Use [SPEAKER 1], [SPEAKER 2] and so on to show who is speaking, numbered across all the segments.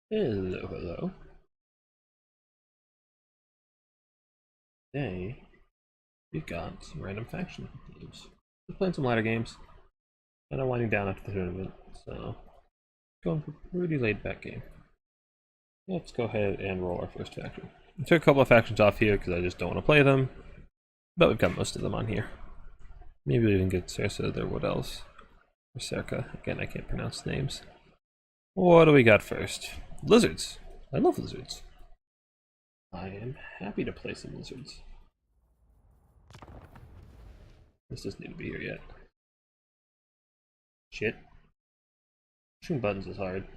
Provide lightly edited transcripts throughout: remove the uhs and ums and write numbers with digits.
[SPEAKER 1] Hello, hello. Today, we got some random faction games. We're playing some ladder games, and I'm winding down after the tournament, so going for a pretty laid back game. Let's go ahead and roll our first faction. I took a couple of factions off here because I just don't want to play them, but we've got most of them on here. Maybe we'll even get Cersa there. What else? Or Cerca. Again, I can't pronounce names. What do we got first? Lizards. I love lizards. I am happy to play some lizards. This doesn't need to be here yet. Shit. Pushing buttons is hard.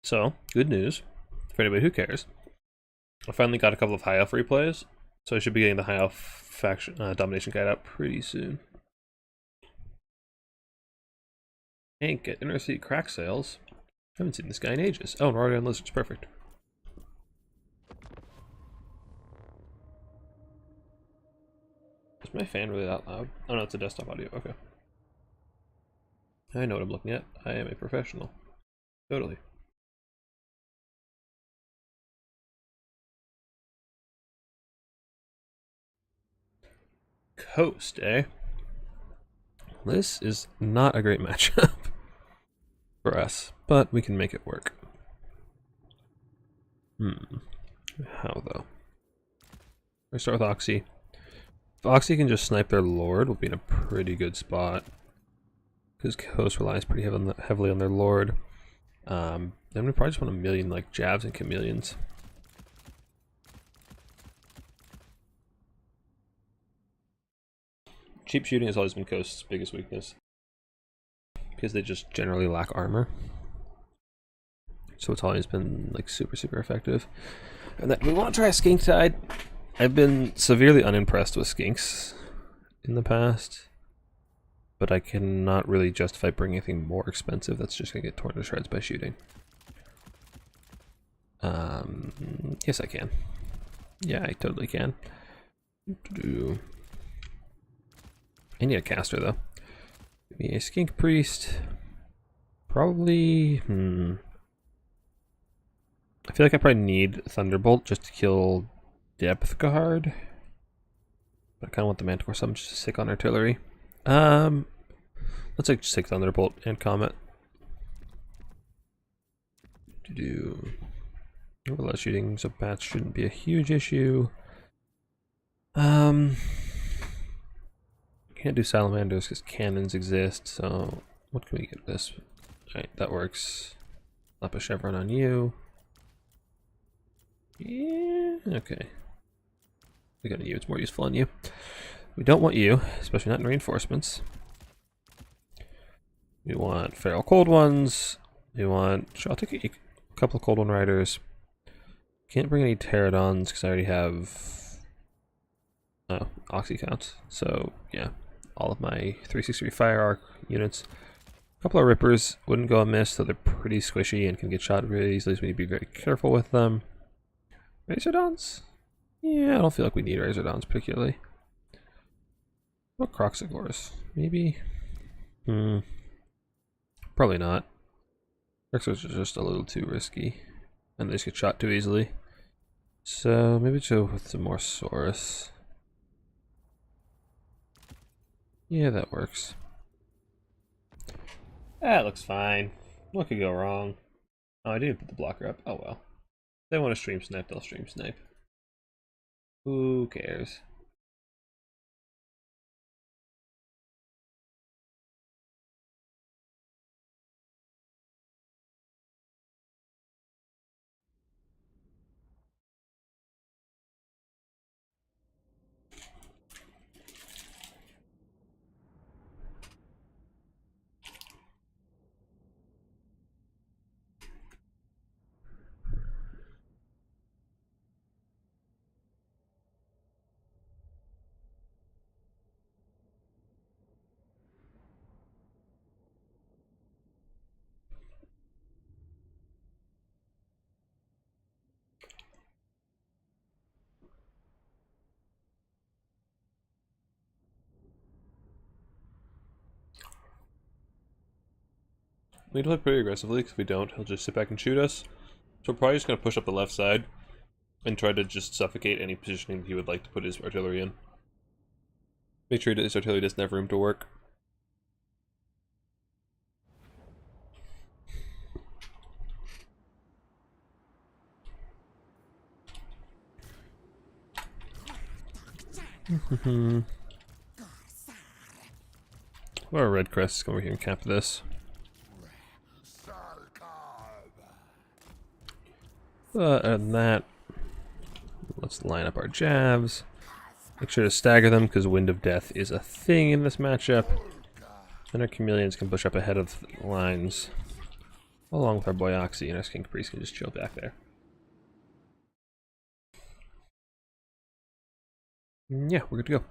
[SPEAKER 1] So, good news for anybody who cares. I finally got a couple of high elf replays, so I should be getting the high elf faction domination guide out pretty soon. Hank at Intercity Crack Sales. Haven't seen this guy in ages. Oh, and we're already on lizards. Perfect. Is my fan really that loud? Oh no, it's a desktop audio. Okay. I know what I'm looking at. I am a professional. Totally. Coast, eh? This is not a great matchup for us, but we can make it work. How though? We start with Oxy. If Oxy can just snipe their Lord, we'll be in a pretty good spot. Because Coast relies pretty heavily on their Lord. Then we probably just want a million like jabs and chameleons. Cheap shooting has always been Coast's biggest weakness. Because they just generally lack armor. So it's always been like super effective. And then we want to try a Skink Tide. I've been severely unimpressed with Skinks in the past. But I cannot really justify bringing anything more expensive that's just going to get torn to shreds by shooting. Yes I can. Yeah, I totally can. I need a caster though. Give me a Skink Priest. Probably, I feel like I probably need Thunderbolt just to kill Depth Guard. But I kind of want the Manticore Summon just to stick on artillery. Let's just take Thunderbolt and Comet. Overload shooting, so bats shouldn't be a huge issue. Can't do salamanders because cannons exist, so what can we get this? Alright, that works. Slap a chevron on you. Yeah, okay. We got you, it's more useful on you. We don't want you, especially not in reinforcements. We want feral cold ones. We want, sure, I'll take a couple of cold one riders. Can't bring any pterodons because I already have Oxy count. So yeah, all of my 363 fire arc units. A couple of rippers wouldn't go amiss, though they're pretty squishy and can get shot really easily, so we need to be very careful with them. Razordons? Yeah, I don't feel like we need Razordons particularly. What Croxigores? Maybe? Probably not. Croxigores are just a little too risky. And they just get shot too easily. So maybe go with some more Saurus. Yeah, that works. That looks fine. What could go wrong? Oh, I didn't put the blocker up. Oh well. If they want to stream snipe, they'll stream snipe. Who cares? We need to play pretty aggressively, because if we don't, he'll just sit back and shoot us. So we're probably just going to push up the left side and try to just suffocate any positioning he would like to put his artillery in. Make sure that his artillery doesn't have room to work. Well, our red crest is come over here and cap this. Other than that, let's line up our jabs. Make sure to stagger them because Wind of Death is a thing in this matchup. And our chameleons can push up ahead of the lines, along with our boy Oxy, and our King Caprice can just chill back there. Yeah, we're good to go.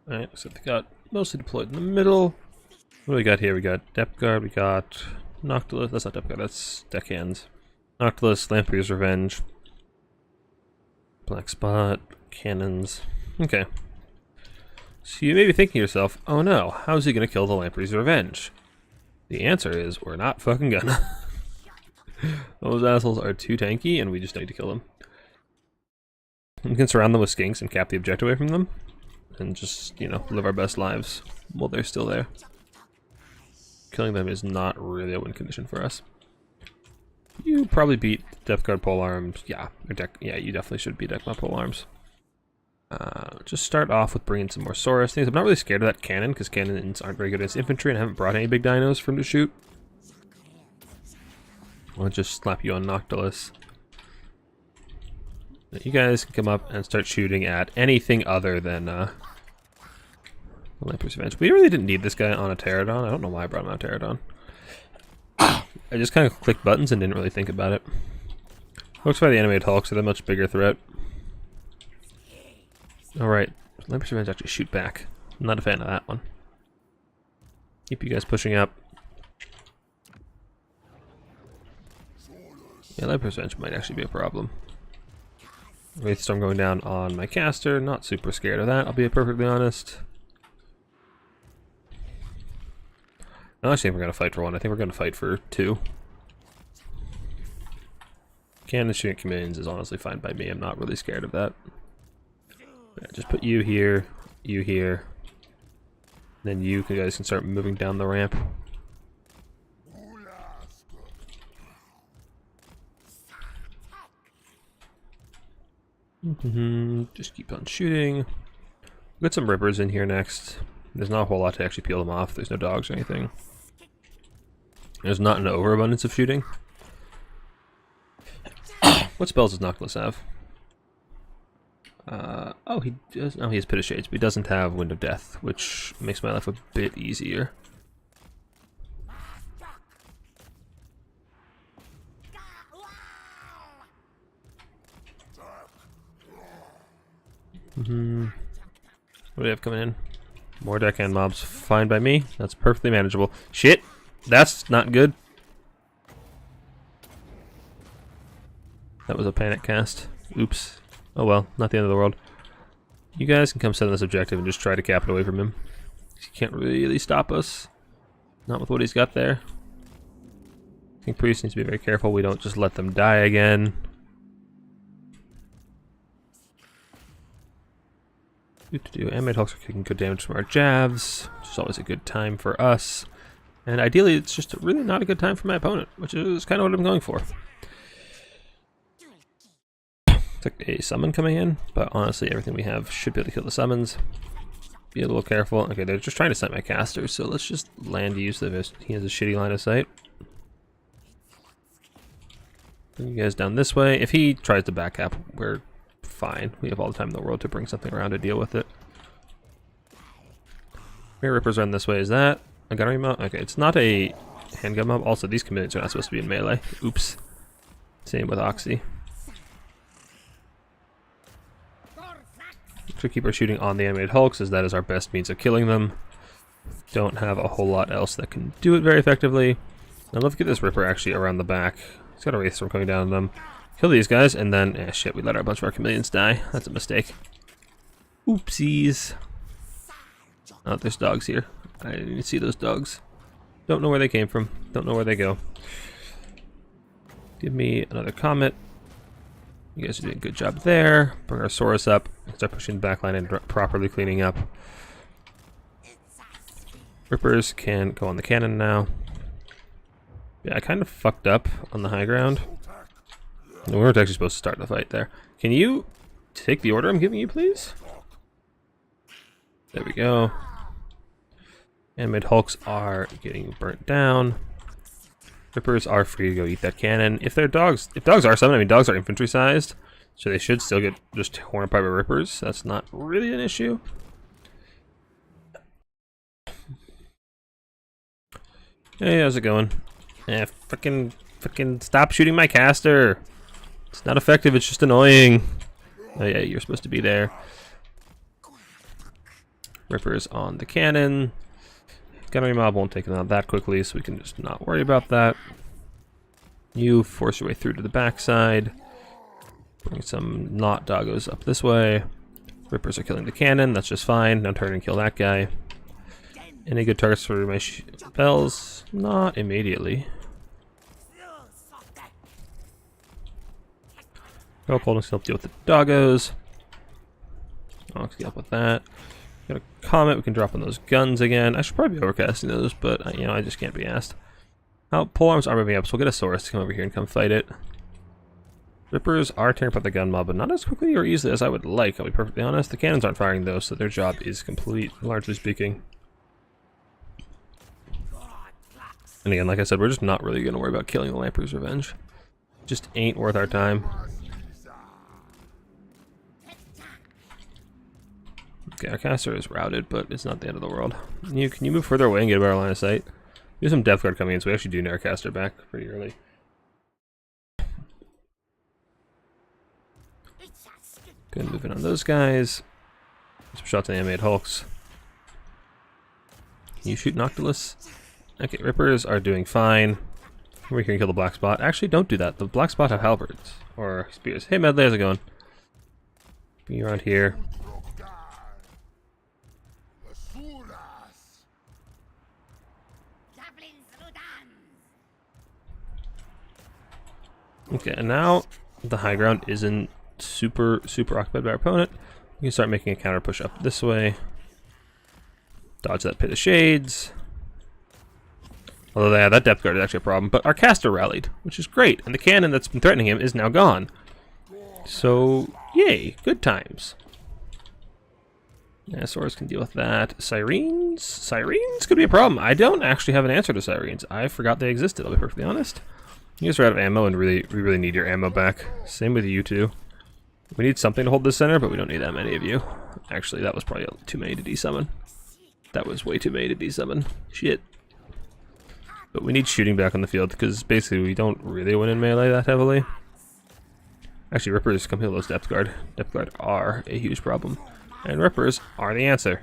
[SPEAKER 1] Alright, so they got mostly deployed in the middle. What do we got here? We got Depth Guard, we got Noctilus, that's not Depth Guard, that's Deckhands. Noctilus, Lamprey's Revenge, Black Spot, Cannons. Okay. So you may be thinking to yourself, oh no, how's he gonna kill the Lamprey's Revenge? The answer is, we're not fucking gonna. Those assholes are too tanky and we just need to kill them. We can surround them with skinks and cap the objective away from them. And just, you know, live our best lives while they're still there. Killing them is not really a win condition for us. You probably beat Depth Guard Polearms. Yeah, you definitely should beat Depth Guard Polearms. Just start off with bringing some more Saurus things. I'm not really scared of that cannon, because cannons aren't very good against infantry, and I haven't brought any big dinos for him to shoot. I'll just slap you on Noctilus. You guys can come up and start shooting at anything other than Lamprey's Revenge. We really didn't need this guy on a Pterodon. I don't know why I brought him on a Pterodon. I just kind of clicked buttons and didn't really think about it. Looks like the animated Hulks are the much bigger threat. Alright, Lamprey's Revenge actually shoot back. I'm not a fan of that one. Keep you guys pushing up. Yeah, Lamprey's Revenge might actually be a problem. Wraithstorm going down on my caster, not super scared of that, I'll be perfectly honest. I don't think we're going to fight for one, I think we're going to fight for two. Cannon shooting chameleons is honestly fine by me, I'm not really scared of that. Yeah, just put you here, then you guys can start moving down the ramp. Just keep on shooting. We'll get some rippers in here next. There's not a whole lot to actually peel them off. There's no dogs or anything. There's not an overabundance of shooting. What spells does Noctilus have? Oh, he does. Oh, he has Pit of Shades, but he doesn't have Wind of Death, which makes my life a bit easier. What do we have coming in? More deckhand mobs. Fine by me. That's perfectly manageable. Shit! That's not good. That was a panic cast. Oops. Oh well, not the end of the world. You guys can come set on this objective and just try to cap it away from him. He can't really stop us. Not with what he's got there. King Priest needs to be very careful we don't just let them die again. Animated Hulks are taking good damage from our jabs, which is always a good time for us. And ideally, it's just really not a good time for my opponent, which is kind of what I'm going for. It's like a summon coming in, but honestly, everything we have should be able to kill the summons. be a little careful. Okay, they're just trying to sight my caster, so let's just land use of his. He has a shitty line of sight. Bring you guys down this way. If he tries to back up, we're fine. We have all the time in the world to bring something around to deal with it. Mirror Rippers run this way. Is that a gunnery mob? Okay, it's not a handgun mob. Also, these chameleons are not supposed to be in melee. Oops. Same with Oxy. To keep our shooting on the animated hulks, as that is our best means of killing them. Don't have a whole lot else that can do it very effectively. Now let's get this Ripper actually around the back. He's got a Wraith Storm coming down on them. Kill these guys, and then, shit, we let a bunch of our chameleons die. That's a mistake. Oopsies. Oh, there's dogs here. I didn't even see those dogs. Don't know where they came from. Don't know where they go. Give me another Comet. You guys are doing a good job there. Bring our Saurus up. Start pushing the backline and properly cleaning up. Rippers can go on the cannon now. Yeah, I kind of fucked up on the high ground. We weren't actually supposed to start the fight there. Can you take the order I'm giving you, please? There we go. Animated hulks are getting burnt down. Rippers are free to go eat that cannon. If they're dogs, if dogs are summoned, I mean dogs are infantry sized, so they should still get just torn apart by rippers. That's not really an issue. Hey, how's it going? Yeah, fucking stop shooting my caster. It's not effective, it's just annoying. Oh yeah, you're supposed to be there. Rippers on the cannon. Gunnery mob won't take it out that quickly, so we can just not worry about that. You force your way through to the backside. Bring some not doggos up this way. Rippers are killing the cannon, that's just fine. Now turn and kill that guy. Any good targets for my spells? Not immediately. Go cold and help deal with the doggos. I'll help with that. Got a Comet, we can drop on those guns again. I should probably be overcasting those, but you know, I just can't be asked. Polearms are moving up, so we'll get a Saurus to come over here and come fight it. Rippers are tearing apart the gun mob, but not as quickly or easily as I would like, I'll be perfectly honest. The cannons aren't firing though, so their job is complete, largely speaking. And again, like I said, we're just not really going to worry about killing the Lamprey's Revenge. Just ain't worth our time. Okay, our caster is routed, but it's not the end of the world. Can you move further away and get a better line of sight? We have some depth guard coming in, so we actually do need our caster back pretty early. Good, moving on those guys. Some shots on the animated hulks. Can you shoot Noctilus? Okay, Rippers are doing fine. We're here to kill the black spot. Actually, don't do that. The black spot have halberds or spears. Hey, Medley, how's it going? Be around here. Okay, and now the high ground isn't super occupied by our opponent. We can start making a counter push up this way. Dodge that Pit of Shades. Although yeah, that depth guard is actually a problem, but our caster rallied, which is great, and the cannon that's been threatening him is now gone. So, yay, good times. Yeah, Saurus can deal with that. Sirens? Sirens could be a problem. I don't actually have an answer to Sirens. I forgot they existed, I'll be perfectly honest. You guys are out of ammo, and we really need your ammo back. Same with you two. We need something to hold this center, but we don't need that many of you. Actually, that was probably too many to desummon. That was way too many to desummon. Shit. But we need shooting back on the field, because basically we don't really win in melee that heavily. Actually, Rippers come heal those depth guard. Depth guard are a huge problem. And Rippers are the answer.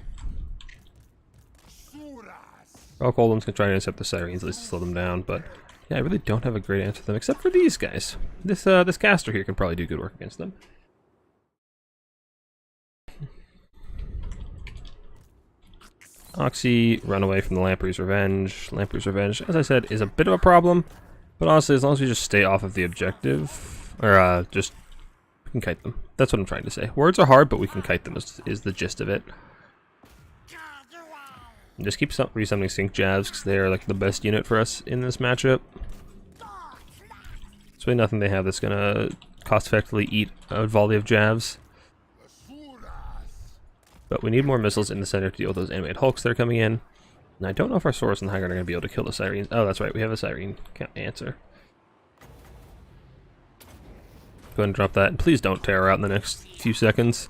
[SPEAKER 1] All Golems can try and intercept the Sirens, at least to slow them down, but yeah, I really don't have a great answer for them, except for these guys. This caster here can probably do good work against them. Oxy, run away from the Lamprey's Revenge. Lamprey's Revenge, as I said, is a bit of a problem, but honestly, as long as we just stay off of the objective, or just, we can kite them. That's what I'm trying to say. Words are hard, but we can kite them is the gist of it. And just keep resummoning Sync Jabs, because they're like the best unit for us in this matchup. There's really nothing they have that's gonna cost effectively eat a volley of jabs. But we need more missiles in the center to deal with those animated hulks that are coming in. And I don't know if our Saurus and High Guard are going to be able to kill the Sirens. Oh, that's right, we have a Siren answer. Go ahead and drop that, and please don't tear her out in the next few seconds.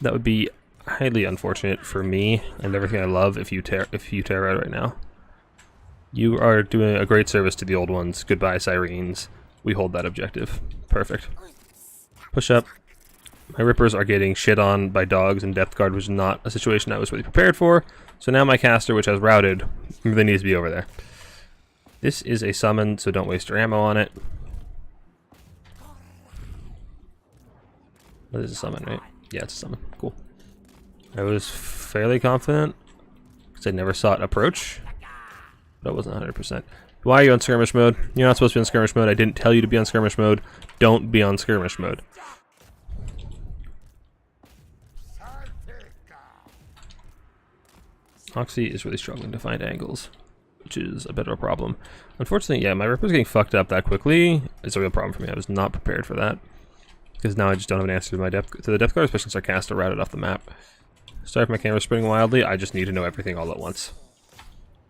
[SPEAKER 1] That would be highly unfortunate for me and everything I love if you tear her out right now. You are doing a great service to the old ones. Goodbye, Sirens. We hold that objective. Perfect. Push up. My Rippers are getting shit on by dogs and Depth Guard, which is not a situation I was really prepared for. So now my caster, which has routed, really needs to be over there. This is a summon, so don't waste your ammo on it. That is a summon, right? Yeah, it's a summon. Cool. I was fairly confident because I never saw it approach, but I wasn't 100%. Why are you on skirmish mode? You're not supposed to be on skirmish mode. I didn't tell you to be on skirmish mode. Don't be on skirmish mode. Oxy is really struggling to find angles, which is a bit of a problem. Unfortunately, yeah, my Ripper's getting fucked up that quickly. It's a real problem for me. I was not prepared for that. Because now I just don't have an answer to my to the Depth Guard, especially since our caster routed off the map. Sorry if my camera's spinning wildly, I just need to know everything all at once.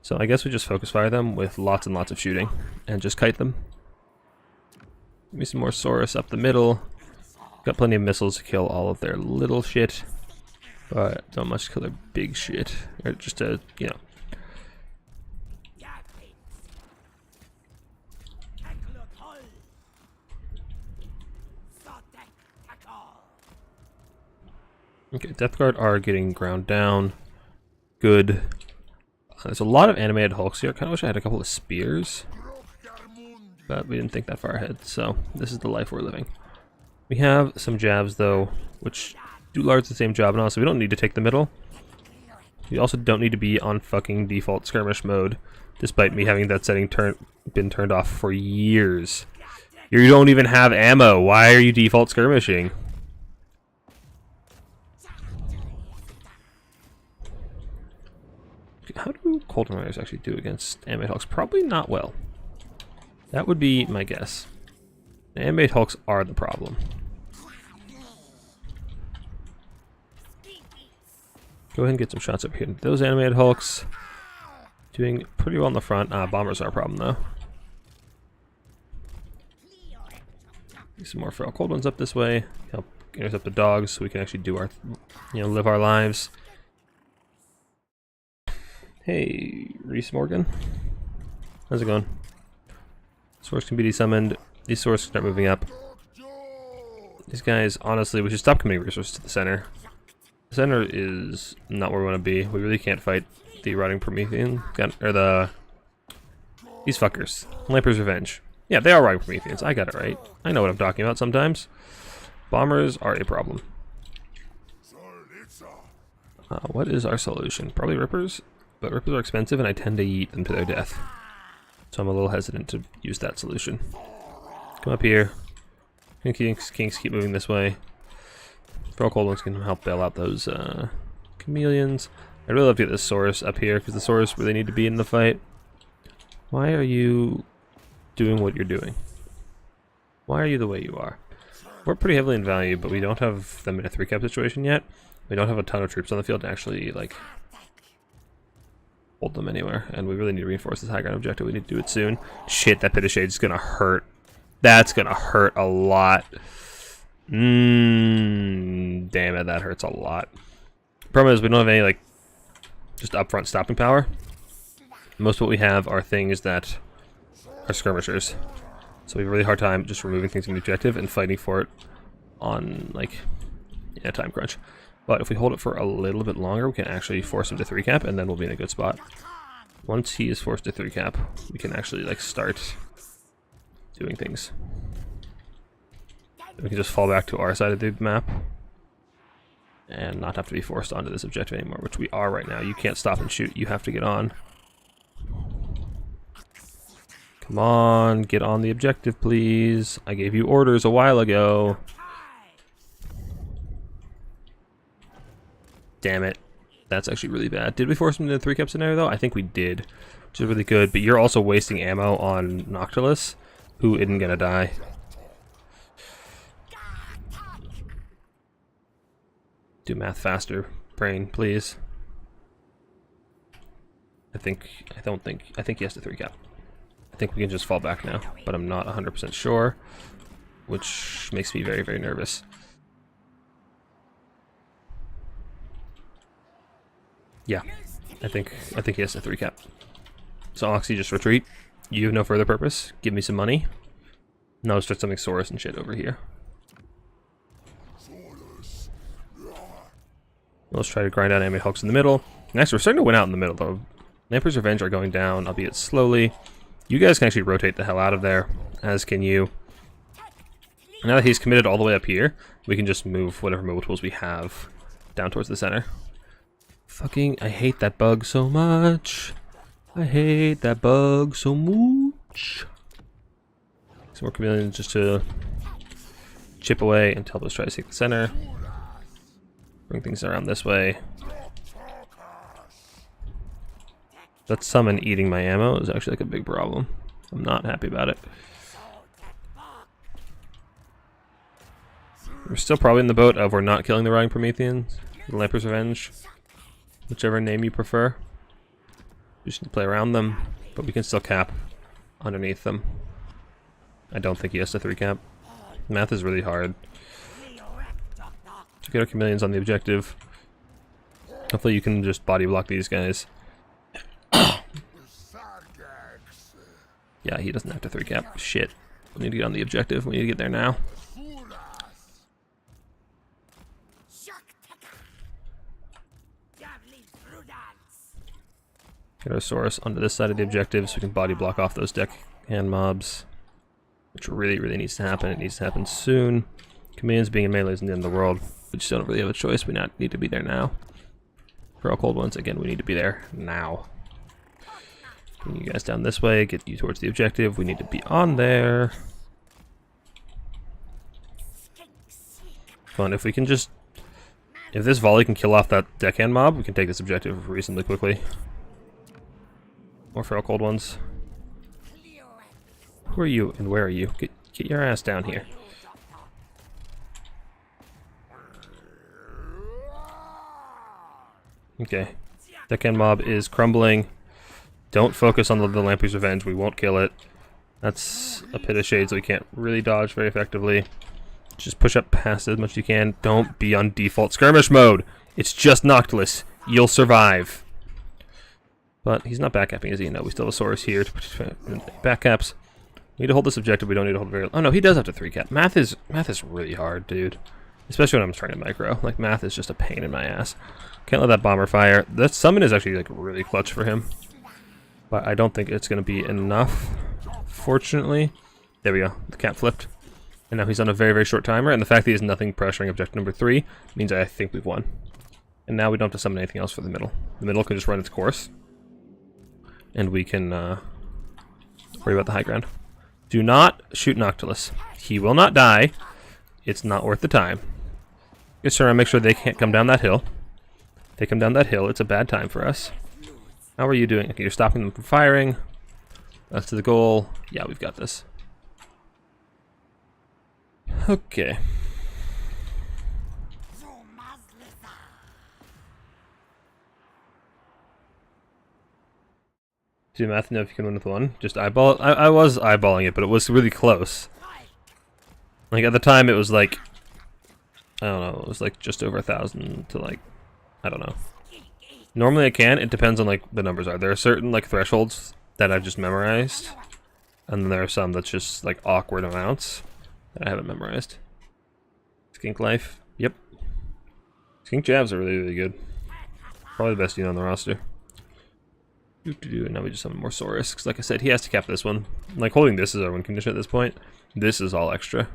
[SPEAKER 1] So I guess we just focus fire them with lots and lots of shooting, and just kite them. Give me some more Saurus up the middle. Got plenty of missiles to kill all of their little shit, but not much to kill their big shit. Or just to, you know. Okay, Depth Guard are getting ground down. Good. There's a lot of animated hulks here. I kind of wish I had a couple of spears, but we didn't think that far ahead, so this is the life we're living. We have some jabs, though, which do largely the same job now, so we don't need to take the middle. We also don't need to be on fucking default skirmish mode, despite me having that setting been turned off for years. You don't even have ammo. Why are you default skirmishing? How do Colton Riders actually do against animated hulks? Probably not well. That would be my guess. The animated hulks are the problem. Go ahead and get some shots up here. Those animated hulks doing pretty well in the front. Bombers are a problem though. Get some more feral cold ones up this way. Help intercept the dogs so we can actually do our, live our lives. Hey, Reese Morgan. How's it going? Source can be desummoned. These Source start moving up. These guys, honestly, we should stop committing resources to the center. The center is not where we want to be. We really can't fight the rotting Promethean. Or these fuckers. Lamper's Revenge. Yeah, they are rotting Prometheans. I got it right. I know what I'm talking about sometimes. Bombers are a problem. What is our solution? Probably Rippers? But Rippers are expensive and I tend to yeet them to their death. So I'm a little hesitant to use that solution. Come up here. Kings keep moving this way. Feral Cold Ones can help bail out those chameleons. I'd really love to get this Saurus up here because the Saurus really need to be in the fight. Why are you doing what you're doing? Why are you the way you are? We're pretty heavily in value, but we don't have them in a 3-cap situation yet. We don't have a ton of troops on the field to actually, like, hold them anywhere, and we really need to reinforce this high ground objective. We need to do it soon. Shit, that Pit of Shade is gonna hurt. That's gonna hurt a lot. Damn it, that hurts a lot. Problem is, we don't have any, like, just upfront stopping power. Most of what we have are things that are skirmishers. So we have a really hard time just removing things from the objective and fighting for it on, like, a time crunch. But if we hold it for a little bit longer, we can actually force him to 3-cap, and then we'll be in a good spot. Once he is forced to 3-cap, we can actually, like, start doing things. We can just fall back to our side of the map and not have to be forced onto this objective anymore, which we are right now. You can't stop and shoot. You have to get on. Come on, get on the objective, please. I gave you orders a while ago. Damn it. That's actually really bad. Did we force him into the 3-cap scenario, though? I think we did, which is really good. But you're also wasting ammo on Noctilus, who isn't going to die. Do math faster. Brain, please. I think he has to 3-cap. I think we can just fall back now, but I'm not 100% sure, which makes me very, very nervous. Yeah, I think he has to 3-cap. So Oxy, just retreat. You have no further purpose. Give me some money. Now let's start something Saurus and shit over here. Let's try to grind out Animate Hulks in the middle. Next, we're starting to win out in the middle though. Lampert's Revenge are going down, albeit slowly. You guys can actually rotate the hell out of there, as can you. Now that he's committed all the way up here, we can just move whatever mobile tools we have down towards the center. Fucking, I hate that bug so much. I hate that bug so much. Some more chameleons just to chip away and help us try to take the center. Bring things around this way. That summon eating my ammo is actually like a big problem. I'm not happy about it. We're still probably in the boat of we're not killing the Rotting Prometheans. The Lampert's Revenge. Whichever name you prefer. We just need to play around them, but we can still cap underneath them. I don't think he has to 3-cap. Math is really hard. To get our chameleons on the objective. Hopefully you can just body block these guys. Yeah, he doesn't have to 3-cap. Shit. We need to get on the objective. We need to get there now. Get our Saurus onto this side of the objective so we can body block off those deckhand mobs. Which really, really needs to happen. It needs to happen soon. Chameleons being in melee isn't the end of the world. We just don't really have a choice. We need to be there now. For all cold ones, again, we need to be there now. Bring you guys down this way, get you towards the objective. We need to be on there. Come on, if we can just... If this volley can kill off that deckhand mob, we can take this objective reasonably quickly. More feral cold ones. Who are you and where are you? Get your ass down here. Okay. Deckhand mob is crumbling. Don't focus on the Lampert's Revenge. We won't kill it. That's a Pit of Shades, so we can't really dodge very effectively. Just push up past it as much as you can. Don't be on default skirmish mode. It's just Noctilus. You'll survive. But he's not backcapping, is he? No, we still have a Saurus here to backcaps. We need to hold this objective. We don't need to hold very... Oh no, he does have to 3-cap. Math is really hard, dude. Especially when I'm trying to micro. Like, math is just a pain in my ass. Can't let that bomber fire. That summon is actually like really clutch for him. But I don't think it's going to be enough, fortunately. There we go. The cap flipped. And now he's on a very, very short timer. And the fact that he has nothing pressuring objective number 3 means I think we've won. And now we don't have to summon anything else for the middle. The middle can just run its course. And we can worry about the high ground. Do not shoot Noctilus. He will not die. It's not worth the time. Just try to make sure they can't come down that hill. If they come down that hill, it's a bad time for us. How are you doing? Okay, you're stopping them from firing. That's to the goal. Yeah, we've got this. Okay. Do math know if you can win with one? Just eyeball it? I was eyeballing it, but it was really close. Like, at the time, it was like... I don't know, it was like just over 1,000 to like... I don't know. Normally I can, it depends on like the numbers are. There are certain like thresholds that I've just memorized. And then there are some that's just like awkward amounts that I haven't memorized. Skink Life, yep. Skink Jabs are really, really good. Probably the best unit on the roster. And now we just summon more Saurus, because like I said, he has to cap this one. Like, holding this is our win condition at this point. This is all extra.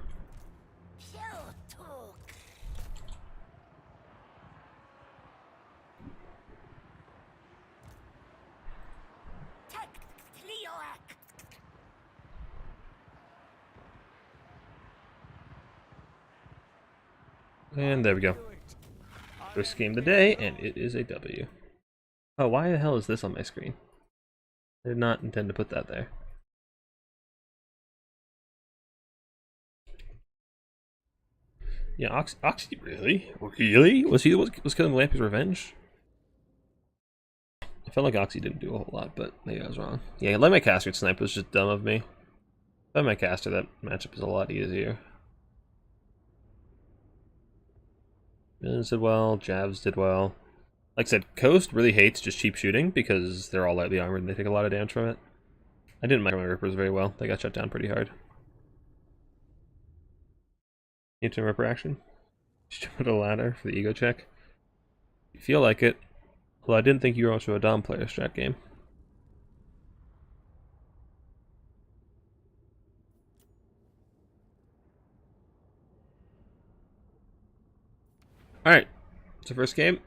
[SPEAKER 1] And there we go. First game of the day, and it is a W. Oh, why the hell is this on my screen? I did not intend to put that there. Yeah, Oxy, really? Really? Was he the one was killing Lampy's revenge? I felt like Oxy didn't do a whole lot, but maybe I was wrong. Yeah, let my caster snipe was just dumb of me. Let my caster, that matchup is a lot easier. Minions did well, Javs did well. Like I said, Coast really hates just cheap shooting because they're all lightly armored and they take a lot of damage from it. I didn't micro my Rippers very well. They got shut down pretty hard. Need to Ripper action? Just put a ladder for the ego check. You feel like it. Although I didn't think you were much of a Dom player strat game. Alright, it's the first game.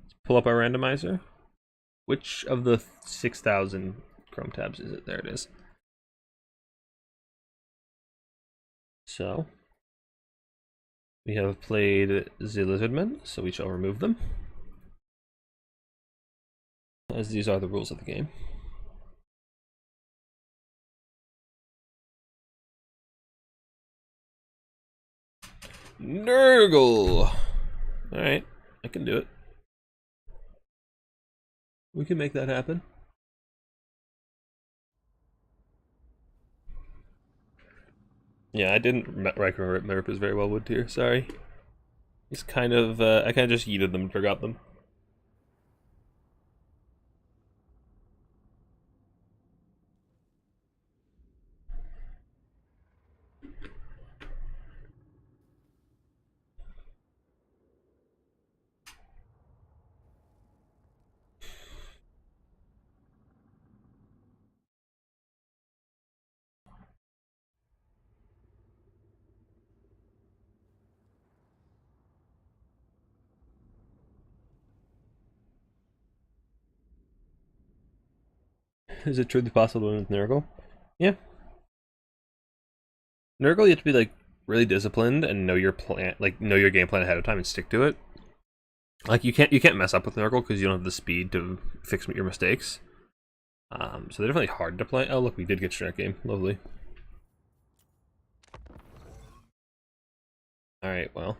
[SPEAKER 1] Let's pull up our randomizer. Which of the 6,000 Chrome tabs is it? There it is. So, we have played the Lizardmen, so we shall remove them, as these are the rules of the game. Nurgle! Alright, I can do it. We can make that happen. Yeah, I didn't recognize my Rippers very well, Wood Tier, sorry. It's kind of, I kind of just yeeted them and forgot them. Is it truly possible to win with Nurgle? Yeah. Nurgle, you have to be like really disciplined and know your plan, like know your game plan ahead of time and stick to it. Like you can't mess up with Nurgle because you don't have the speed to fix your mistakes. So they're definitely hard to play. Oh look, we did get strat game. Lovely. All right, well,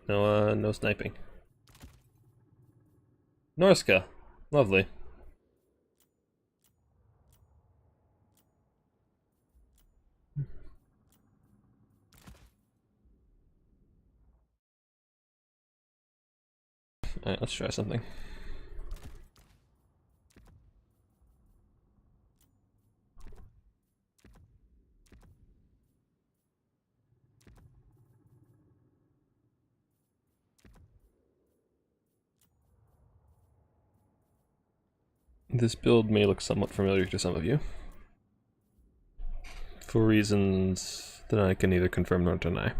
[SPEAKER 1] no sniping. Norska, lovely. Alright, let's try something. This build may look somewhat familiar to some of you, for reasons that I can neither confirm nor deny.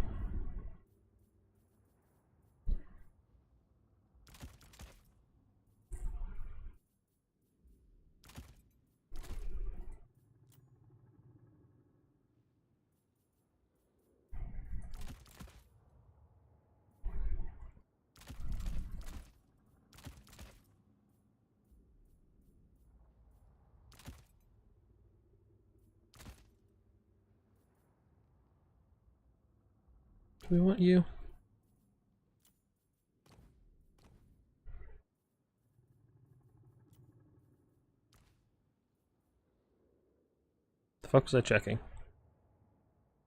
[SPEAKER 1] Do we want you? The fuck was I checking?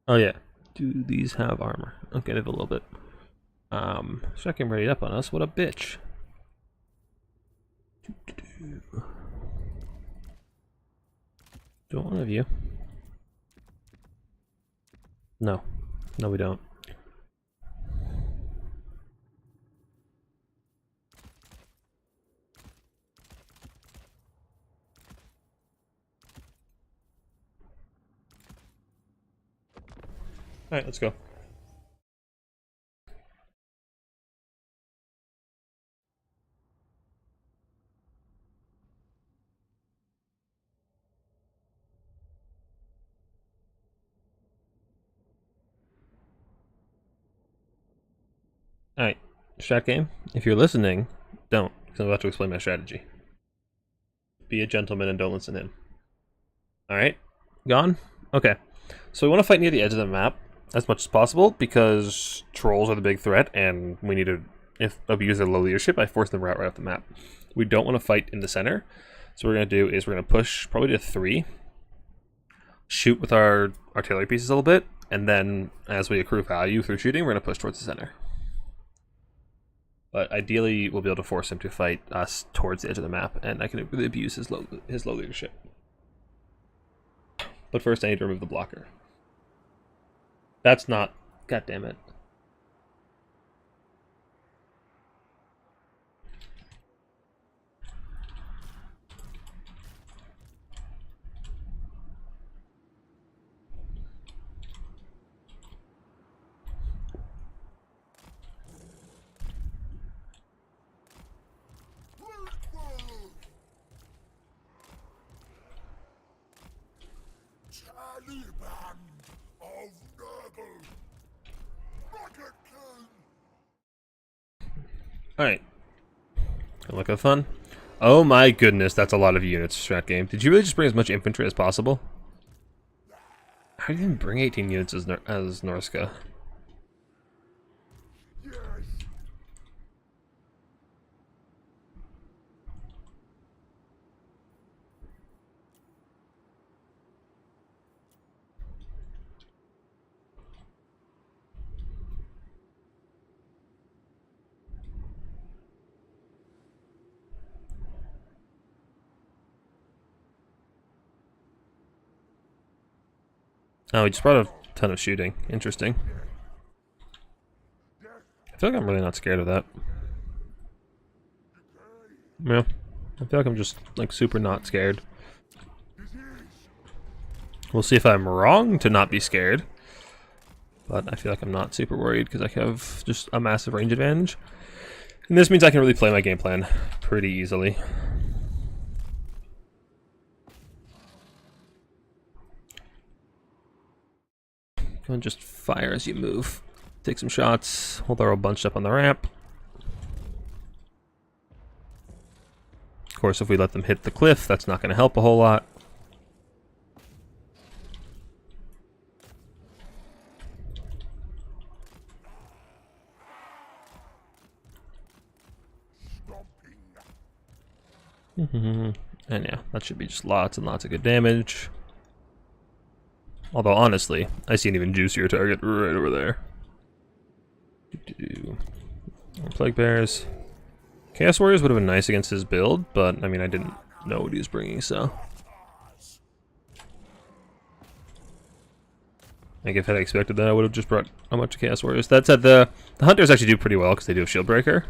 [SPEAKER 1] Oh yeah. Do these have armor? Okay, they have a little bit. Strat game ready up on us. What a bitch. Do one of you? No. No, we don't. Alright, let's go. Alright, strat game. If you're listening, don't, because I'm about to explain my strategy. Be a gentleman and don't listen in. Alright, gone? Okay. So we want to fight near the edge of the map. as much as possible because trolls are the big threat, and we need to abuse their low leadership by forcing them right off the map. We don't want to fight in the center, so what we're going to do is we're going to push probably to 3, shoot with our artillery pieces a little bit, and then as we accrue value through shooting, we're going to push towards the center. But ideally, we'll be able to force him to fight us towards the edge of the map, and I can really abuse his low leadership. But first, I need to remove the blocker. That's not... God damn it. Alright. Look at fun. Oh my goodness, that's a lot of units, strat game. Did you really just bring as much infantry as possible? How do you even bring 18 units as Norska? Oh, he just brought a ton of shooting. Interesting. I feel like I'm really not scared of that. Yeah. I feel like I'm just, like, super not scared. We'll see if I'm wrong to not be scared. But I feel like I'm not super worried because I have just a massive range advantage. And this means I can really play my game plan pretty easily. Go and just fire as you move. Take some shots. Hold our bunched up on the ramp. Of course, if we let them hit the cliff, that's not going to help a whole lot. And yeah, that should be just lots and lots of good damage. Although, honestly, I see an even juicier target right over there. More Plague Bears. Chaos Warriors would have been nice against his build, but, I mean, I didn't know what he was bringing, so... Like, if I had expected that, I would have just brought a bunch of Chaos Warriors. That said, the Hunters actually do pretty well, because they do have Shield Breaker.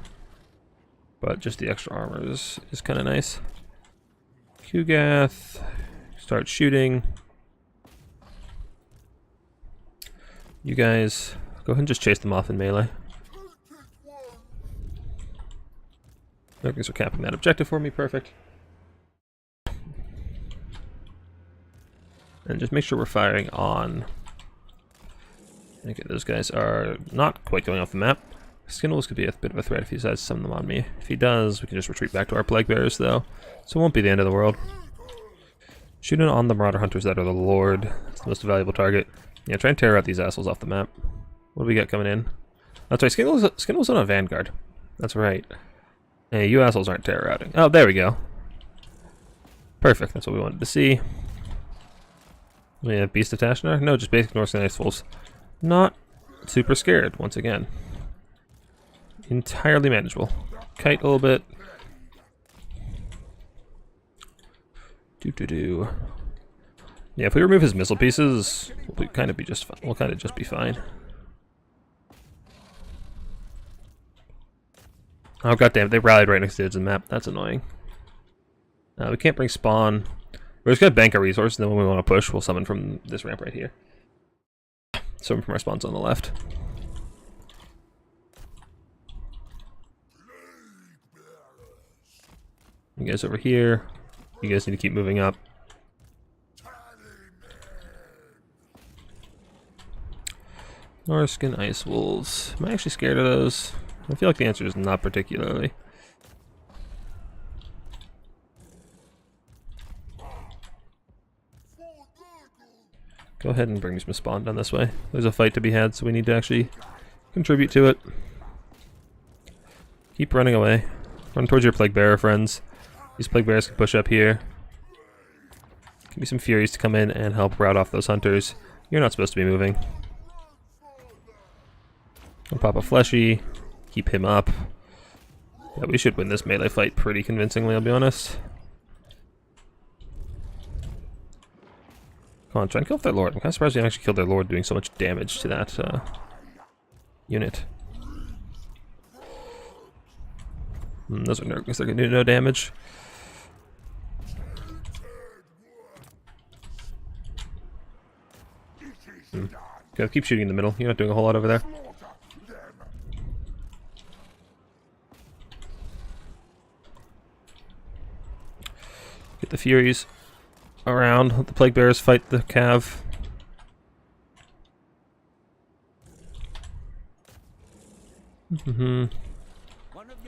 [SPEAKER 1] But just the extra armor is kind of nice. Kugath. Start shooting. You guys, go ahead and just chase them off in melee. Thanks for capping that objective for me, perfect. And just make sure we're firing on... Okay, those guys are not quite going off the map. Skinwolves could be a bit of a threat if he decides to summon them on me. If he does, we can just retreat back to our Plague Bears, though. So it won't be the end of the world. Shooting on the Marauder Hunters that are the Lord. That's the most valuable target. Yeah, try and tear out these assholes off the map. What do we got coming in? That's right, Skinwolves on a Vanguard. That's right. Hey, you assholes aren't terror routing. Oh, there we go. Perfect, that's what we wanted to see. Yeah, Beast of Tashnar? No, just basic Norse and Ice Wolves. Not super scared, once again. Entirely manageable. Kite a little bit. Yeah, if we remove his missile pieces, we'll kind of be just fine. We'll kind of just be fine. Oh goddamn! They rallied right next to the edge of the map. That's annoying. We can't bring spawn. We're just gonna bank our resources, and then when we want to push, we'll summon from this ramp right here. Summon from our spawns on the left. You guys over here. You guys need to keep moving up. Norscan Ice Wolves. Am I actually scared of those? I feel like the answer is not particularly. Go ahead and bring me some spawn down this way. There's a fight to be had, so we need to actually contribute to it. Keep running away. Run towards your Plague Bearer friends. These Plague Bearers can push up here. Give me some Furies to come in and help rout off those Hunters. You're not supposed to be moving. I'll pop a Fleshy. Keep him up. Yeah, we should win this melee fight pretty convincingly, I'll be honest. Come on, try and kill their Lord. I'm kind of surprised we actually killed their Lord doing so much damage to that unit. Those are Nurglings, they're going to do no damage. Okay, keep shooting in the middle. You're not doing a whole lot over there. Get the Furies around. Let the Plague Bearers fight the Cav. I think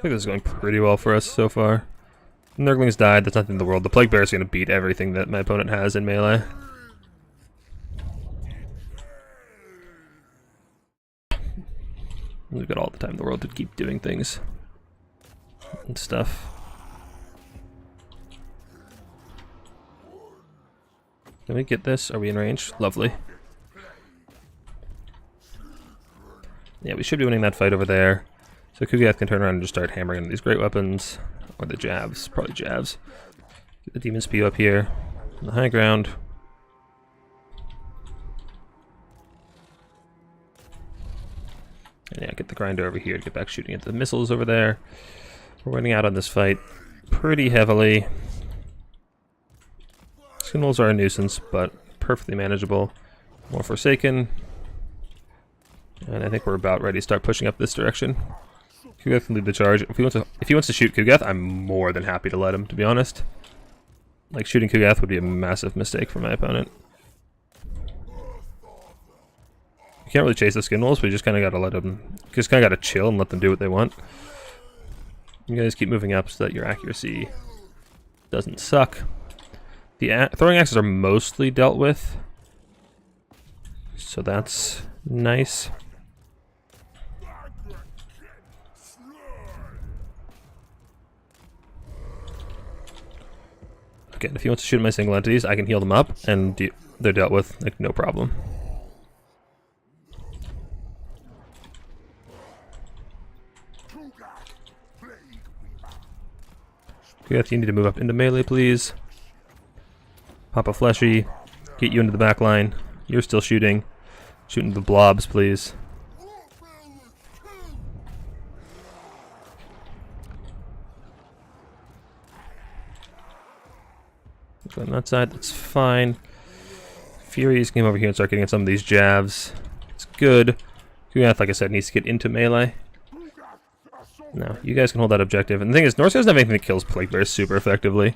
[SPEAKER 1] this is going pretty well for us so far. Nurglings died, that's nothing in the world. The Plague Bear is going to beat everything that my opponent has in melee. We've got all the time in the world to keep doing things and stuff. Can we get this? Are we in range? Lovely. Yeah, we should be winning that fight over there. So Kugath can turn around and just start hammering on these great weapons. Or the jabs. Probably jabs. Get the Demon Spew up here. On the high ground. And yeah, get the Grinder over here to get back shooting at the missiles over there. We're winning out on this fight pretty heavily. Skin Wolves are a nuisance, but perfectly manageable. More Forsaken. And I think we're about ready to start pushing up this direction. Kugath can lead the charge. If he wants to shoot Kugath, I'm more than happy to let him, to be honest. Like, shooting Kugath would be a massive mistake for my opponent. You can't really chase the Skin Wolves, but you just kind of gotta let them... Just kind of gotta chill and let them do what they want. You guys keep moving up so that your accuracy doesn't suck. The throwing axes are mostly dealt with, so that's nice. Again, if he wants to shoot at my single entities, I can heal them up, and they're dealt with, like, no problem. Kugath, you need to move up into melee, please. Pop a Fleshy. Get you into the back line. You're still shooting. Shooting the blobs, please. Go on that side, that's fine. Furies came over here and start getting at some of these jabs. It's good. Kugath, like I said, needs to get into melee. No, you guys can hold that objective. And the thing is, Norse doesn't have anything that kills Plague Bears super effectively,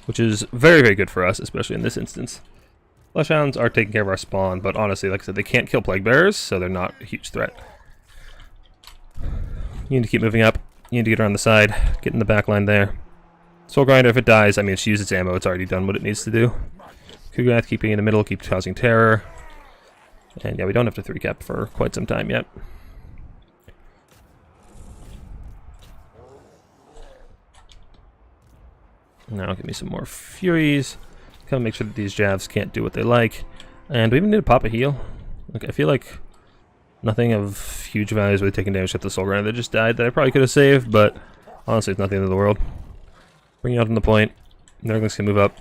[SPEAKER 1] which is very, very good for us, especially in this instance. Fleshhounds are taking care of our spawn, but honestly, like I said, they can't kill Plague Bearers, so they're not a huge threat. You need to keep moving up. You need to get around the side, get in the back line there. Soul Grinder, if it dies, I mean, it's used its ammo, it's already done what it needs to do. Kugath keeping in the middle, keep causing terror. And yeah, we don't have to 3-cap for quite some time yet. Now give me some more Furies. Kind of make sure that these jabs can't do what they like. And we even need to pop a heal. Like, I feel like nothing of huge value is really taking damage at the Soul Grinder that just died that I probably could have saved, but honestly it's not the end of the world. Bring you out on the point. Nurglings can move up.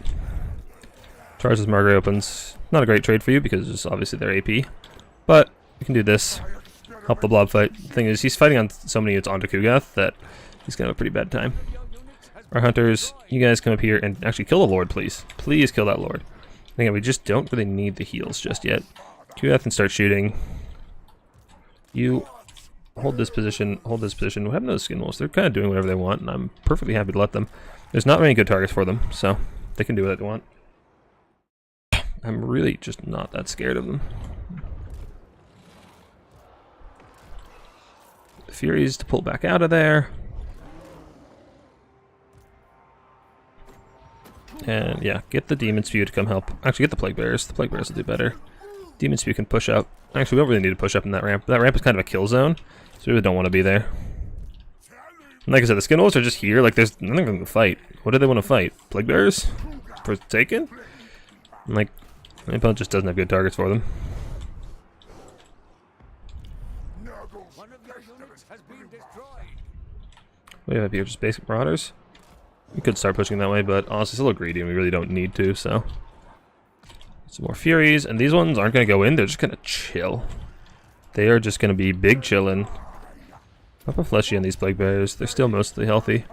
[SPEAKER 1] Charge as Margrave opens. Not a great trade for you because obviously they're AP. But we can do this. Help the blob fight. The thing is, he's fighting on so many units onto Kugath that he's gonna have a pretty bad time. Our hunters, you guys come up here and actually kill the Lord, please. Please kill that Lord. Again, we just don't really need the heals just yet. Kugath can start shooting. You hold this position, hold this position. We have no Skin Wolves. They're kind of doing whatever they want, and I'm perfectly happy to let them. There's not many good targets for them, so they can do what they want. I'm really just not that scared of them. The Furies to pull back out of there. And yeah, get the Demon Spew to come help. Actually, get the Plague Bearers. The Plague Bearers will do better. Demon Spew can push up. Actually, we don't really need to push up in that ramp. That ramp is kind of a kill zone, so we really don't want to be there. And like I said, the Skin Wolves are just here. Like, there's nothing for them to fight. What do they want to fight? Plague Bearers? Forsaken? And, like, my opponent just doesn't have good targets for them. What do we have here? Just basic Marauders? We could start pushing that way, but honestly, it's a little greedy and we really don't need to, so. Some more Furies, and these ones aren't going to go in, they're just going to chill. They are just going to be big chillin'. Up a Fleshy on these Plague Bearers, they're still mostly healthy.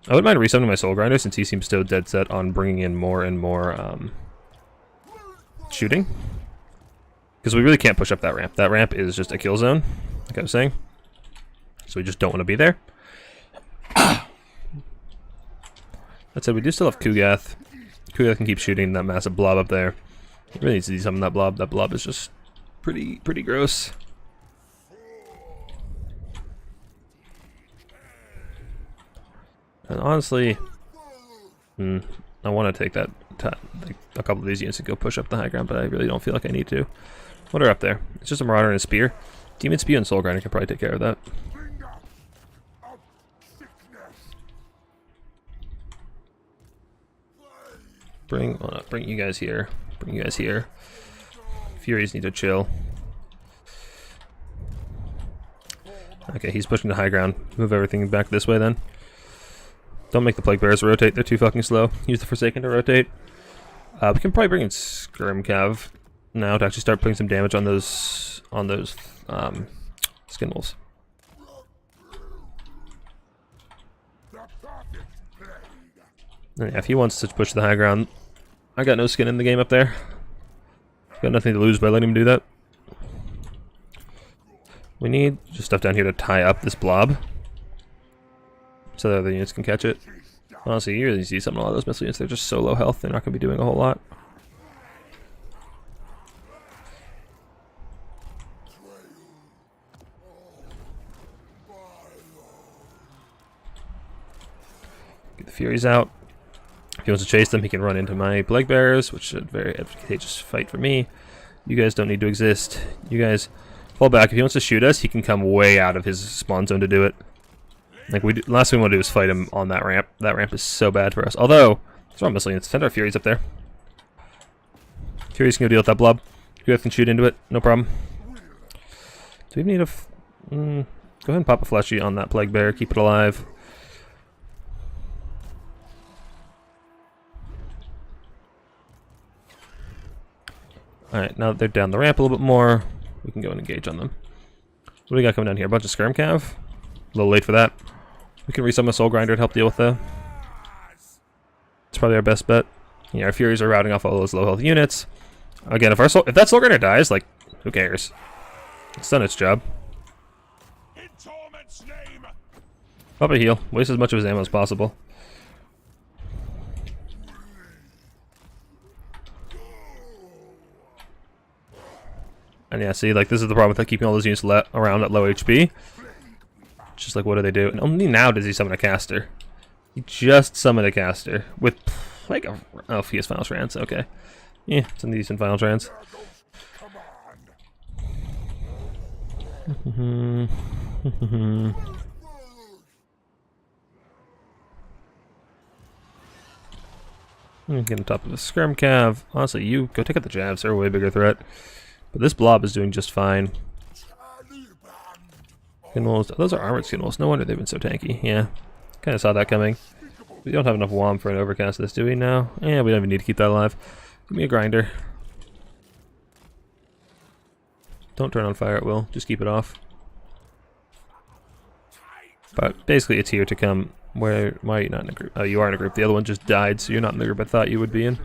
[SPEAKER 1] I wouldn't mind resummoning my Soul Grinder since he seems so dead set on bringing in more and more shooting. Because we really can't push up that ramp. That ramp is just a kill zone, like I was saying. So we just don't want to be there. That said, we do still have Kugath. Kugath can keep shooting that massive blob up there. He really needs to desummon that blob. That blob is just pretty gross. And honestly, I want to take that like a couple of these units and go push up the high ground, but I really don't feel like I need to. What are up there? It's just a Marauder and a Spear. Demon Spew and Soul Grinder can probably take care of that. Bring you guys here. Bring you guys here. Furies need to chill. Okay, he's pushing the high ground. Move everything back this way then. Don't make the Plague Bearers rotate, they're too fucking slow. Use the Forsaken to rotate. We can probably bring in Skirmcav now to actually start putting some damage on those Skin Wolves. And yeah, if he wants to push the high ground, I got no skin in the game up there. Got nothing to lose by letting him do that. We need just stuff down here to tie up this blob, so that other units can catch it. Honestly, you really see some of a lot of those missile units, they're just so low health, they're not going to be doing a whole lot. Get the Furies out. If he wants to chase them, he can run into my Plague Bearers, which is a very advantageous fight for me. You guys don't need to exist. You guys fall back. If he wants to shoot us, he can come way out of his spawn zone to do it. Like, last thing we want to do is fight him on that ramp. That ramp is so bad for us. Although, it's not missile units. Send our Furies up there. Furies can go deal with that blob. You guys can shoot into it. No problem. Do we need a... go ahead and pop a Fleshy on that Plague Bear. Keep it alive. Alright, now that they're down the ramp a little bit more, we can go and engage on them. What do we got coming down here? A bunch of Skirmcav? A little late for that. We can resummon a Soul Grinder to help deal with that. It's probably our best bet. Yeah, our Furies are routing off all those low health units. Again, if that Soul Grinder dies, like, who cares? It's done its job. Pop a heal. Waste as much of his ammo as possible. And yeah, see, like, this is the problem with keeping all those units around at low HP. Just like, what do they do? And only now does he summon a caster. He just summoned a caster with, like, oh, he has Final Trance, okay. Yeah, it's a decent Final Trance. Get on top of the Skirmcav. Honestly, you go take out the Javs, they're a way bigger threat. But this blob is doing just fine. Skin Wolves, those are armored Skin Wolves. No wonder they've been so tanky. Yeah, kind of saw that coming. We don't have enough WOM for an overcast of this, do we now? Yeah, we don't even need to keep that alive. Give me a grinder. Don't turn on fire at will. Just keep it off. But basically, it's here to come. Why are you not in a group? Oh, you are in a group. The other one just died, so you're not in the group I thought you would be in.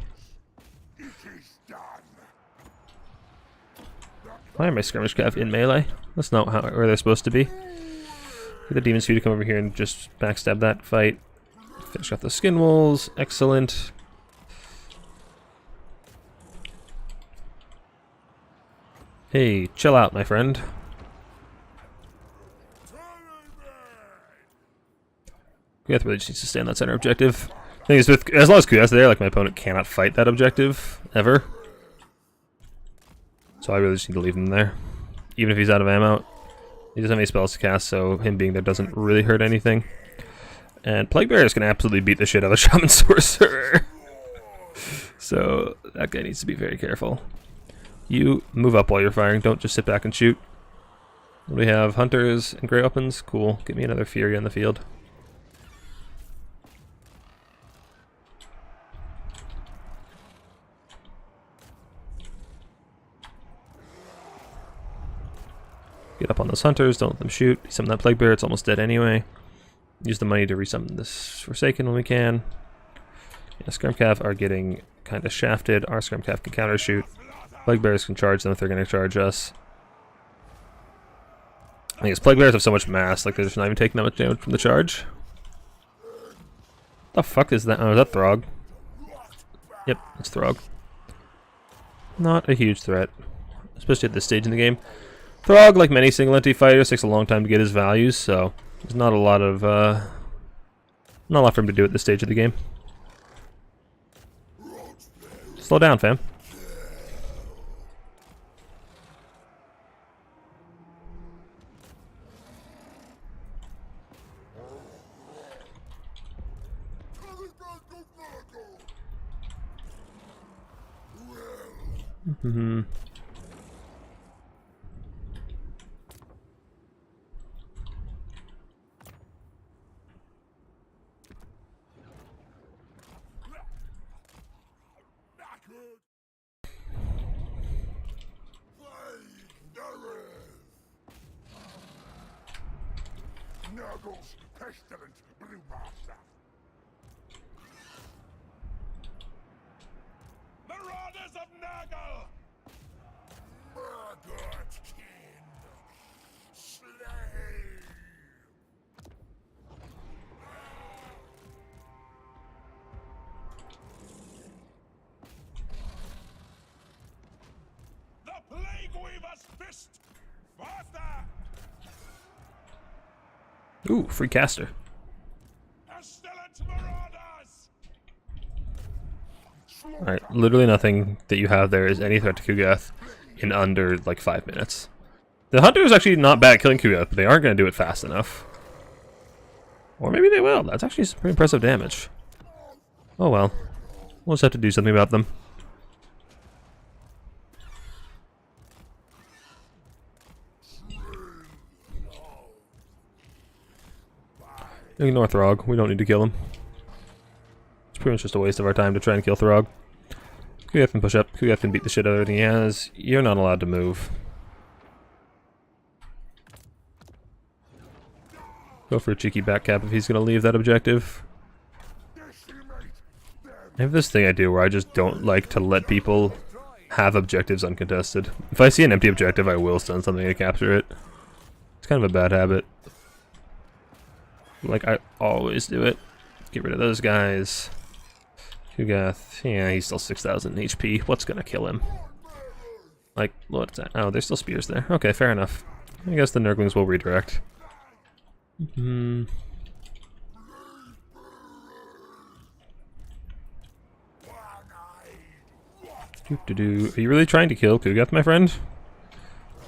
[SPEAKER 1] Why are my Skirmish Cav in melee? That's not where they're supposed to be. Get the Demon Spew to come over here and just backstab that fight. Finish off the Skin Wolves. Excellent. Hey, chill out, my friend. Kugath really just needs to stay on that center objective. Thing is, as long as Kugath's there, like, my opponent cannot fight that objective ever. So I really just need to leave him there. Even if he's out of ammo. He doesn't have any spells to cast, so him being there doesn't really hurt anything. And Plague Bearers can absolutely beat the shit out of Shaman Sorcerer. So that guy needs to be very careful. You move up while you're firing, don't just sit back and shoot. We have Hunters and Grey Weapons. Cool. Get me another Fury on the field. Get up on those Hunters, don't let them shoot. Summon that Plague Bear, it's almost dead anyway. Use the money to resummon this Forsaken when we can. Yeah, Skirmcav are getting kind of shafted. Our Skirmcav can counter shoot. Plague Bears can charge them if they're going to charge us. I think Plague Bears have so much mass, like they're just not even taking that much damage from the charge. The fuck is that? Oh, is that Throg? Yep, it's Throg. Not a huge threat, especially at this stage in the game. Throg, like many single entity fighters, takes a long time to get his values, so there's not a lot for him to do at this stage of the game. Slow down, fam. Mm-hmm.
[SPEAKER 2] Nurgle's pestilent brewmaster. Marauders of Nurgle! Murgot kin! Slay! The Plague Weaver's fist! Faster!
[SPEAKER 1] Ooh, free caster. Alright, literally nothing that you have there is any threat to Ku'gath in under like 5 minutes. The Hunter is actually not bad at killing Ku'gath, but they aren't going to do it fast enough. Or maybe they will. That's actually some pretty impressive damage. Oh well. We'll just have to do something about them. Ignore Throg. We don't need to kill him. It's pretty much just a waste of our time to try and kill Throg. Ku'gath can push up. Ku'gath can beat the shit out of everything he has. You're not allowed to move. Go for a cheeky back cap if he's going to leave that objective. I have this thing I do where I just don't like to let people have objectives uncontested. If I see an empty objective, I will stun something to capture it. It's kind of a bad habit. Like, I always do it. Get rid of those guys. Ku'gath, yeah, he's still 6,000 HP. What's gonna kill him? Like, what's that? Oh, there's still spears there. Okay, fair enough. I guess the Nurglings will redirect. Hmm. Are you really trying to kill Ku'gath, my friend?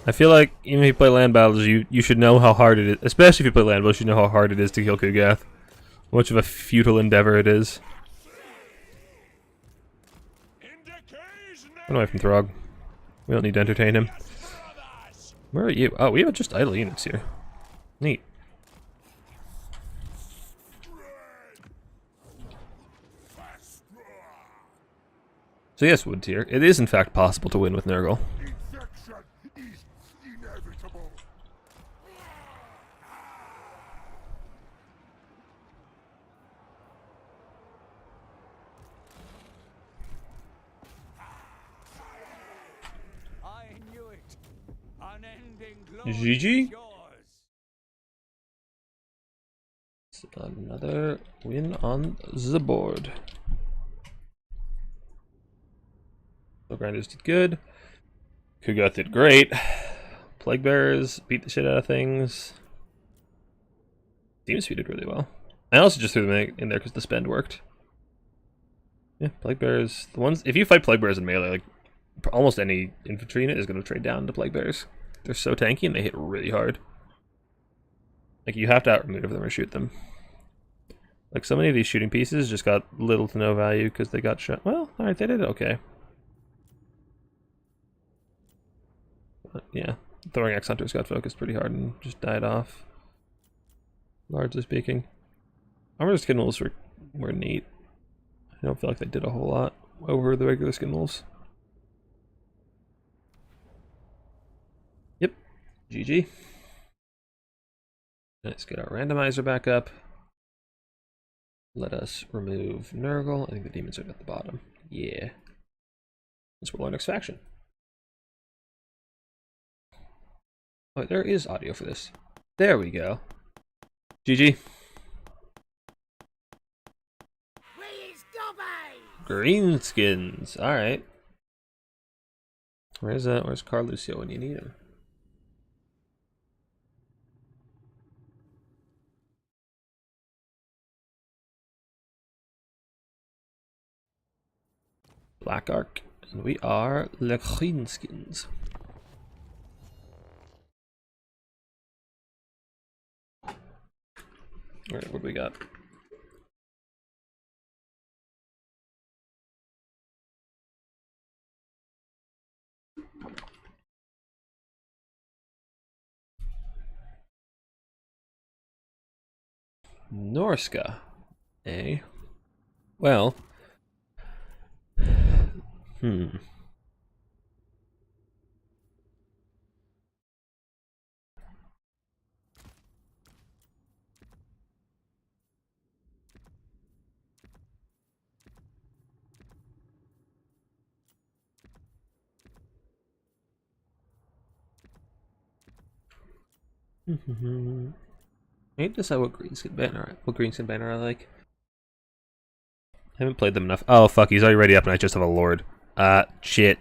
[SPEAKER 1] I feel like even if you play land battles, you should know how hard it is. Especially if you play land battles, you know how hard it is to kill Ku'gath. How much of a futile endeavor it is. Run away from Throg. We don't need to entertain him. Where are you? Oh, we have just idle units here. Neat. So yes, Wood Tier, it is in fact possible to win with Nurgle. GG. Another win on the board. So Grinders did good. Ku'gath did great. Plague Bearers beat the shit out of things. Demon Speed did really well. I also just threw them in there because the spend worked. Yeah, Plague Bearers. The ones if you fight Plague Bearers in melee, like almost any infantry unit is going to trade down to Plague Bearers. They're so tanky and they hit really hard. Like, you have to outmaneuver them or shoot them. Like, so many of these shooting pieces just got little to no value because they got shot. Well, alright, they did it okay. But, yeah, throwing X Hunters got focused pretty hard and just died off. Largely speaking. Armored Skin Wolves were neat. I don't feel like they did a whole lot over the regular Skin Wolves. Yep, GG. Let's get our randomizer back up. Let us remove Nurgle. I think the demons are at the bottom. Yeah. Let's roll our next faction. Oh, there is audio for this. There we go. GG. Greenskins. Alright. Where's Carlucio when you need him? Black Ark. And we are the Greenskins. Alright, what do we got? Norska. Eh? Well. I need to decide what Greenskin banner I like. I haven't played them enough. Oh fuck, he's already up and I just have a Lord. Shit.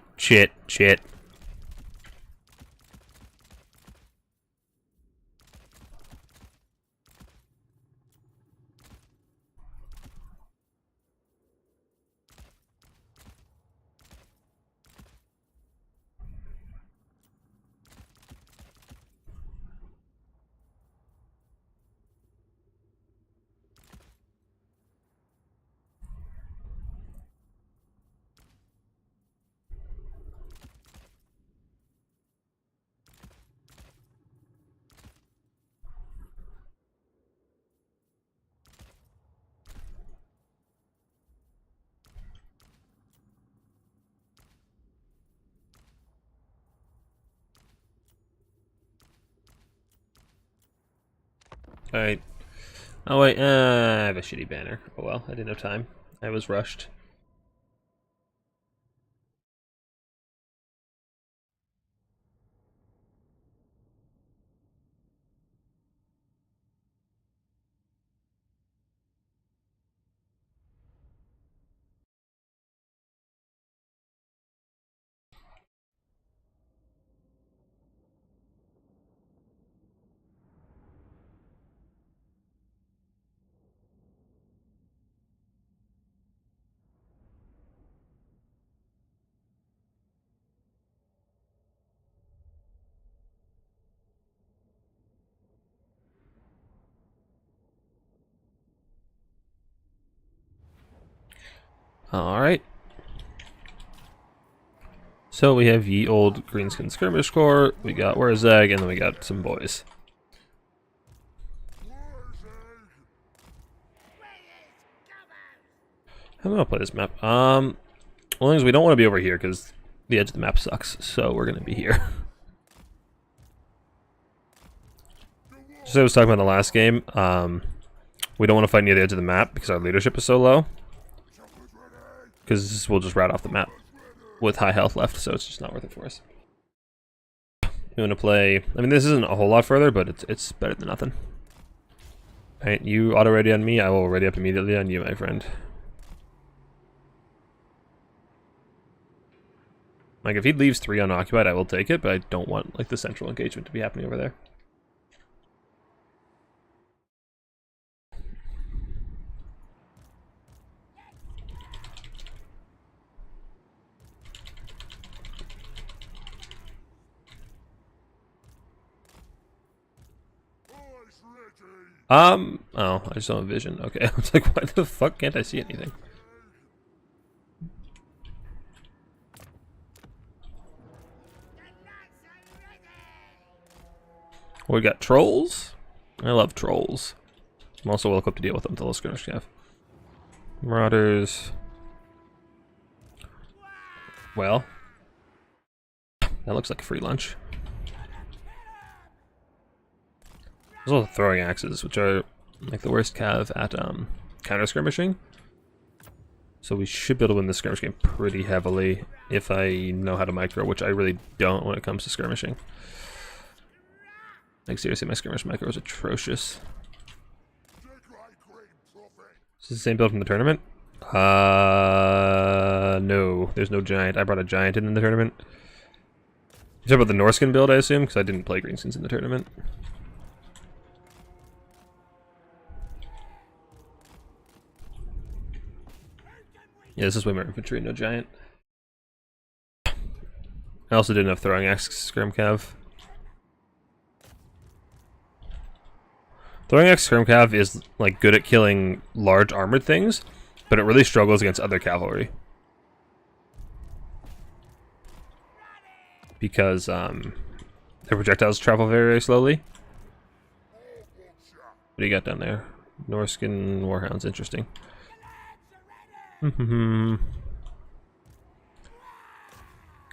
[SPEAKER 1] Alright. Oh wait, I have a shitty banner. Oh well, I didn't have time. I was rushed. Alright. So we have ye old Greenskin Skirmish Corps, we got Wurzag, and then we got some boys. How am I gonna play this map? Well, thing is we don't want to be over here because the edge of the map sucks, so we're gonna be here. Just as I was talking about in the last game, we don't want to fight near the edge of the map because our leadership is so low. Because we'll just rat off the map with high health left, so it's just not worth it for us. We want to play. I mean, this isn't a whole lot further, but it's better than nothing. Alright, you auto ready on me, I will ready up immediately on you, my friend. Like, if he leaves 3 unoccupied, I will take it, but I don't want, like, the central engagement to be happening over there. Oh, I just don't have vision. Okay, I was like, why the fuck can't I see anything? We got trolls. I love trolls. I'm also well equipped to deal with them. The little skirmish cav. Marauders. Well, that looks like a free lunch. There's also throwing axes, which are like the worst cav at counter skirmishing. So we should be able to win this skirmish game pretty heavily if I know how to micro, which I really don't when it comes to skirmishing. Like seriously, my skirmish micro is atrocious. Is this the same build from the tournament? No, there's no giant. I brought a giant in the tournament. You talk about the Norskin build, I assume, because I didn't play Greenskins in the tournament. Yeah, this is way more infantry, no giant. I also didn't have throwing axe skirm cav. Throwing axe skirm cav is like good at killing large armored things, but it really struggles against other cavalry. Because their projectiles travel very, very slowly. What do you got down there? Norskin Warhounds, interesting. I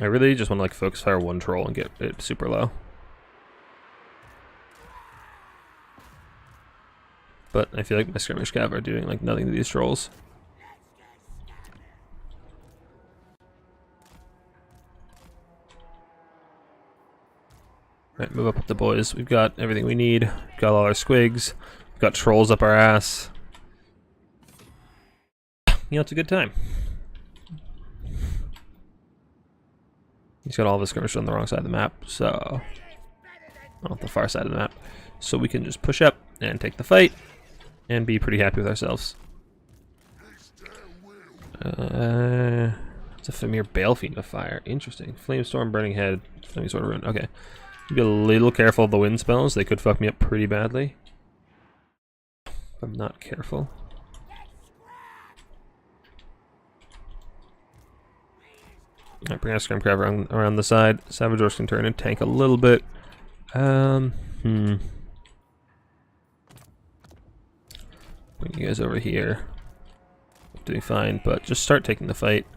[SPEAKER 1] really just want to like focus fire one troll and get it super low. But I feel like my skirmish cav are doing like nothing to these trolls. Alright, move up with the boys. We've got everything we need. We've got all our squigs. We've got trolls up our ass. You know, it's a good time. He's got all of his skirmishers on the wrong side of the map, so... well, the far side of the map. So we can just push up and take the fight and be pretty happy with ourselves. It's a Famir Balefiend of Fire. Interesting. Flamestorm, Burning Head, Flaming Sword of Ruin. Okay. Be a little careful of the wind spells. They could fuck me up pretty badly. If I'm not careful. Alright, bring our Skirm Cav around the side. Savage Horse can turn and tank a little bit. Bring you guys over here. Doing fine, but just start taking the fight.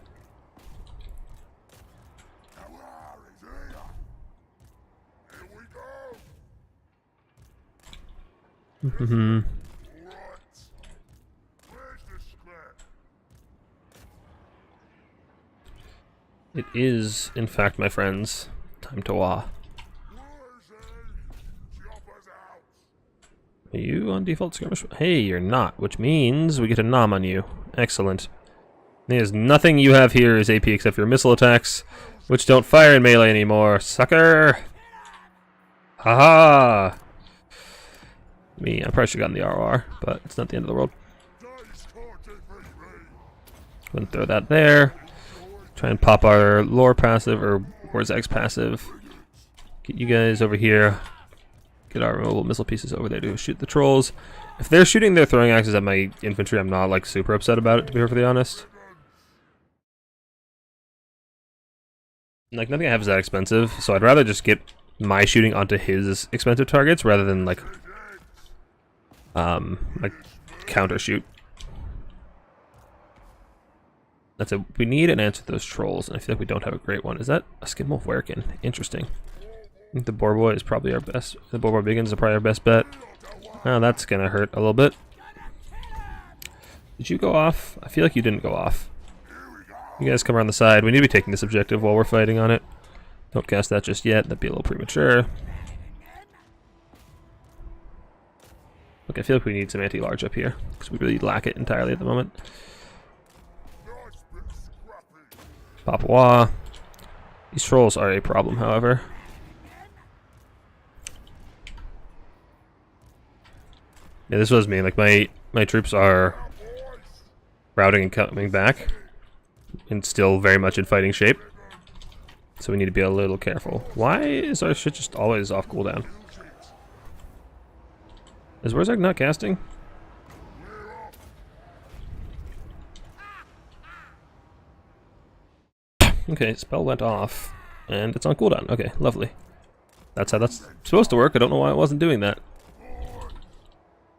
[SPEAKER 1] It is, in fact, my friends, time to wah. Are you on default skirmish? Hey, you're not, which means we get a nom on you. Excellent. There's nothing you have here is AP except for your missile attacks, which don't fire in melee anymore. Sucker! Haha! I probably should have gotten the ROR, but it's not the end of the world. Go and throw that there. Try and pop our lore passive, or Warzag's passive. Get you guys over here. Get our removable missile pieces over there to shoot the trolls. If they're shooting their throwing axes at my infantry, I'm not like super upset about it, to be perfectly honest. Like, nothing I have is that expensive, so I'd rather just get my shooting onto his expensive targets rather than like counter shoot. That's it. We need an answer to those trolls, and I feel like we don't have a great one. Is that a Skinwolf Werkin? Interesting. I think the Boarboy is probably our best. The Boarboy Biggins are probably our best bet. Oh, that's gonna hurt a little bit. Did you go off? I feel like you didn't go off. You guys come around the side. We need to be taking this objective while we're fighting on it. Don't cast that just yet. That'd be a little premature. Look, I feel like we need some anti-large up here, because we really lack it entirely at the moment. Papua. These trolls are a problem, however. Yeah, this was me. Like, my troops are routing and coming back, and still very much in fighting shape. So we need to be a little careful. Why is our shit just always off cooldown? Is Wurzag not casting? Okay, spell went off, and it's on cooldown. Okay, lovely. That's how that's supposed to work. I don't know why it wasn't doing that.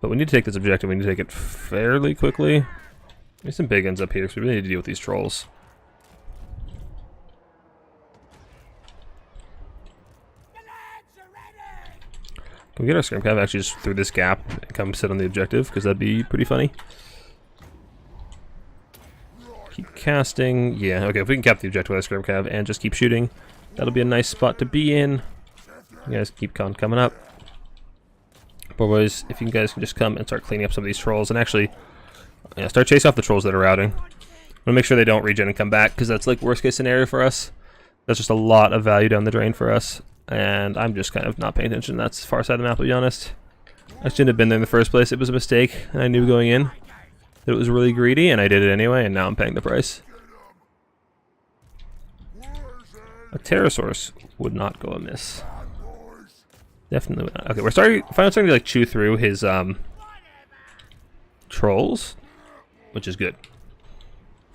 [SPEAKER 1] But we need to take this objective. We need to take it fairly quickly. There's some big ends up here, so we really need to deal with these trolls. Can we get our Skirmcav actually just through this gap and come sit on the objective? Because that'd be pretty funny. Keep casting. Yeah, okay, if we can cap the objective with our Skirmcav and just keep shooting, that'll be a nice spot to be in. You guys keep coming up. Boys, if you guys can just come and start cleaning up some of these trolls and actually start chasing off the trolls that are routing. I want to make sure they don't regen and come back, because that's like worst case scenario for us. That's just a lot of value down the drain for us. And I'm just kind of not paying attention. That's far side of the map, to be honest. I shouldn't have been there in the first place. It was a mistake, and I knew going in that it was really greedy, and I did it anyway, and now I'm paying the price. A Pterosaurus would not go amiss. Definitely not. Okay, we're finally starting to like chew through his trolls, which is good.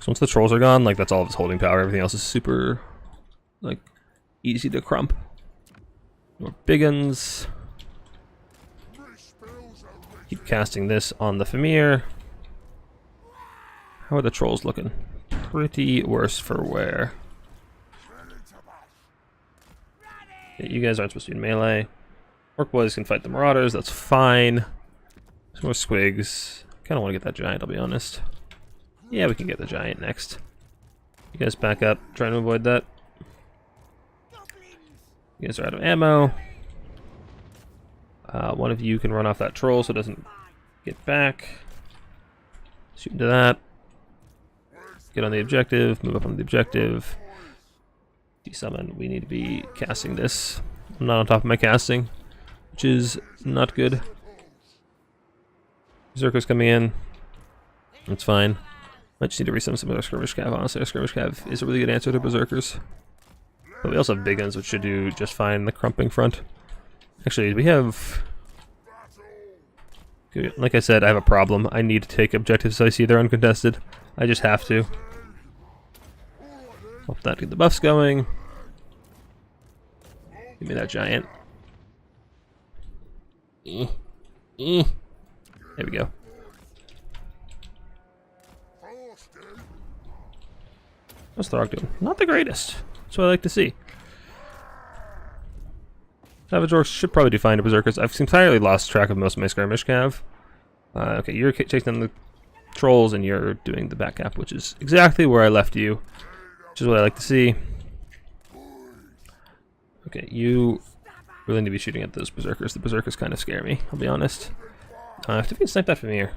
[SPEAKER 1] So once the trolls are gone, like that's all of his holding power. Everything else is super like easy to crump. More big uns. Keep casting this on the Fimir. How are the trolls looking? Pretty worse for wear. Okay, you guys aren't supposed to be in melee. Orc boys can fight the marauders, that's fine. Some more squigs. Kinda wanna get that giant, I'll be honest. Yeah, we can get the giant next. You guys back up, trying to avoid that. You guys are out of ammo. One of you can run off that troll so it doesn't get back. Shoot into that. Get on the objective, move up on the objective. Desummon, we need to be casting this. I'm not on top of my casting, which is not good. Berserker's coming in. That's fine. Might just need to resummon some of our Skirmish Cav. Honestly, our Skirmish Cav is a really good answer to Berserkers. But we also have big guns, which should do just fine in the crumping front. Actually, we have... Like I said, I have a problem. I need to take objectives so I see they're uncontested. I just have to. Hope that get the buffs going. Give me that giant. There we go. What's Throg doing? Not the greatest. That's what I like to see. Savage Orcs should probably do fine to Berserkers. I've entirely lost track of most of my Skirmish Cav. Okay, you're chasing down the trolls and you're doing the back cap, which is exactly where I left you. Which is what I like to see. Okay, you really need to be shooting at those Berserkers. The Berserkers kind of scare me, I'll be honest. If we can snipe that from here.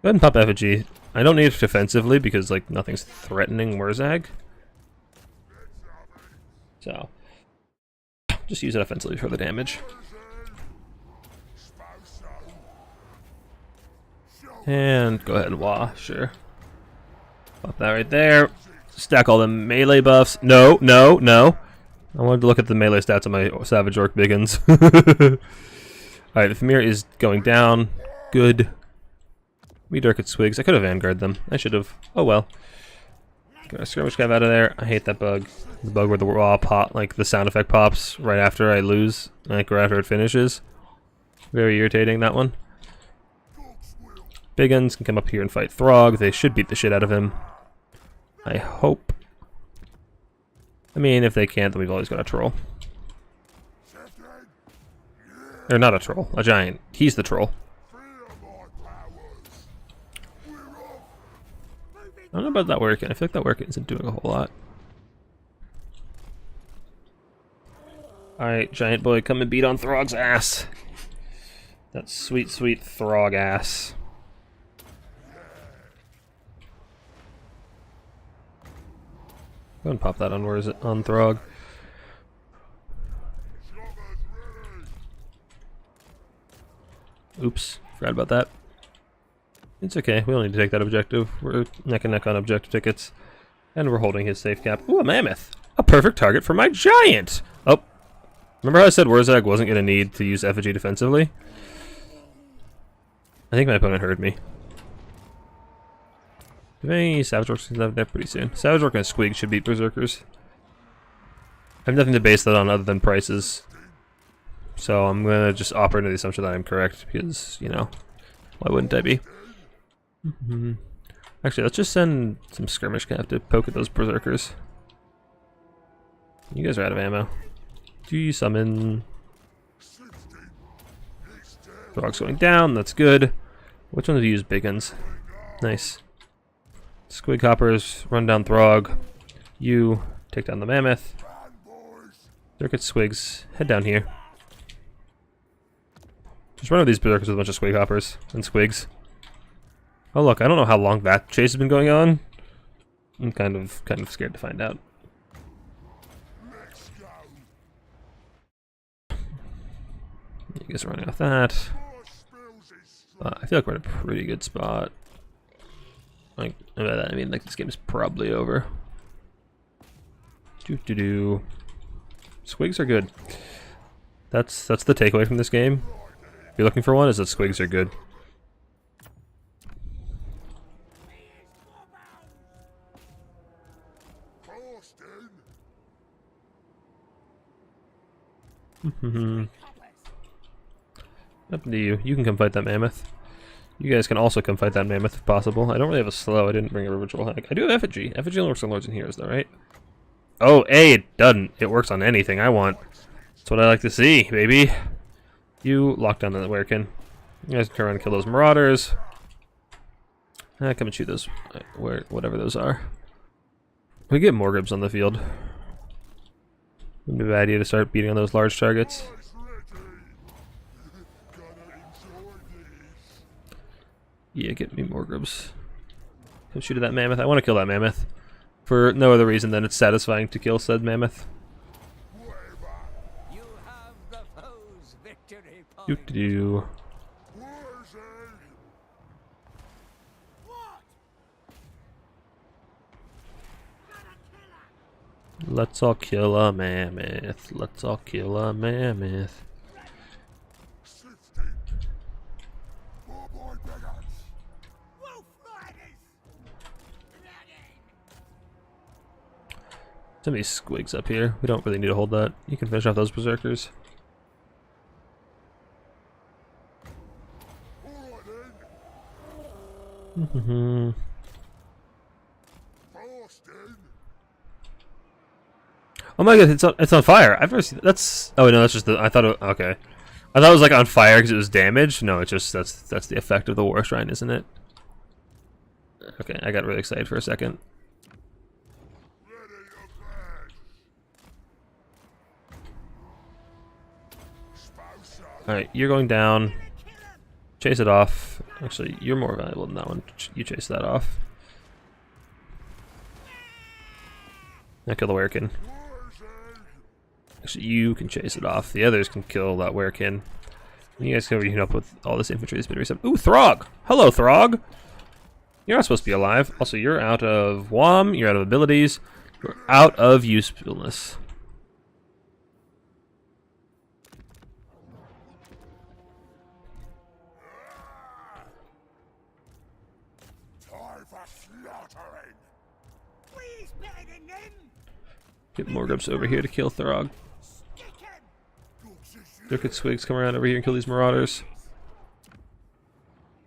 [SPEAKER 1] Go ahead and pop effigy. I don't need it defensively because like nothing's threatening Wurzag. So just use it offensively for the damage. And go ahead and wah, sure. Pop that right there. Stack all the melee buffs. No, no, no. I wanted to look at the melee stats on my Savage Orc Biggins. Alright, the Fimir is going down. Good. Me Dirk at Swigs. I could have Vanguard them. I should have. Oh well. Get our Skirmish Cav out of there. I hate that bug. The bug where the raw pop, like the sound effect pops right after I lose, like right after it finishes. Very irritating, that one. Big Uns can come up here and fight Throg. They should beat the shit out of him. I hope. I mean, if they can't, then we've always got a troll. Or not a troll, a giant. He's the troll. I don't know about that working. I feel like that working isn't doing a whole lot. Alright, giant boy, come and beat on Throg's ass. That sweet, sweet Throg ass. Go and pop that on where is it? On Throg. Oops, forgot about that. It's okay, we don't need to take that objective. We're neck and neck on objective tickets. And we're holding his safe cap. Ooh, a mammoth! A perfect target for my giant! Oh, remember how I said Wurzag wasn't going to need to use effigy defensively? I think my opponent heard me. Do any Savage Orcs out there pretty soon? Savage Orc and Squig should beat Berserkers. I have nothing to base that on other than prices. So I'm gonna just operate under the assumption that I'm correct, because, you know, why wouldn't I be? Actually, let's just send some skirmish cav to poke at those Berserkers. You guys are out of ammo. Do you summon? Throg's going down, that's good. Which one of you use big guns? Nice. Squig hoppers, run down Throg. You take down the mammoth. Circuit Squigs, head down here. Just run over these berserkers with a bunch of Squig hoppers and Squigs. Oh look, I don't know how long that chase has been going on. I'm kind of scared to find out. You guys are running off that. I feel like we're in a pretty good spot. Like, by that I mean, like, this game is probably over. Squigs are good. That's the takeaway from this game. If you're looking for one, is that Squigs are good. Up to you. You can come fight that mammoth. You guys can also come fight that mammoth if possible. I don't really have a slow. I didn't bring a ritual hack. I do have effigy. Effigy only works on lords and heroes, though, right? Oh, it doesn't. It works on anything I want. That's what I like to see, baby. You lock down the werekin. You guys can turn around and kill those marauders. Come and shoot those, whatever those are. We get more grips on the field. Wouldn't be a bad idea to start beating on those large targets. Yeah, get me more grubs. Come shoot at that mammoth. I want to kill that mammoth. For no other reason than it's satisfying to kill said mammoth.
[SPEAKER 3] You have the foe's victory point.
[SPEAKER 1] Do-do-do. Let's all kill a mammoth. Let's all kill a mammoth. So many squigs up here. We don't really need to hold that. You can finish off those berserkers. Oh my god, it's on fire. I've never seen that's. Oh no, that's just the. I thought it, okay. I thought it was like on fire because it was damaged. No, it's just that's the effect of the war shrine, isn't it? Okay, I got really excited for a second. Alright, you're going down. Chase it off. Actually, you're more valuable than that one. You chase that off. Now kill the werekin. Actually, you can chase it off. The others can kill that werekin. You guys can unit up with all this infantry that's been reset. Ooh, Throg! Hello, Throg! You're not supposed to be alive. Also, you're out of WOM, you're out of abilities, you're out of usefulness. Get more grubs over here to kill Throg. Circuit Squigs come around over here and kill these marauders.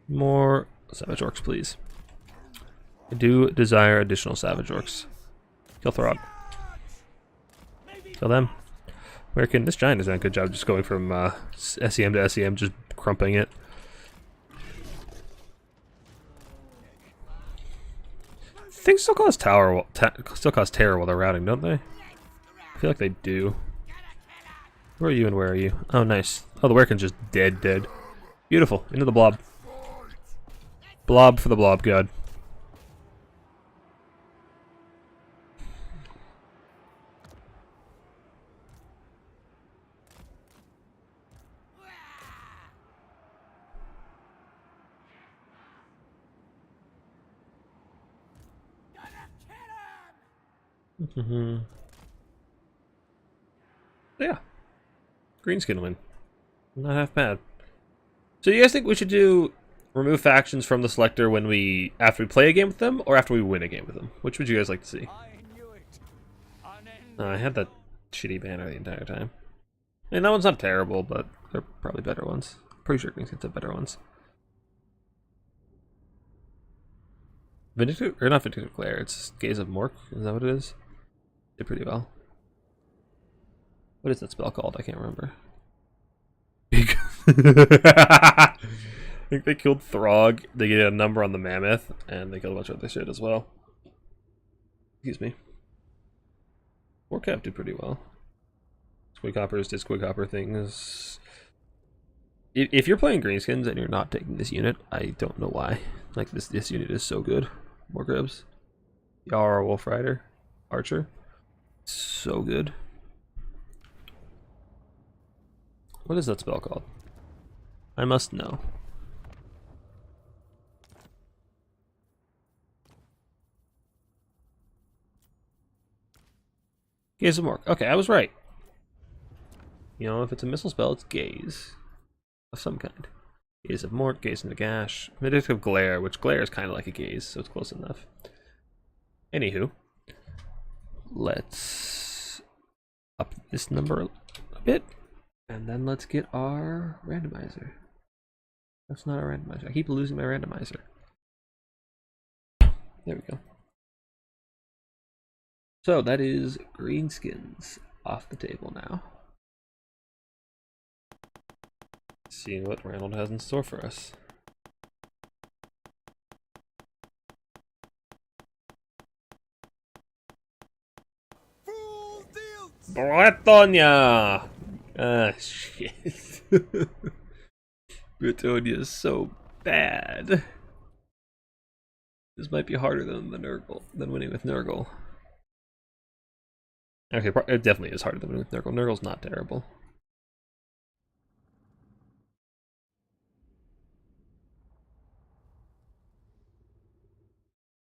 [SPEAKER 1] More Savage Orcs, please. I do desire additional Savage Orcs. Kill Throg. Kill them. Werekin, this giant has done a good job just going from SEM to SEM, just crumping it. Things still cause terror while they're routing, don't they? I feel like they do. Where are you and where are you? Oh, nice. Oh, the werekin's just dead. Beautiful. Into the blob. Blob for the blob god. Yeah. Greenskin win. Not half bad. So you guys think we should do remove factions from the selector when after we play a game with them, or after we win a game with them? Which would you guys like to see?
[SPEAKER 3] I knew it.
[SPEAKER 1] I had that shitty banner the entire time. I mean, that one's not terrible, but there are probably better ones. Pretty sure Green Skins have better ones. Vindictive, or not Vindictive Glare, it's Gaze of Mork, is that what it is? Did pretty well. What is that spell called? I can't remember. I think they killed Throg, they get a number on the Mammoth, and they killed a bunch of other shit as well. Excuse me. Warcap did pretty well. Squig Hoppers did Squig Hopper things. If you're playing Greenskins and you're not taking this unit, I don't know why. Like, this unit is so good. Wargrubs. Yara Wolf Rider. Archer. So good. What is that spell called? I must know. Gaze of Mork. Okay, I was right. You know, if it's a missile spell, it's Gaze. Of some kind. Gaze of Mork, Gaze of Nagash. Vindictive Glare, which Glare is kind of like a Gaze, so it's close enough. Anywho. Let's up this number a bit. And then let's get our randomizer. That's not a randomizer. I keep losing my randomizer. There we go. So that is Greenskins off the table now. Seeing what Reynold has in store for us.
[SPEAKER 2] Full deals.
[SPEAKER 1] Bretonia! Ah, shit. Bretonia is so bad. This might be harder than winning with Nurgle. Okay, it definitely is harder than winning with Nurgle. Nurgle's not terrible.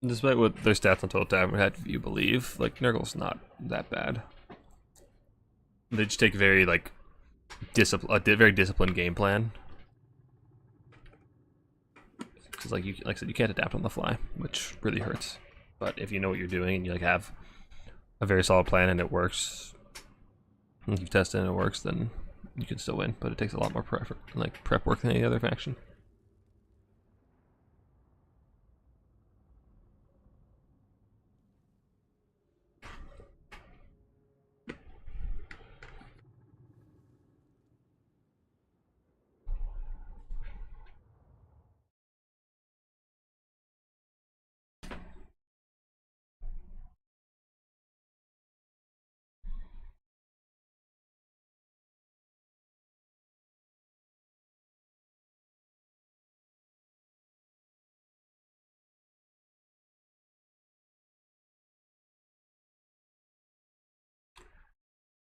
[SPEAKER 1] Despite what their stats on Total Tavern had you believe, like, Nurgle's not that bad. They just take very, like, a very disciplined game plan. Because, like I said, you can't adapt on the fly, which really hurts. But if you know what you're doing and you, like, have a very solid plan and it works, and you've tested and it works, then you can still win. But it takes a lot more prep work than any other faction.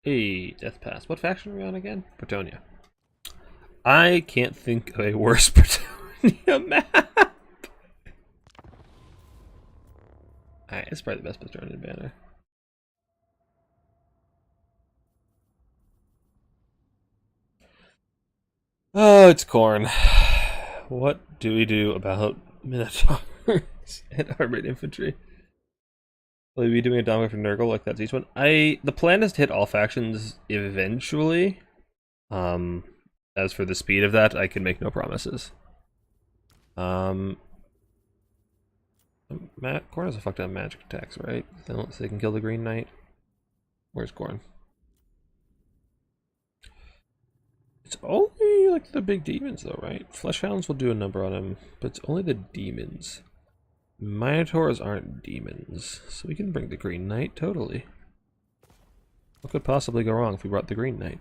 [SPEAKER 1] Hey, Death Pass. What faction are we on again? Bretonia. I can't think of a worse Bretonia map. Alright, it's probably the best Bretonia banner. Oh, it's Khorne. What do we do about Minotaurs and armored infantry? Will we be doing a dominant for Nurgle like that's each one? The plan is to hit all factions eventually. As for the speed of that, I can make no promises. Khorne has a fuck ton of magic attacks, right? So they can kill the Green Knight. Where's Khorne? It's only like the big demons though, right? Fleshhounds will do a number on him, but it's only the demons. Minotaurs aren't demons, so we can bring the Green Knight, totally. What could possibly go wrong if we brought the Green Knight?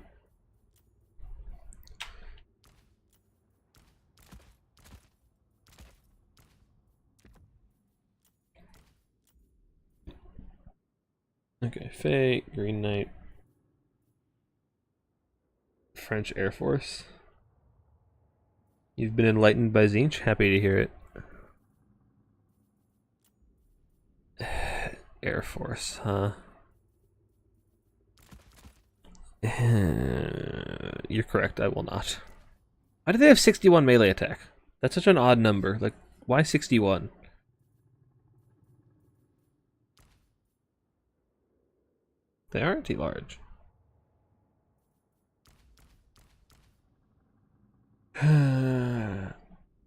[SPEAKER 1] Okay, Fae, Green Knight, French Air Force. You've been enlightened by Tzeentch? Happy to hear it. Air Force, huh? You're correct, I will not. Why do they have 61 melee attack? That's such an odd number. Like, why 61? They aren't too large. Yeah,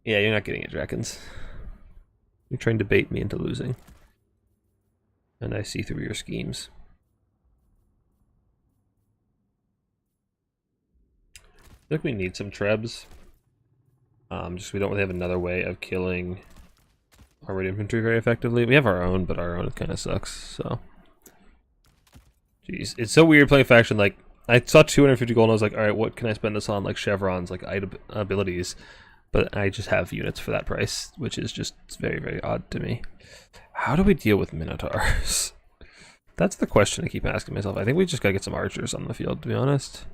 [SPEAKER 1] you're not getting it, Drakens. You're trying to bait me into losing. And I see through your schemes. I think we need some trebs. Just we don't really have another way of killing armored infantry very effectively. We have our own, but our own kind of sucks, so. Jeez, it's so weird playing faction. Like, I saw 250 gold and I was like, alright, what can I spend this on? Like chevrons, like abilities. But I just have units for that price, which is just very, very odd to me. How do we deal with Minotaurs? That's the question I keep asking myself. I think we just gotta get some archers on the field, to be honest.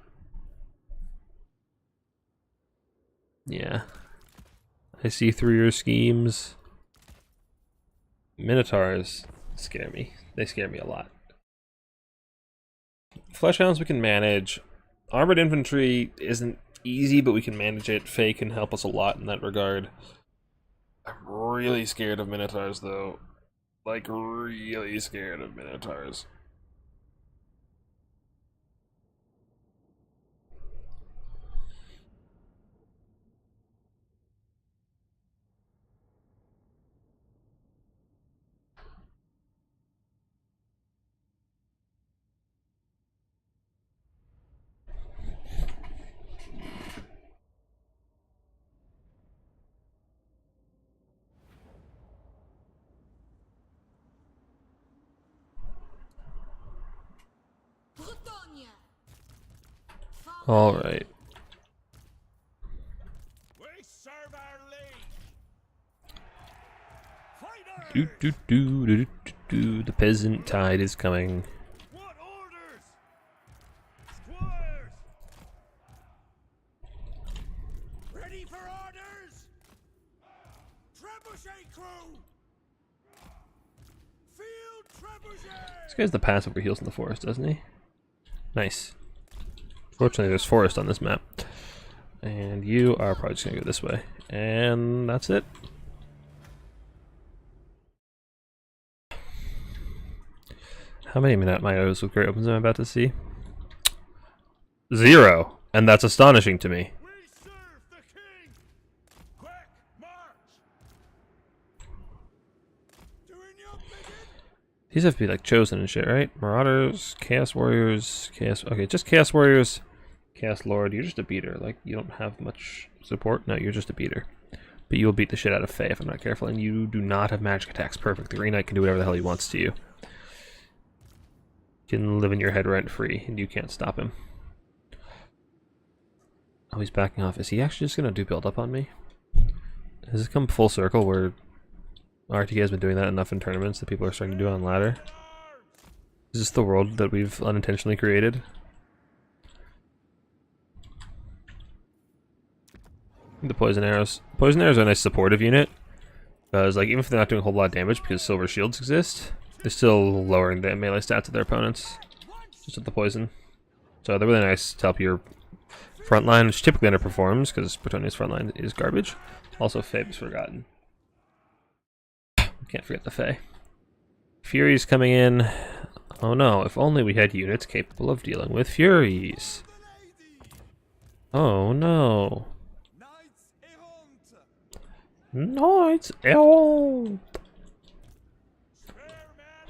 [SPEAKER 1] Yeah. I see through your schemes. Minotaurs scare me. They scare me a lot. Fleshhounds we can manage. Armored infantry isn't easy, but we can manage it. Fae can help us a lot in that regard. I'm really scared of Minotaurs, though. Like, really scared of Minotaurs. Alright.
[SPEAKER 2] We serve our liege.
[SPEAKER 1] Do do do do do do. The peasant tide is coming.
[SPEAKER 2] What orders? Squires. Ready for orders? Trebuchet crew. Field trebuchet.
[SPEAKER 1] This guy's the passive where he heals in the forest, doesn't he? Nice. Fortunately, there's forest on this map. And you are probably just gonna go this way. And that's it. How many Minotaurs with great opens am I about to see? 0! And that's astonishing to me.
[SPEAKER 2] We serve the king. Quick march. Doing your bidding.
[SPEAKER 1] These have to be like chosen and shit, right? Marauders, Chaos Warriors, Chaos. Okay, just Chaos Warriors, Chaos Lord. You're just a beater. Like, you don't have much support. No, you're just a beater. But you will beat the shit out of Fae if I'm not careful. And you do not have magic attacks. Perfect. The Green Knight can do whatever the hell he wants to you. Can live in your head rent free, and you can't stop him. Oh, he's backing off. Is he actually just gonna do build up on me? Has it come full circle where RTK has been doing that enough in tournaments that people are starting to do it on ladder? Is this the world that we've unintentionally created? The poison arrows. Poison arrows are a nice supportive unit. Because, like, even if they're not doing a whole lot of damage because silver shields exist, they're still lowering the melee stats of their opponents. Just with the poison. So they're really nice to help your frontline, which typically underperforms because Bretonnia's frontline is garbage. Also, Fabe's forgotten. Can't forget the Fae. Furies coming in. Oh no, if only we had units capable of dealing with Furies. Oh no. Knights Errant!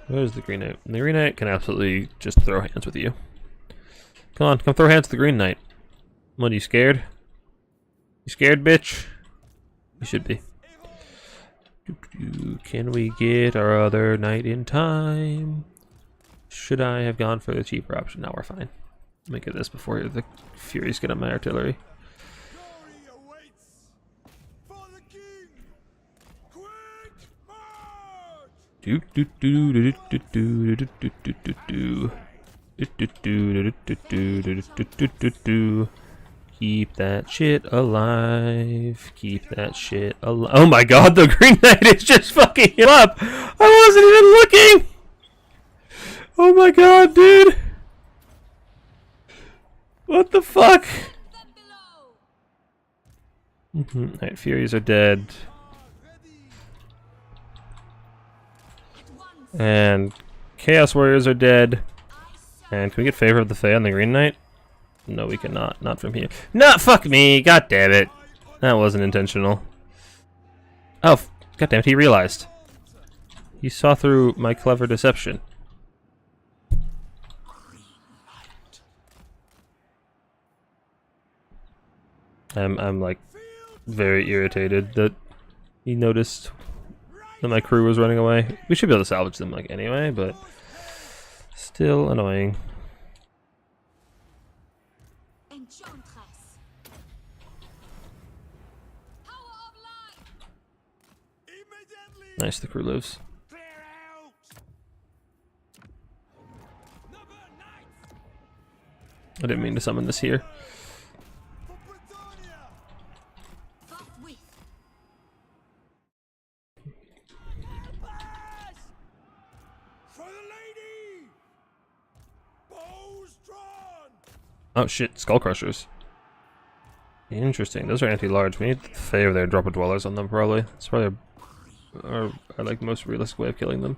[SPEAKER 1] Where's the Green Knight? The Green Knight can absolutely just throw hands with you. Come on, come throw hands with the Green Knight. What, are you scared? You scared, bitch? You should be. Can we get our other knight in time? Should I have gone for the cheaper option? No, we're fine. Let me get this before the Furies get on my artillery.
[SPEAKER 2] Glory awaits for the king. Quick march.
[SPEAKER 1] Do do do do do do do do do do do do do do do do do do do. Keep that shit alive. Keep that shit alive. Oh my god, the Green Knight is just fucking it up. I wasn't even looking. Oh my god, dude. What the fuck? Alright, Furies are dead. And Chaos Warriors are dead. And can we get Favor of the Fae on the Green Knight? No, we cannot. Not from here. No, fuck me! God damn it! That wasn't intentional. Oh, god damn it, he realized. He saw through my clever deception. I'm like very irritated that he noticed that my crew was running away. We should be able to salvage them like anyway, but still annoying.
[SPEAKER 4] Enchantress. Power of light.
[SPEAKER 2] Immediately.
[SPEAKER 1] Nice, the crew lives.
[SPEAKER 2] Clear out. Number 9.
[SPEAKER 1] I didn't mean to summon this here.
[SPEAKER 2] For Britannia.
[SPEAKER 4] Forthwith.
[SPEAKER 2] Pass. For the lady. Bows drawn.
[SPEAKER 1] Oh shit, Skull Crushers. Interesting, those are anti-large. We need the Fae over there to drop a Dwellers on them, probably. It's probably our like most realistic way of killing them.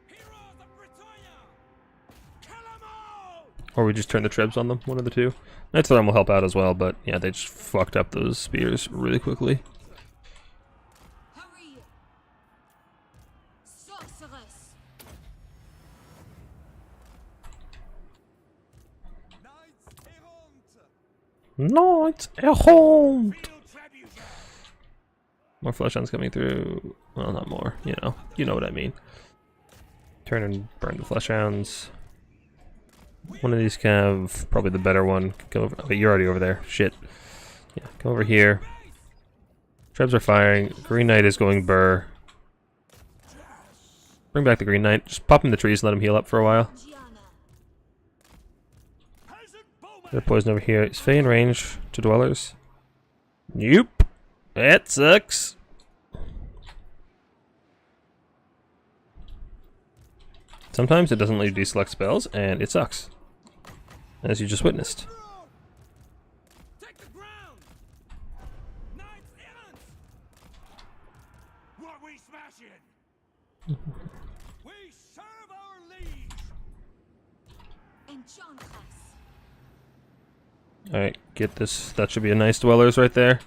[SPEAKER 2] Heroes of Britannia. Kill 'em all.
[SPEAKER 1] Or we just turn the Trebs on them, one of the two. Knight's Throne will help out as well, but yeah, they just fucked up those spears really quickly.
[SPEAKER 4] Hurry. Sorceress.
[SPEAKER 2] Knights errant.
[SPEAKER 1] Knights Errant!
[SPEAKER 2] Field trebuchet.
[SPEAKER 1] More Fleshhounds coming through. Well, not more, you know what I mean. Turn and burn the Fleshhounds. One of these cav, probably the better one. Go over. Okay, you're already over there. Shit. Yeah, come over here. Trebs are firing. Green Knight is going burr. Bring back the Green Knight. Just pop him in the trees and let him heal up for a while.
[SPEAKER 4] Gianna.
[SPEAKER 2] Peasant bowman.
[SPEAKER 1] They're poison over here. Is Fae in range to Dwellers? Nope. That sucks. Sometimes it doesn't let you deselect spells, and it sucks. As you just witnessed.
[SPEAKER 2] Take the ground. Knights errant. What we smashing? We serve our liege.
[SPEAKER 4] Enchantress.
[SPEAKER 1] Alright, get this. That should be a nice Dwellers right there.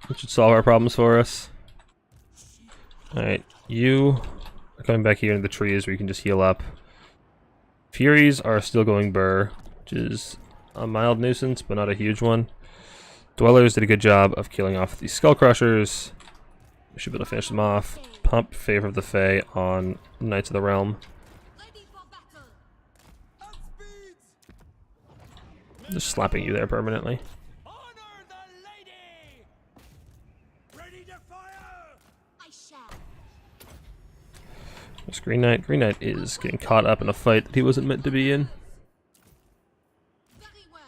[SPEAKER 1] That should solve our problems for us. Alright, you are coming back here into the trees where you can just heal up. Furies are still going burr, which is a mild nuisance, but not a huge one. Dwellers did a good job of killing off these Skull Crushers. We should be able to finish them off. Pump Favor of the Fae on Knights of the Realm.
[SPEAKER 4] Ready for battle.
[SPEAKER 2] Outspeeds.
[SPEAKER 1] Just slapping you there permanently.
[SPEAKER 2] Honor the lady. Ready to fire.
[SPEAKER 4] I shall.
[SPEAKER 1] This Green Knight. Green Knight is getting caught up in a fight that he wasn't meant to be in.
[SPEAKER 4] Very well.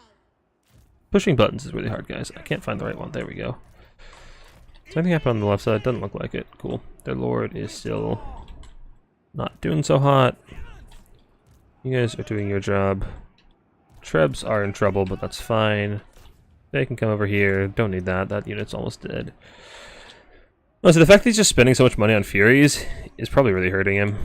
[SPEAKER 1] Pushing buttons is really hard, guys. I can't find the right one. There we go. Does anything happen on the left side? Doesn't look like it. Cool. Their Lord is still not doing so hot. You guys are doing your job. Trebs are in trouble, but that's fine. They can come over here. Don't need that. That unit's almost dead. Oh, so the fact that he's just spending so much money on Furies is probably really hurting him.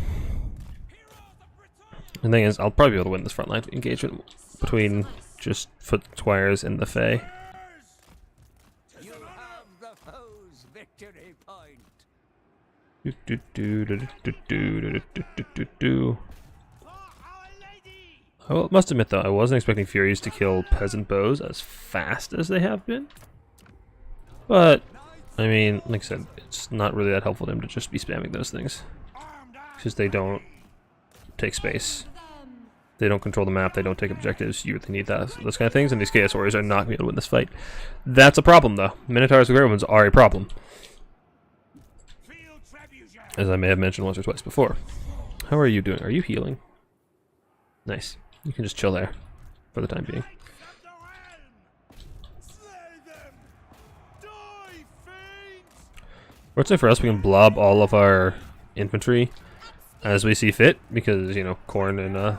[SPEAKER 1] The thing is, I'll probably be able to win this frontline engagement between just Foot Squires and the Fae.
[SPEAKER 3] You have the foe's victory point.
[SPEAKER 1] Do, do, do, do, do, do, do, do, do, do, do.
[SPEAKER 2] For our lady.
[SPEAKER 1] I must admit though, I wasn't expecting Furies to kill Peasant Bows as fast as they have been. But, I mean, like I said, it's not really that helpful to him to just be spamming those things.
[SPEAKER 2] Armed and
[SPEAKER 1] Because they don't take space.
[SPEAKER 4] Them.
[SPEAKER 1] They don't control the map, they don't take objectives, you really need that, those kind of things, and these Chaos Warriors are not going to be able to win this fight. That's a problem though. Minotaurs and Great Ones are a problem,
[SPEAKER 2] field trebuchet.
[SPEAKER 1] as I may have mentioned once or twice before. How are you doing? Are you healing? Nice. You can just chill there for the time being.
[SPEAKER 2] Knights of the realm. Slay them. Die, fiends.
[SPEAKER 1] Fortunately for us, we can blob all of our infantry as we see fit, because, you know, Khorne and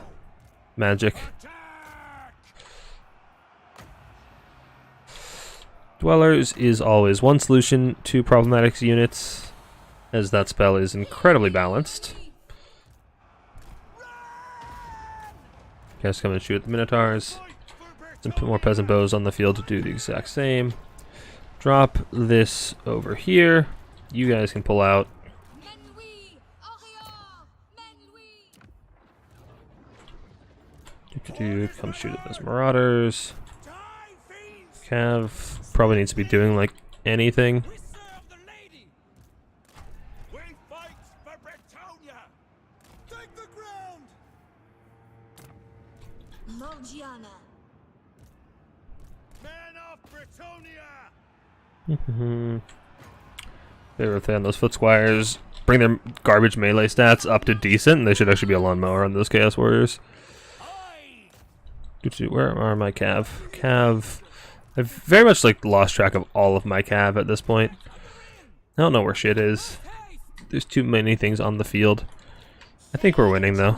[SPEAKER 1] magic.
[SPEAKER 2] Attack.
[SPEAKER 1] Dwellers is always one solution to problematic units, as that spell is incredibly balanced. Guys come and shoot at the Minotaurs. Some more peasant bows on the field to do the exact same. Drop this over here. You guys can pull out.
[SPEAKER 4] Menui, Orior, Menui.
[SPEAKER 1] Come shoot at those Marauders. Cav probably needs to be doing like anything.
[SPEAKER 2] We serve the lady. We fight for Bretonia. Take the ground.
[SPEAKER 4] Morgiana.
[SPEAKER 2] Men of Bretonia.
[SPEAKER 1] Favorite thing on those foot squires. Bring their garbage melee stats up to decent. They should actually be a lawnmower on those Chaos Warriors.
[SPEAKER 2] Aye.
[SPEAKER 1] Where are my Cav? Cav. I've very much like lost track of all of my Cav at this point. I don't know where shit is. There's too many things on the field. I think we're winning though.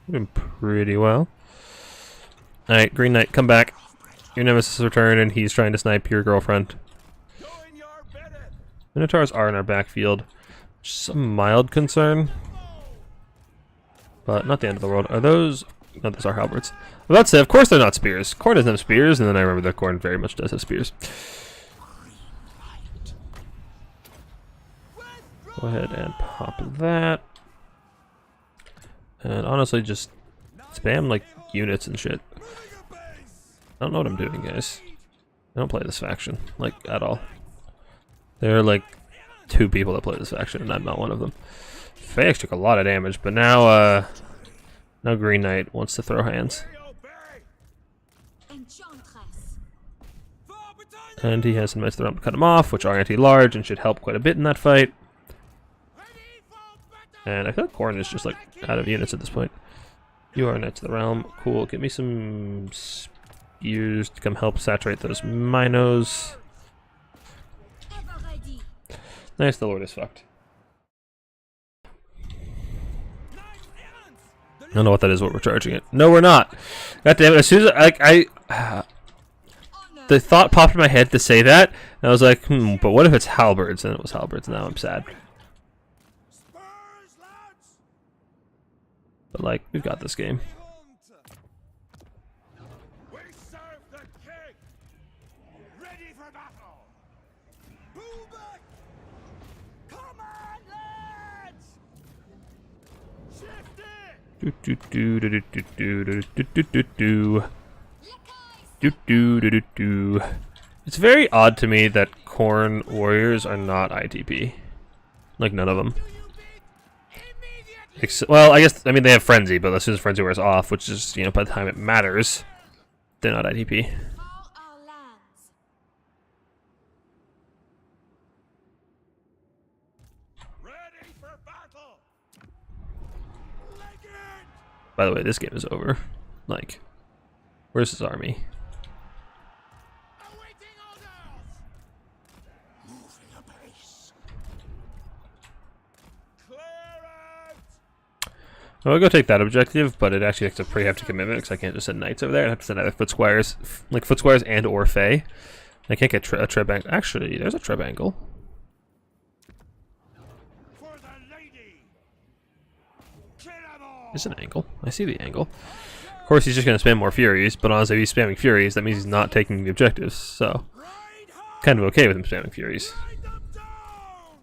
[SPEAKER 1] We're doing pretty well. Alright, Green Knight, come back. Your nemesis returned and he's trying to snipe your girlfriend.
[SPEAKER 2] Join your bedded.
[SPEAKER 1] Minotaurs are in our backfield. Just a mild concern. But not the end of the world. Are those... No, those are halberds. Well, that's it. Of course they're not spears. Khorne doesn't have spears, and then I remember that Khorne very much does have spears. Go ahead and pop that. And honestly, just spam, like, units and shit. I don't know what I'm doing, guys. I don't play this faction, like, at all. There are, like, 2 people that play this faction, and I'm not one of them. Faye took a lot of damage, but now, now Green Knight wants to throw hands.
[SPEAKER 4] Enchantress.
[SPEAKER 1] And he has some nice throw to cut him off, which are anti-large and should help quite a bit in that fight. And I feel like Khorne is just like out of units at this point. You are Knights of the Realm. Cool. Give me some spears to come help saturate those Minos.
[SPEAKER 4] Ever ready.
[SPEAKER 1] Nice, the Lord is fucked. I don't know what that is, what we're charging it. No, we're not. God damn it, as soon as the thought popped in my head to say that, and I was like, but what if it's halberds? And it was halberds, and now I'm sad.
[SPEAKER 2] Spurs, lads.
[SPEAKER 1] But like, we've got this game.
[SPEAKER 2] We serve the king. Ready for battle. Pull back. Come on, lads. Shift it.
[SPEAKER 1] Do do do do do do do do do do do. Do do do do do. It's very odd to me that Khorne warriors are not ITP. Like none of them. Well, I guess they have Frenzy, but as soon as Frenzy wears off, which is by the time it matters, they're not ITP.
[SPEAKER 4] For our lands.
[SPEAKER 2] Ready for battle. Leg it.
[SPEAKER 1] By the way, this game is over. Like, where's his army?
[SPEAKER 2] Awaiting orders. Moving apace. Clear out.
[SPEAKER 1] I'll go take that objective, but it actually takes a pretty hefty commitment because I can't just send knights over there. I have to send either foot squires, like foot squires and or Fae. I can't get a Treb angle. Actually, there's a Treb angle.
[SPEAKER 2] For the lady. Kill 'em all.
[SPEAKER 1] There's an angle. I see the angle. Of course, he's just going to spam more Furies, but honestly, if he's spamming Furies, that means he's not taking the objectives, so
[SPEAKER 2] Ride hard.
[SPEAKER 1] kind of okay with him spamming Furies.
[SPEAKER 2] Ride them down.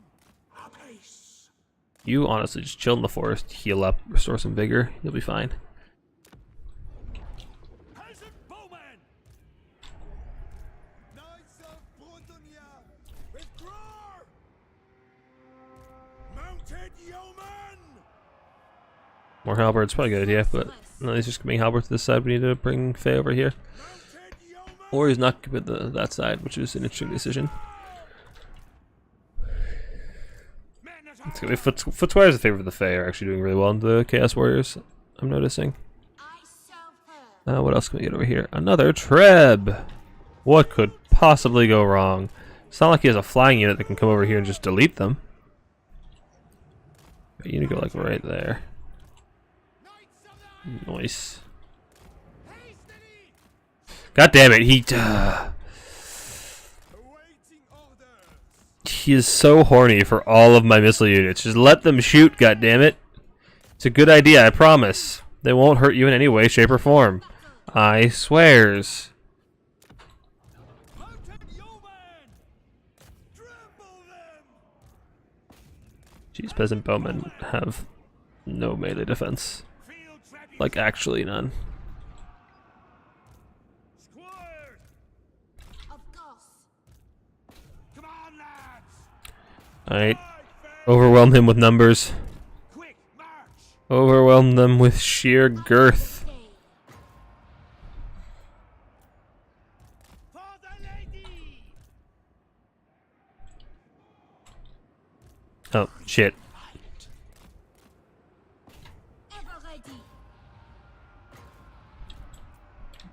[SPEAKER 2] Apace.
[SPEAKER 1] You honestly just chill in the forest, heal up, restore some vigor, you'll be fine.
[SPEAKER 2] Peasant bowmen. Knights of Bretonia. Withdraw. Mounted yeomen.
[SPEAKER 1] More halberds, probably a good idea, but no, he's just coming halberd to this side. We need to bring Fae over here.
[SPEAKER 2] Mounted yeomen.
[SPEAKER 1] Or he's not with that side, which is an interesting decision.
[SPEAKER 2] Men at
[SPEAKER 1] It's gonna be foot squires in favor of the Fae are actually doing really well in the Chaos Warriors, I'm noticing.
[SPEAKER 4] I serve her.
[SPEAKER 1] What else can we get over here? Another Treb! What could possibly go wrong? It's not like he has a flying unit that can come over here and just delete them. You need to go like right there. Nice. God damn it, he... he is so horny for all of my missile units. Just let them shoot, goddammit. It's a good idea, I promise. They won't hurt you in any way, shape, or form. I swears.
[SPEAKER 2] Mounted yeoman! Trample them!
[SPEAKER 1] These peasant bowmen have no melee defense.
[SPEAKER 2] Field ready!
[SPEAKER 1] Like, actually none.
[SPEAKER 2] Squires!
[SPEAKER 4] Of course.
[SPEAKER 2] Come on, lads!
[SPEAKER 1] Alright,
[SPEAKER 2] Fight, fair!
[SPEAKER 1] overwhelm him with numbers.
[SPEAKER 2] Quick, march!
[SPEAKER 1] Overwhelm them with sheer girth.
[SPEAKER 4] Stay.
[SPEAKER 2] For the lady!
[SPEAKER 1] Oh, shit.
[SPEAKER 4] Ever ready.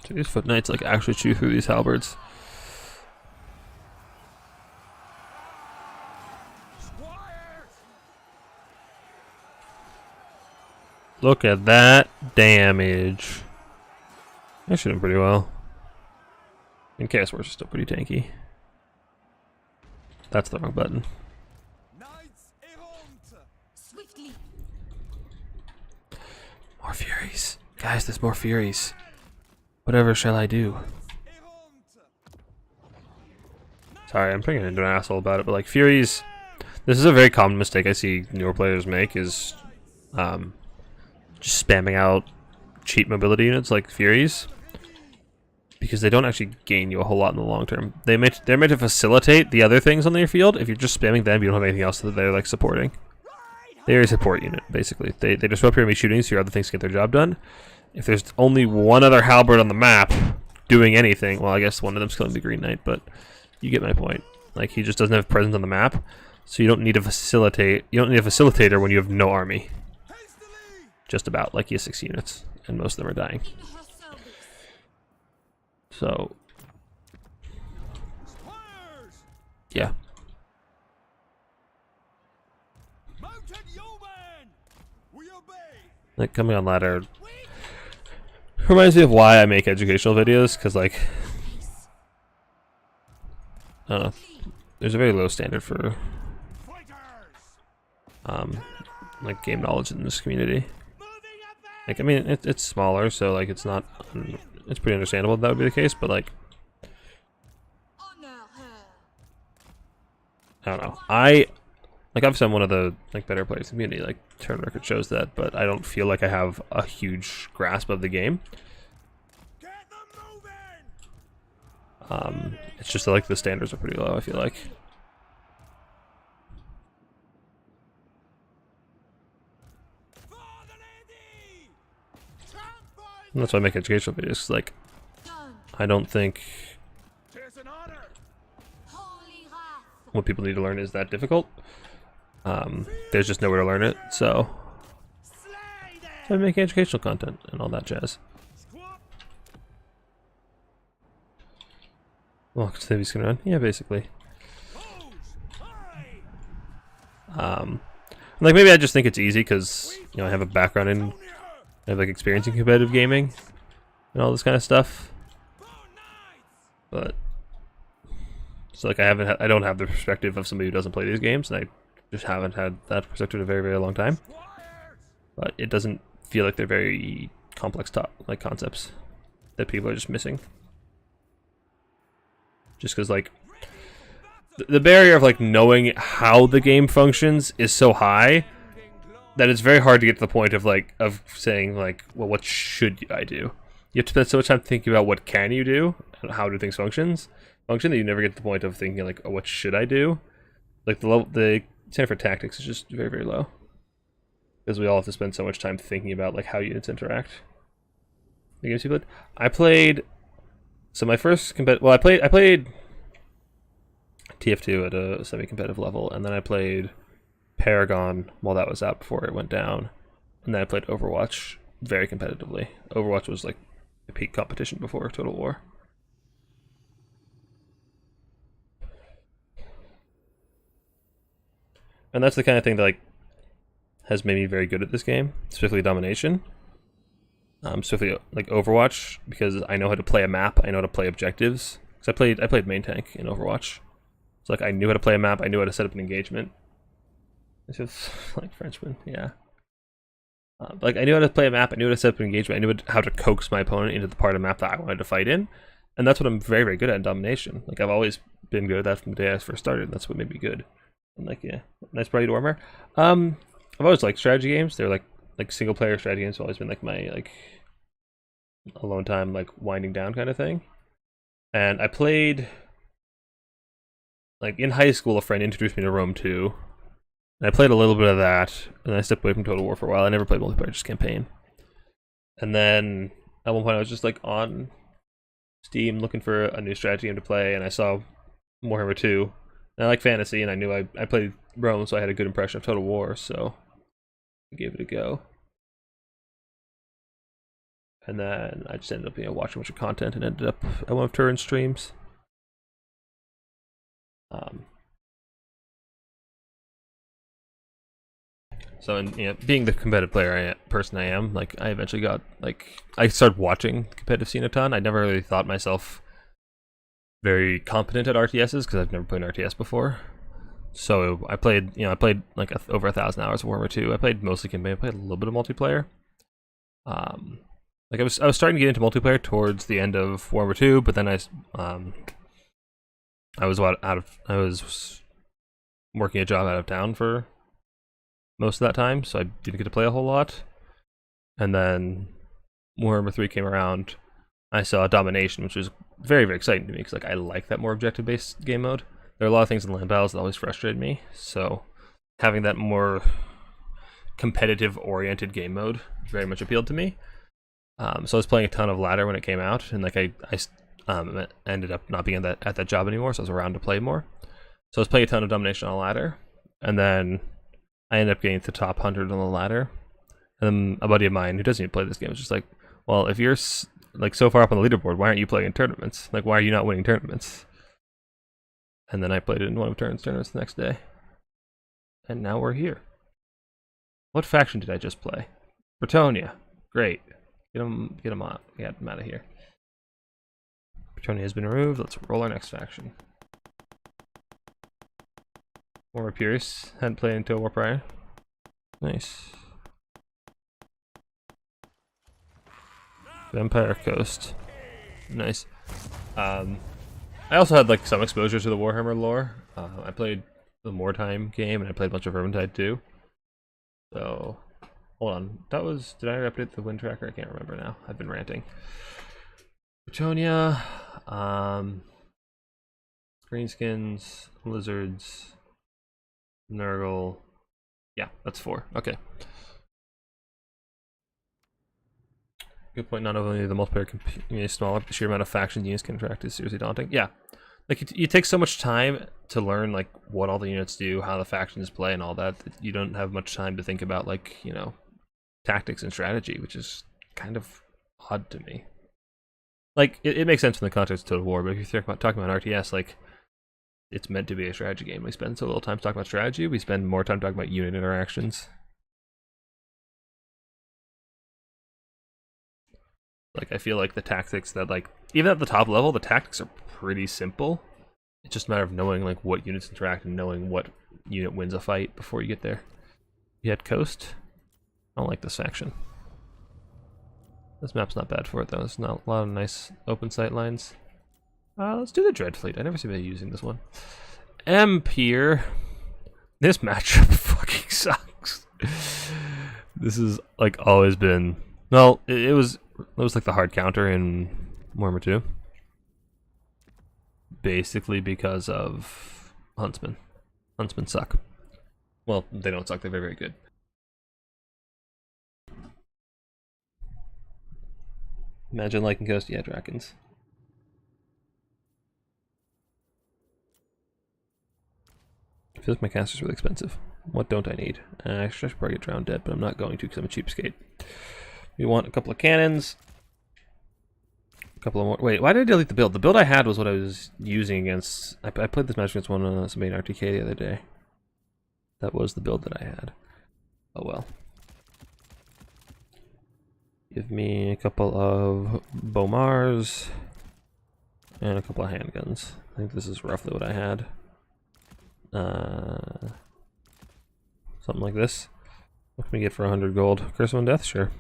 [SPEAKER 1] Do these foot knights like actually chew through these halberds?
[SPEAKER 2] Squires!
[SPEAKER 1] Look at that damage. I shoot him pretty well. And Chaos Wars is still pretty tanky. That's the wrong button.
[SPEAKER 2] Knights errant!
[SPEAKER 4] Swiftly.
[SPEAKER 1] More Furies. Guys, there's more Furies. Whatever shall I do?
[SPEAKER 2] Errant!
[SPEAKER 1] Sorry, I'm turning into an asshole about it, but like Furies, this is a very common mistake I see newer players make is just spamming out cheap mobility units like Furies because they don't actually gain you a whole lot in the long term. They're meant to facilitate the other things on your field. If you're just spamming them, you don't have anything else that they're like supporting. They're a support unit, basically. They disrupt your enemy shooting so your other things get their job done. If there's only one other halberd on the map doing anything, well, I guess one of them's killing the Green Knight, but you get my point. Like, he just doesn't have presence on the map, so you don't need to facilitate. You don't need a facilitator when you have no army.
[SPEAKER 2] Hastily!
[SPEAKER 1] Just about, like, he has 6 units, and most of them are dying.
[SPEAKER 4] In her service.
[SPEAKER 1] So,
[SPEAKER 2] Squires!
[SPEAKER 1] yeah.
[SPEAKER 2] Mounted yeoman! We obey!
[SPEAKER 1] Like, coming on ladder reminds me of why I make educational videos, because, like, I don't know. There's a very low standard for,
[SPEAKER 2] Fighters!
[SPEAKER 1] like, game knowledge in this community.
[SPEAKER 2] Moving up there!
[SPEAKER 1] Like, I mean, it's smaller, so, like, it's not, it's pretty understandable that would be the case, but, like,
[SPEAKER 4] Honor her.
[SPEAKER 1] I don't know. Like, obviously I'm one of the, like, better players in the community, like, turn record shows that, but I don't feel like I have a huge grasp of the game.
[SPEAKER 2] Get them moving!
[SPEAKER 1] It's just that, like, the standards are pretty low, I feel like.
[SPEAKER 2] For the lady! Trample!
[SPEAKER 1] And that's why I make educational videos, 'cause, like,
[SPEAKER 4] Done.
[SPEAKER 1] I don't think
[SPEAKER 2] Tis an honor!
[SPEAKER 4] Holy wrath.
[SPEAKER 1] what people need to learn is that difficult. There's just nowhere to learn it, so
[SPEAKER 2] Slay them!
[SPEAKER 1] I make educational content and all that jazz.
[SPEAKER 2] Squat!
[SPEAKER 1] Well, City's gonna run? Yeah, basically.
[SPEAKER 2] Hose! Hurry!
[SPEAKER 1] Like, maybe I just think it's easy because, you know, I have a background in, I have, like, experience in competitive gaming and all this kind of stuff.
[SPEAKER 2] Bow knights!
[SPEAKER 1] But so, like, I don't have the perspective of somebody who doesn't play these games, and I just haven't had that perspective in a very, very long time.
[SPEAKER 2] Squires!
[SPEAKER 1] But it doesn't feel like they're very complex like concepts that people are just missing. Just because, like, the barrier of, like, knowing how the game functions is so high that it's very hard to get to the point of, like, of saying, like, well, what should I do? You have to spend so much time thinking about what can you do and how do things function that you never get to the point of thinking, like, oh, what should I do? Like, the standard for tactics is just very, very low. Because we all have to spend so much time thinking about, like, how units interact. The games you played? I played... So my first I played TF2 at a semi-competitive level, and then I played Paragon while that was out before it went down. And then I played Overwatch very competitively. Overwatch was, like, a peak competition before Total War. And that's the kind of thing that, like, has made me very good at this game, specifically domination. Specifically, like, Overwatch, because I know how to play a map, I know how to play objectives. Because I played main tank in Overwatch So like I knew how to play a map, I knew how to set up an engagement. It's just like Frenchman, yeah. Like I knew how to play a map, I knew how to set up an engagement, I knew how to coax my opponent into the part of the map that I wanted to fight in. And that's what I'm very, very good at in domination. Like I've always been good at that from the day I first started. That's what made me good. And like, yeah, nice bright warmer. I've always liked strategy games. They're like single player strategy games have always been like my like alone time, like winding down kind of thing. And I played like in high school. A friend introduced me to Rome 2, and I played a little bit of that, and I stepped away from Total War for a while. I never played multiplayer, just campaign. And then at one point I was just like on Steam looking for a new strategy game to play, and I saw Warhammer 2. And I like fantasy, and I knew I played Rome, so I had a good impression of Total War, so I gave it a go. And then I just ended up, watching a bunch of content and ended up at one of Turin's streams. So, being the competitive player person I am, like I eventually got I started watching the competitive scene a ton. I never really thought myself very competent at RTSs because I've never played an RTS before. So I played, like over 1,000 hours of Warhammer 2. I played mostly campaign. I played a little bit of multiplayer. Like I was starting to get into multiplayer towards the end of Warhammer 2, but then I was working a job out of town for most of that time, so I didn't get to play a whole lot. And then Warhammer 3 came around. I saw Domination, which was very, very exciting to me because like I like that more objective-based game mode. There are a lot of things in land battles that always frustrated me, so having that more competitive-oriented game mode very much appealed to me. So I was playing a ton of ladder when it came out, and like I ended up not being at that job anymore, so I was around to play more. So I was playing a ton of Domination on ladder, and then I ended up getting to top 100 on the ladder. And then a buddy of mine who doesn't even play this game was just like, well, if you're like so far up on the leaderboard, why aren't you playing in tournaments? Like, why are you not winning tournaments? And then I played it in one of Turin's tournaments the next day. And now we're here. What faction did I just play? Bretonnia. Great. Get him out. Get him out of here. Bretonnia has been removed. Let's roll our next faction. Warhammer Pierce. Hadn't played until War prior. Nice. Vampire Coast. Nice. I also had like some exposure to the Warhammer lore. I played the Wartime game, and I played a bunch of Vermintide too. So, hold on. Did I update the wind tracker? I can't remember now. I've been ranting. Bretonnia, Greenskins, Lizards, Nurgle. Yeah, that's 4. Okay. Good point. Not only the multiplayer community is smaller, but the sheer amount of factions units can interact is seriously daunting. Yeah, like you take so much time to learn like what all the units do, how the factions play, and all that you don't have much time to think about like tactics and strategy, which is kind of odd to me. Like it makes sense in the context of Total War, but if you're talking about RTS, like it's meant to be a strategy game. We spend so little time talking about strategy. We spend more time talking about unit interactions. Like, I feel like the tactics that, like, even at the top level, the tactics are pretty simple. It's just a matter of knowing, like, what units interact and knowing what unit wins a fight before you get there. You had Coast. I don't like this faction. This map's not bad for it, though. There's not a lot of nice open sight lines. Let's do the Dread Fleet. I never see anybody using this one. Empire. This matchup fucking sucks. This has, like, always been... Well, it was like the hard counter in Warhammer 2. Basically because of Huntsmen. Huntsmen suck. Well, they don't suck, they're very, very good. Imagine liking Coast, yeah, Dragons. I feel like my caster's really expensive. What don't I need? I should probably get Drowned Dead, but I'm not going to because I'm a cheapskate. We want a couple of cannons. A couple of more. Wait, why did I delete the build? The build I had was what I was using against. I played this match against somebody in RTK the other day. That was the build that I had. Oh well. Give me a couple of Bomars and a couple of handguns. I think this is roughly what I had. Something like this. What can we get for 100 gold? Curse of Undeath? Sure.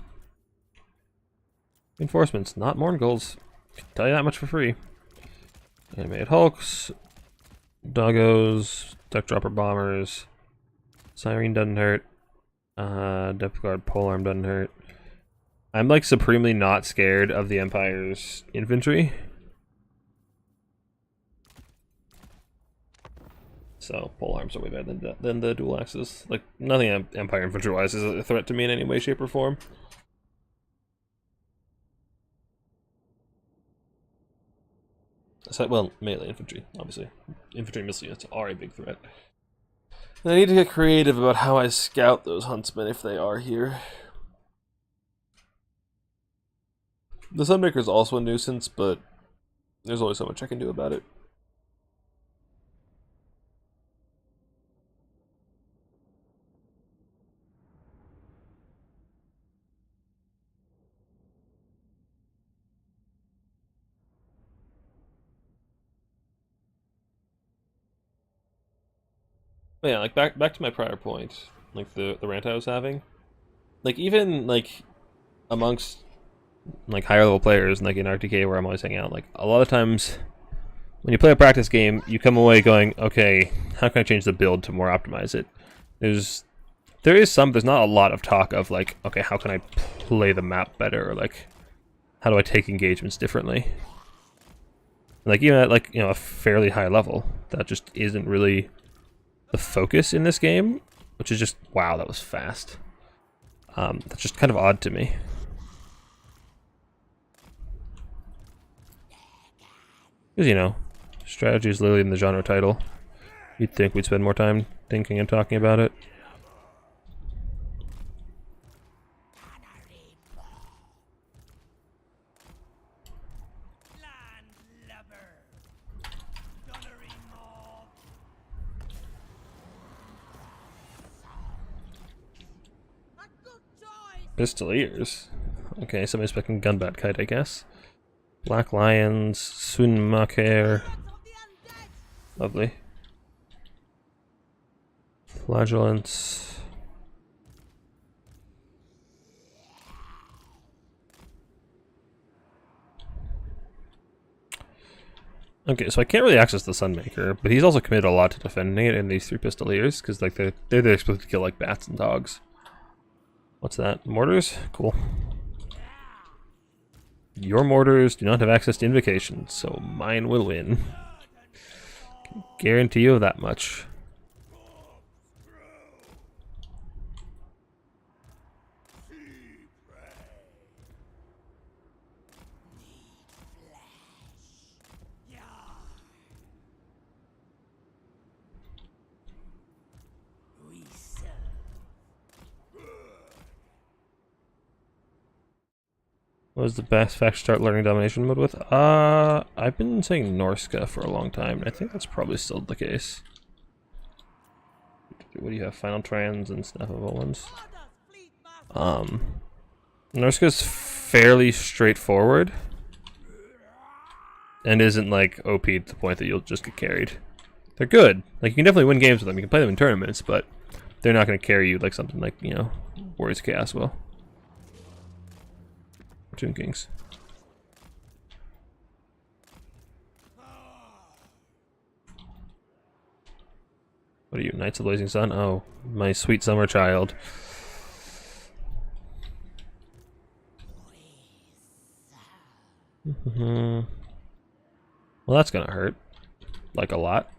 [SPEAKER 1] Reinforcements, not Morn Golds. Can tell you that much for free. Animated Hulks, Doggos, Duck Dropper Bombers, Siren doesn't hurt, Depth Guard Polearm doesn't hurt. I'm like supremely not scared of the Empire's infantry. So polearms are way better than the dual axes. Like nothing Empire infantry wise is a threat to me in any way, shape, or form. So, well, melee infantry, obviously. Infantry missile units are a big threat. And I need to get creative about how I scout those huntsmen if they are here. The Sunmaker is also a nuisance, but there's only so much I can do about it. But yeah, like back to my prior point, like the rant I was having. Like even like amongst like higher level players, like in RTK where I'm always hanging out, like a lot of times when you play a practice game, you come away going, okay, how can I change the build to more optimize it? There's not a lot of talk of like, okay, how can I play the map better, or like how do I take engagements differently? Like even at like, you know, a fairly high level, that just isn't really the focus in this game, which is just, wow, that was fast. That's just kind of odd to me. Because, you know, strategy is literally in the genre title. You'd think we'd spend more time thinking and talking about it. Pistoliers. Okay, somebody's picking Gunbat Kite, I guess. Black Lions, Sunmaker. Lovely. Flagellants. Okay, so I can't really access the Sunmaker, but he's also committed a lot to defending it in these 3 Pistoliers, because like they're supposed to kill like bats and dogs. What's that? Mortars? Cool. Your mortars do not have access to invocations, so mine will win. Can guarantee you that much. What was the best faction to start learning domination mode with? I've been saying Norska for a long time, and I think that's probably still the case. What do you have? Final Trans and Snap of Ones. Norska's fairly straightforward. And isn't like OP to the point that you'll just get carried. They're good. Like you can definitely win games with them. You can play them in tournaments, but they're not going to carry you like something like, you know, Warriors of Chaos will. Toon Kings. What are you, Knights of the Blazing Sun? Oh, my sweet summer child. Well, that's gonna hurt. Like a lot.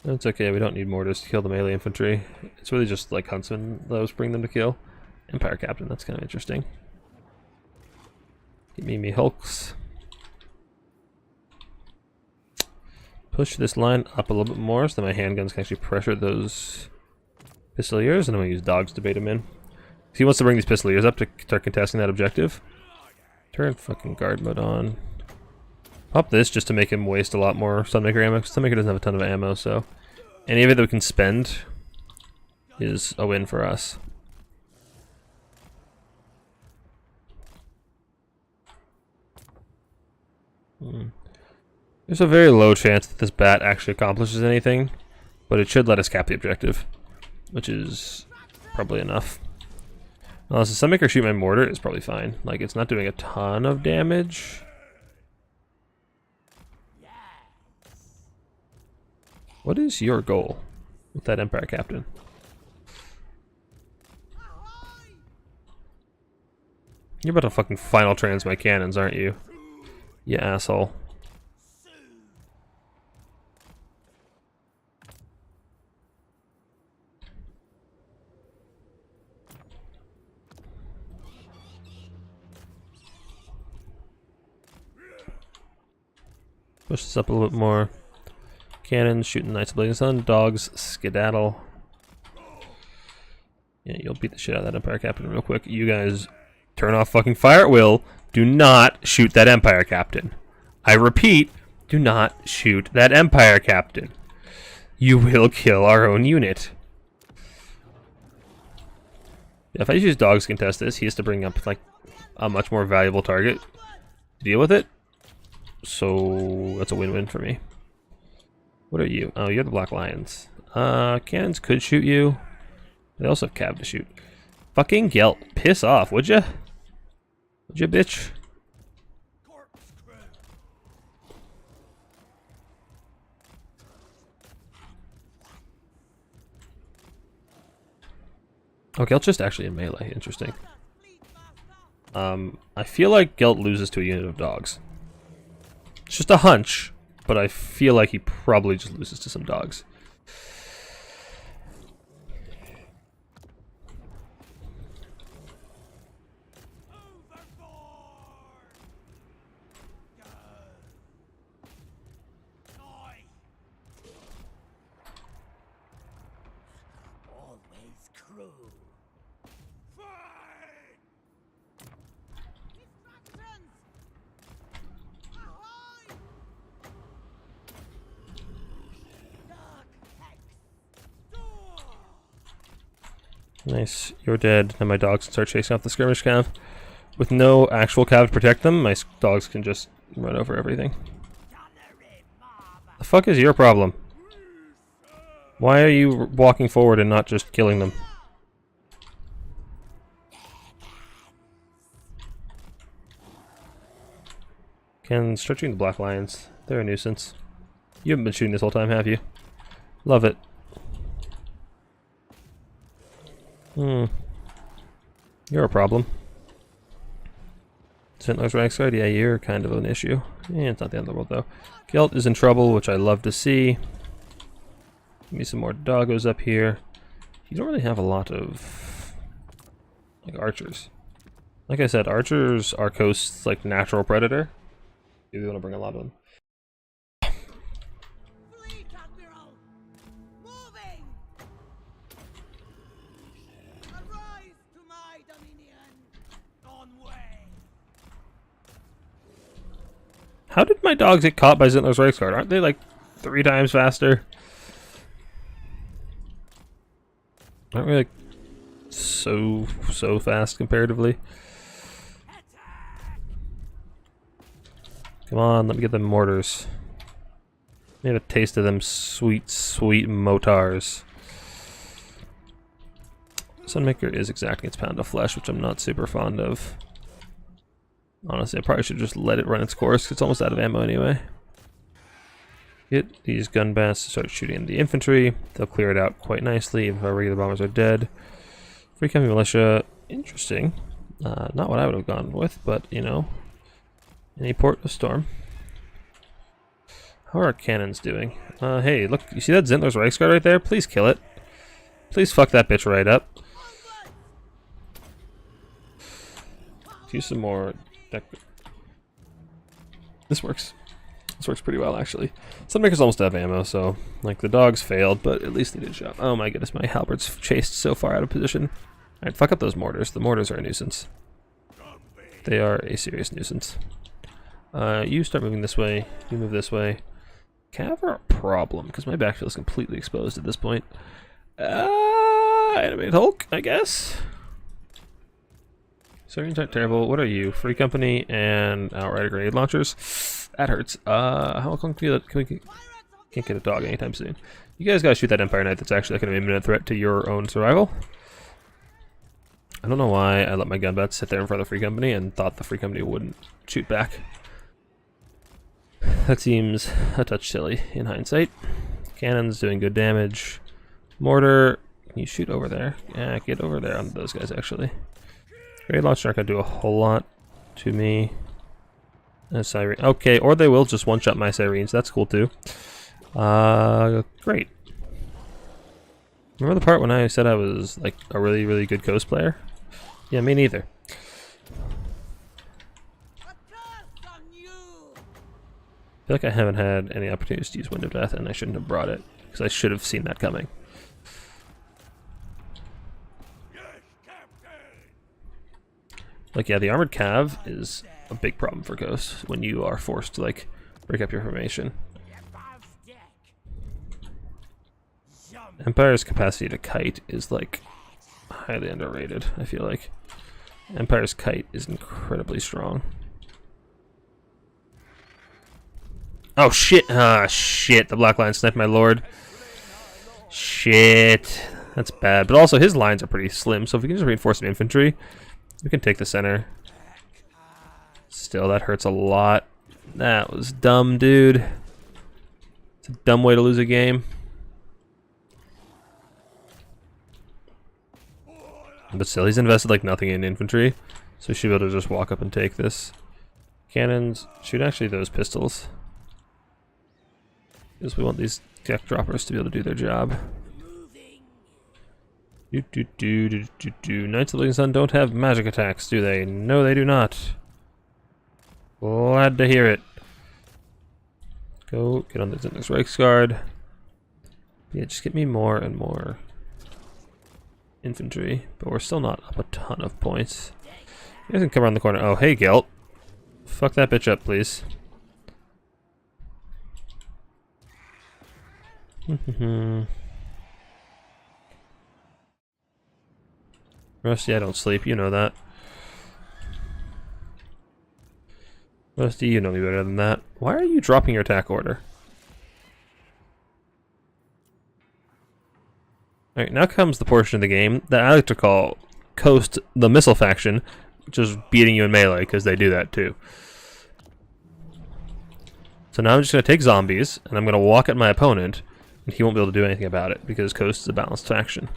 [SPEAKER 1] That's okay, we don't need mortars to kill the melee infantry. It's really just like Huntsman that was bringing them to kill. Empire Captain, that's kind of interesting. Give me Hulks. Push this line up a little bit more so that my handguns can actually pressure those Pistoliers, and I'm going to use dogs to bait him in. He wants to bring these Pistoliers up to start contesting that objective. Turn fucking guard mode on. Pop this just to make him waste a lot more Sunmaker ammo, because Sunmaker doesn't have a ton of ammo, so any of it that we can spend is a win for us. There's a very low chance that this bat actually accomplishes anything, but it should let us cap the objective, which is probably enough. Unless the Sunmaker shoot my mortar, it's probably fine. Like, it's not doing a ton of damage. What is your goal with that Empire Captain? You're about to fucking final trans my cannons, aren't you? You asshole. Push this up a little bit more. Cannons shooting Knights of Blazing Sun. Dogs skedaddle. Yeah, you'll beat the shit out of that Empire Captain real quick. You guys turn off fucking fire at will. Do not shoot that Empire Captain. I repeat, do not shoot that Empire Captain. You will kill our own unit. If I use dogs to contest this, he has to bring up like a much more valuable target to deal with it. So that's a win-win for me. What are you? Oh, you're the Black Lions. Cannons could shoot you. They also have cav to shoot. Fucking Gelt, piss off, would ya? Would ya, bitch? Oh, Gelt's just actually in melee. Interesting. I feel like Gelt loses to a unit of dogs. It's just a hunch, but I feel like he probably just loses to some dogs.
[SPEAKER 3] Always crew.
[SPEAKER 1] Nice, you're dead. Now my dogs can start chasing off the skirmish cav. With no actual cav to protect them, my dogs can just run over everything. The fuck is your problem? Why are you walking forward and not just killing them? Can start shooting the Black Lions. They're a nuisance. You haven't been shooting this whole time, have you? Love it. You're a problem. Sentinel's Ragsguard, yeah, you're kind of an issue. Yeah, it's not the end of the world, though. Gelt is in trouble, which I love to see. Give me some more doggos up here. You don't really have a lot of like archers. Like I said, archers are Coast's like natural predator. You want to bring a lot of them.
[SPEAKER 3] Fleet Admiral! Moving! Arise to my dominion! On way!
[SPEAKER 1] How did my dogs get caught by Zentler's Reichsguard? Aren't they like 3 times faster? Aren't we like so fast comparatively? Come on, let me get them mortars. Let me have a taste of them sweet, sweet motars. Sunmaker is exacting its pound of flesh, which I'm not super fond of. Honestly, I probably should just let it run its course, 'cause it's almost out of ammo anyway. Get these gun bats to start shooting the infantry. They'll clear it out quite nicely if our regular bombers are dead. Free Company Militia, interesting. Not what I would have gone with, but you know. Any port of storm. How are our cannons doing? Hey, look, you see that Zentler's Reichsguard right there? Please kill it. Please fuck that bitch right up. Use some more deck. This works. This works pretty well, actually. Sunmaker's almost out of ammo, so like the dogs failed, but at least they did shot. Oh my goodness, my halberds chased so far out of position. Alright, fuck up those mortars. The mortars are a nuisance. They are a serious nuisance. You start moving this way. You move this way. Cav are a problem, because my backfield is completely exposed at this point. Animated Hulk, I guess? Surgeons aren't terrible. What are you? Free Company and Outrider grenade launchers? That hurts. How long can we can't get a dog anytime soon. You guys gotta shoot that Empire Knight that's actually like an imminent threat to your own survival. I don't know why I let my gun butts sit there in front of the Free Company and thought the Free Company wouldn't shoot back. That seems a touch silly in hindsight. Cannon's doing good damage. Mortar, can you shoot over there? Yeah, get over there on those guys actually. Great launcher aren't gonna do a whole lot to me. Siren. Okay, or they will just one-shot my Sirens. That's cool too. Great. Remember the part when I said I was like a really, really good Coast player? Yeah, me neither.
[SPEAKER 3] A curse on you!
[SPEAKER 1] I feel like I haven't had any opportunities to use Wind of Death, and I shouldn't have brought it because I should have seen that coming. Like, yeah, the armored cav is a big problem for Ghosts when you are forced to like break up your formation. Empire's capacity to kite is like highly underrated, I feel like. Empire's kite is incredibly strong. Oh shit! Ah shit, the Black Lion sniped my lord. Shit. That's bad. But also his lines are pretty slim, so if we can just reinforce some infantry, we can take the center. Still, that hurts a lot. That was dumb, dude. It's a dumb way to lose a game. But still, he's invested like nothing in infantry, so we should be able to just walk up and take this. Cannons, shoot actually those pistols. Because we want these deck droppers to be able to do their job. Knights of the Living Sun don't have magic attacks, do they? No, they do not. Glad to hear it. Go get on the Zenith's Reiksguard. Yeah, just get me more and more infantry, but we're still not up a ton of points. You guys can come around the corner. Oh, hey, Gelt. Fuck that bitch up, please. Rusty, I don't sleep. You know that. Rusty, you know me better than that. Why are you dropping your attack order? Alright, now comes the portion of the game that I like to call Coast the Missile Faction, just beating you in melee, because they do that too. So now I'm just going to take zombies, and I'm going to walk at my opponent, and he won't be able to do anything about it, because Coast is a balanced faction.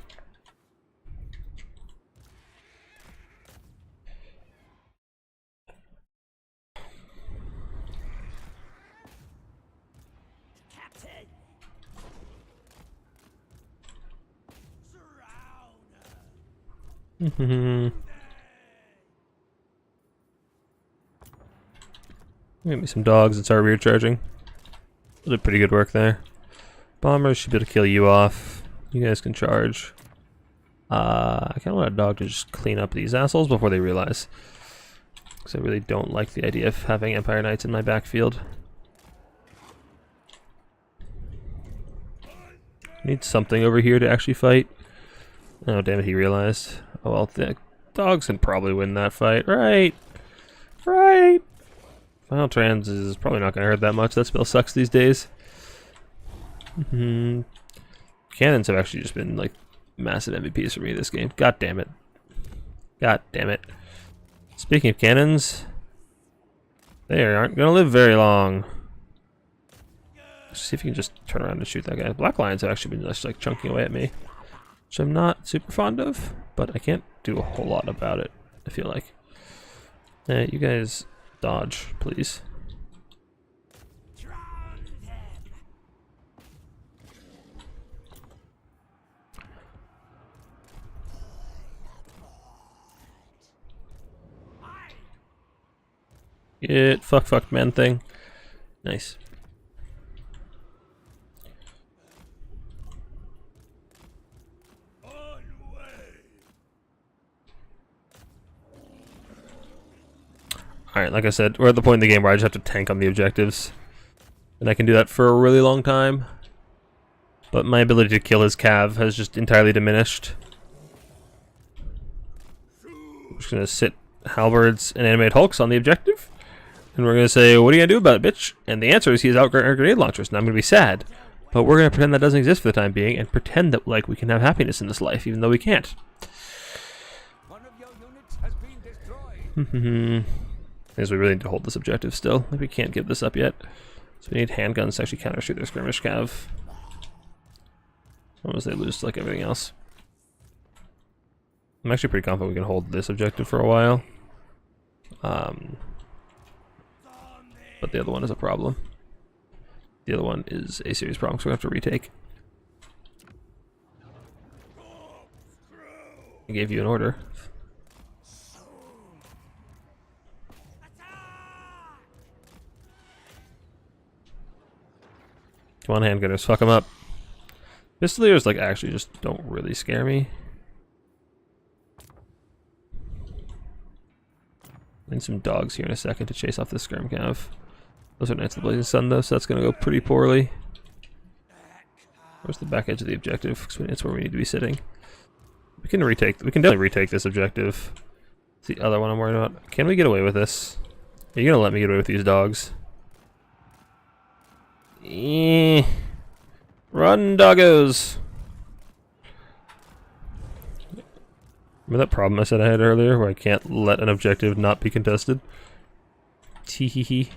[SPEAKER 1] Give me some dogs and start rear charging. Did pretty good work there. Bombers should be able to kill you off. You guys can charge. I kind of want a dog to just clean up these assholes before they realize. Because I really don't like the idea of having Empire Knights in my backfield. Need something over here to actually fight. Oh, damn it, he realized. Oh, well, the dogs can probably win that fight. Right! Right! Final Trans is probably not going to hurt that much. That spell sucks these days. Cannons have actually just been, like, massive MVPs for me this game. God damn it. God damn it. Speaking of cannons, they aren't going to live very long. Let's see if you can just turn around and shoot that guy. Black Lions have actually been just, like, chunking away at me, which I'm not super fond of, but I can't do a whole lot about it, I feel like. You guys dodge, please. Get fucked man thing. Nice. Alright, like I said, we're at the point in the game where I just have to tank on the objectives. And I can do that for a really long time. But my ability to kill his cav has just entirely diminished. I'm just gonna sit halberds and animate hulks on the objective. And we're gonna say, what are you gonna do about it, bitch? And the answer is he has out grenade launchers, and I'm gonna be sad. But we're gonna pretend that doesn't exist for the time being, and pretend that like we can have happiness in this life, even though we can't.
[SPEAKER 2] One of your units has been destroyed.
[SPEAKER 1] Because we really need to hold this objective still. Like we can't give this up yet. So we need handguns to actually counter shoot their skirmish cav. Unless they lose to like everything else. I'm actually pretty confident we can hold this objective for a while. But the other one is a problem. The other one is a serious problem, so we have to retake. I gave you an order. Come on, handgunners, fuck them up. Pistoliers, like, actually just don't really scare me. And some dogs here in a second to chase off this skirm cav. Those are Knights of the Blazing Sun, though, so that's going to go pretty poorly. Where's the back edge of the objective? Because it's where we need to be sitting. We can retake. We can definitely retake this objective. It's the other one I'm worried about. Can we get away with this? Are you going to let me get away with these dogs? Run, doggos! Remember that problem I said I had earlier, where I can't let an objective not be contested? Tee-hee-hee.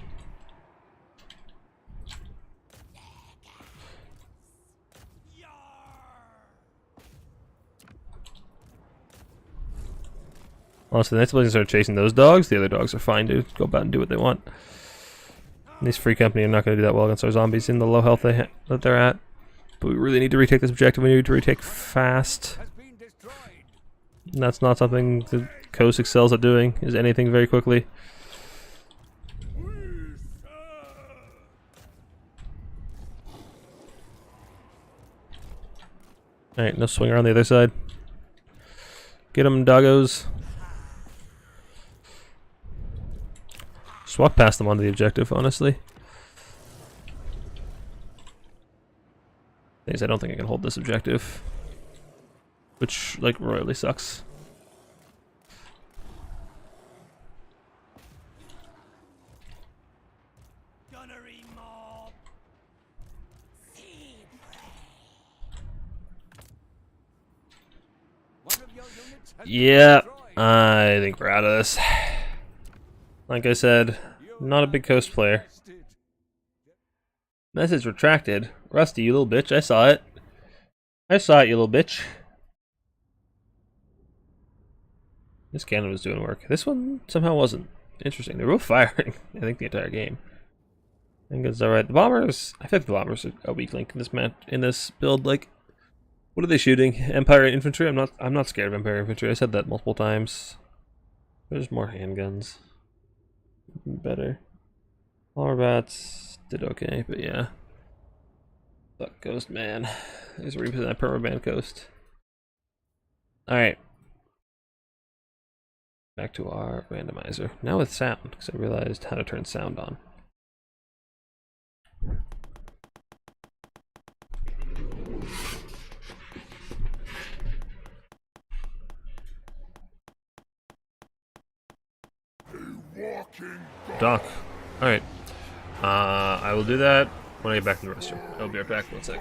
[SPEAKER 1] Honestly, the Knights of Blazing start chasing those dogs. The other dogs are fine to go about and do what they want. And these free company are not going to do that well against our zombies in the low health that they're at. But we really need to retake this objective. We need to retake fast. And that's not something the Coast excels at doing, is anything very quickly. Alright, no swing around the other side. Get them, doggos. Just walk past them onto the objective, honestly. Thing is, I don't think I can hold this objective. Which, like, royally sucks.
[SPEAKER 3] Gunnery mob.
[SPEAKER 1] Yeah, I think we're out of this. Like I said, not a big Coast player. Message retracted. Rusty, you little bitch, I saw it. I saw it, you little bitch. This cannon was doing work. This one somehow wasn't. Interesting. They were both firing, I think, the entire game. I think it's alright. The bombers, I think the bombers are a weak link in this in this build. Like, what are they shooting? Empire infantry? I'm not scared of Empire infantry. I said that multiple times. There's more handguns. Better. All bats did okay, but yeah. Fuck Ghost, man. There's a represent permaban Coast. Alright. Back to our randomizer. Now with sound, because I realized how to turn sound on. Doc. Alright. I will do that when I get back in the restroom. I'll be right back. 1 sec.